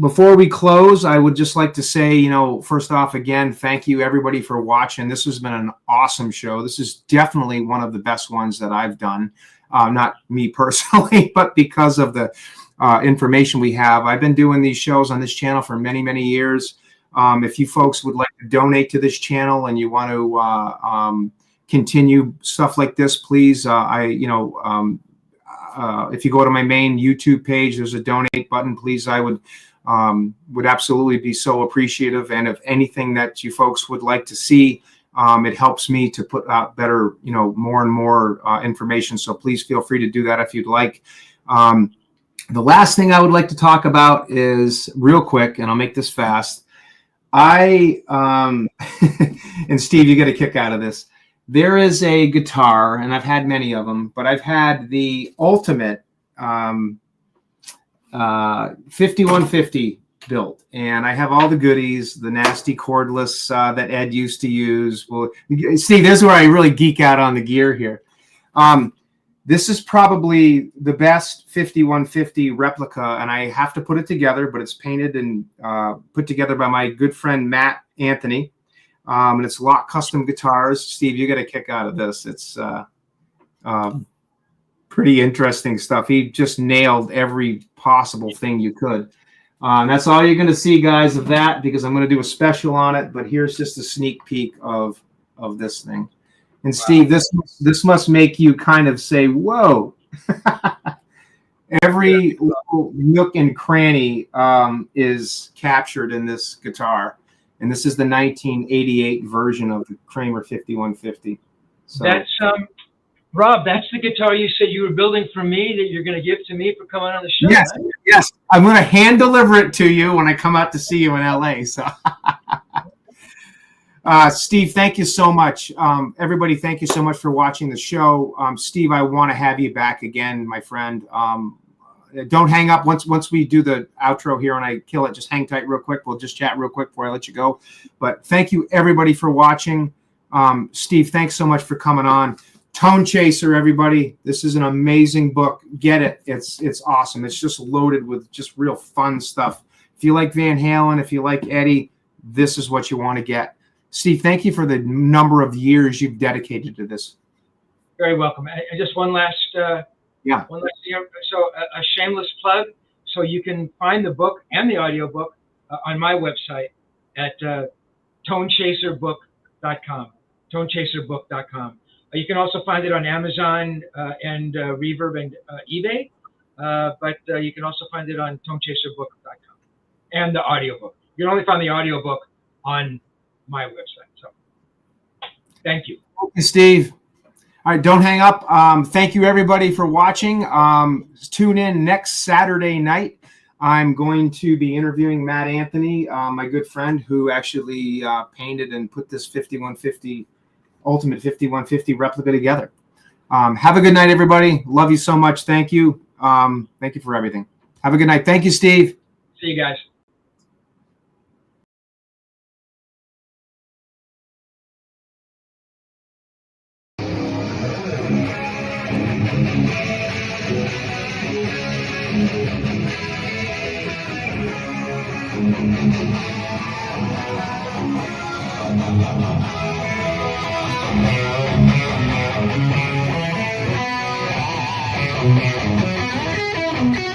Before we close, I would just like to say, first off, again, thank you everybody for watching. This has been an awesome show. This is definitely one of the best ones that I've done. Not me personally, but because of the information we have. I've been doing these shows on this channel for many, many years. If you folks would like to donate to this channel and you want to continue stuff like this, please, if you go to my main YouTube page, there's a donate button. Please, I would absolutely be so appreciative. And if anything that you folks would like to see, it helps me to put out better, more and more information. So please feel free to do that if you'd like. The last thing I would like to talk about is real quick, and I'll make this fast. And Steve, you get a kick out of this. There is a guitar, and I've had many of them, but I've had the ultimate 5150 built, and I have all the goodies, the nasty cordless that Ed used to use. Well, see, this is where I really geek out on the gear here. This is probably the best 5150 replica, and I have to put it together, but it's painted and put together by my good friend Matt Anthony. And it's Lock Custom Guitars. Steve, you get a kick out of this. It's pretty interesting stuff. He just nailed every possible thing you could. That's all you're going to see, guys, of that, because I'm going to do a special on it. But here's just a sneak peek of this thing. And wow. Steve, this must make you kind of say, whoa. Every little nook and cranny is captured in this guitar. And this is the 1988 version of the Kramer 5150. So that's Rob, that's the guitar you said you were building for me that you're going to give to me for coming on the show. Yes, right? Yes. I'm going to hand deliver it to you when I come out to see you in LA. So, Steve, thank you so much. Everybody, thank you so much for watching the show. Steve, I want to have you back again, my friend. Don't hang up once we do the outro here and I kill it. Just hang tight real quick. We'll just chat real quick before I let you go. But thank you, everybody, for watching. Steve, thanks so much for coming on. Tonechaser, everybody. This is an amazing book. Get it. It's awesome. It's just loaded with just real fun stuff. If you like Van Halen, if you like Eddie, this is what you want to get. Steve, thank you for the number of years you've dedicated to this. Very welcome. And just one last one last thing. So a shameless plug. So you can find the book and the audio book on my website at tonechaserbook.com. Tonechaserbook.com. You can also find it on Amazon and Reverb and eBay, but you can also find it on tonechaserbook.com and the audiobook. You can only find the audiobook on my website. So thank you. Thank you, Steve. All right, don't hang up. Thank you, everybody, for watching. Tune in next Saturday night. I'm going to be interviewing Matt Anthony, my good friend, who actually painted and put this 5150 Ultimate 5150 replica together. Have a good night, everybody. Love you so much. Thank you. Thank you for everything. Have a good night. Thank you, Steve. See you guys. Thank you.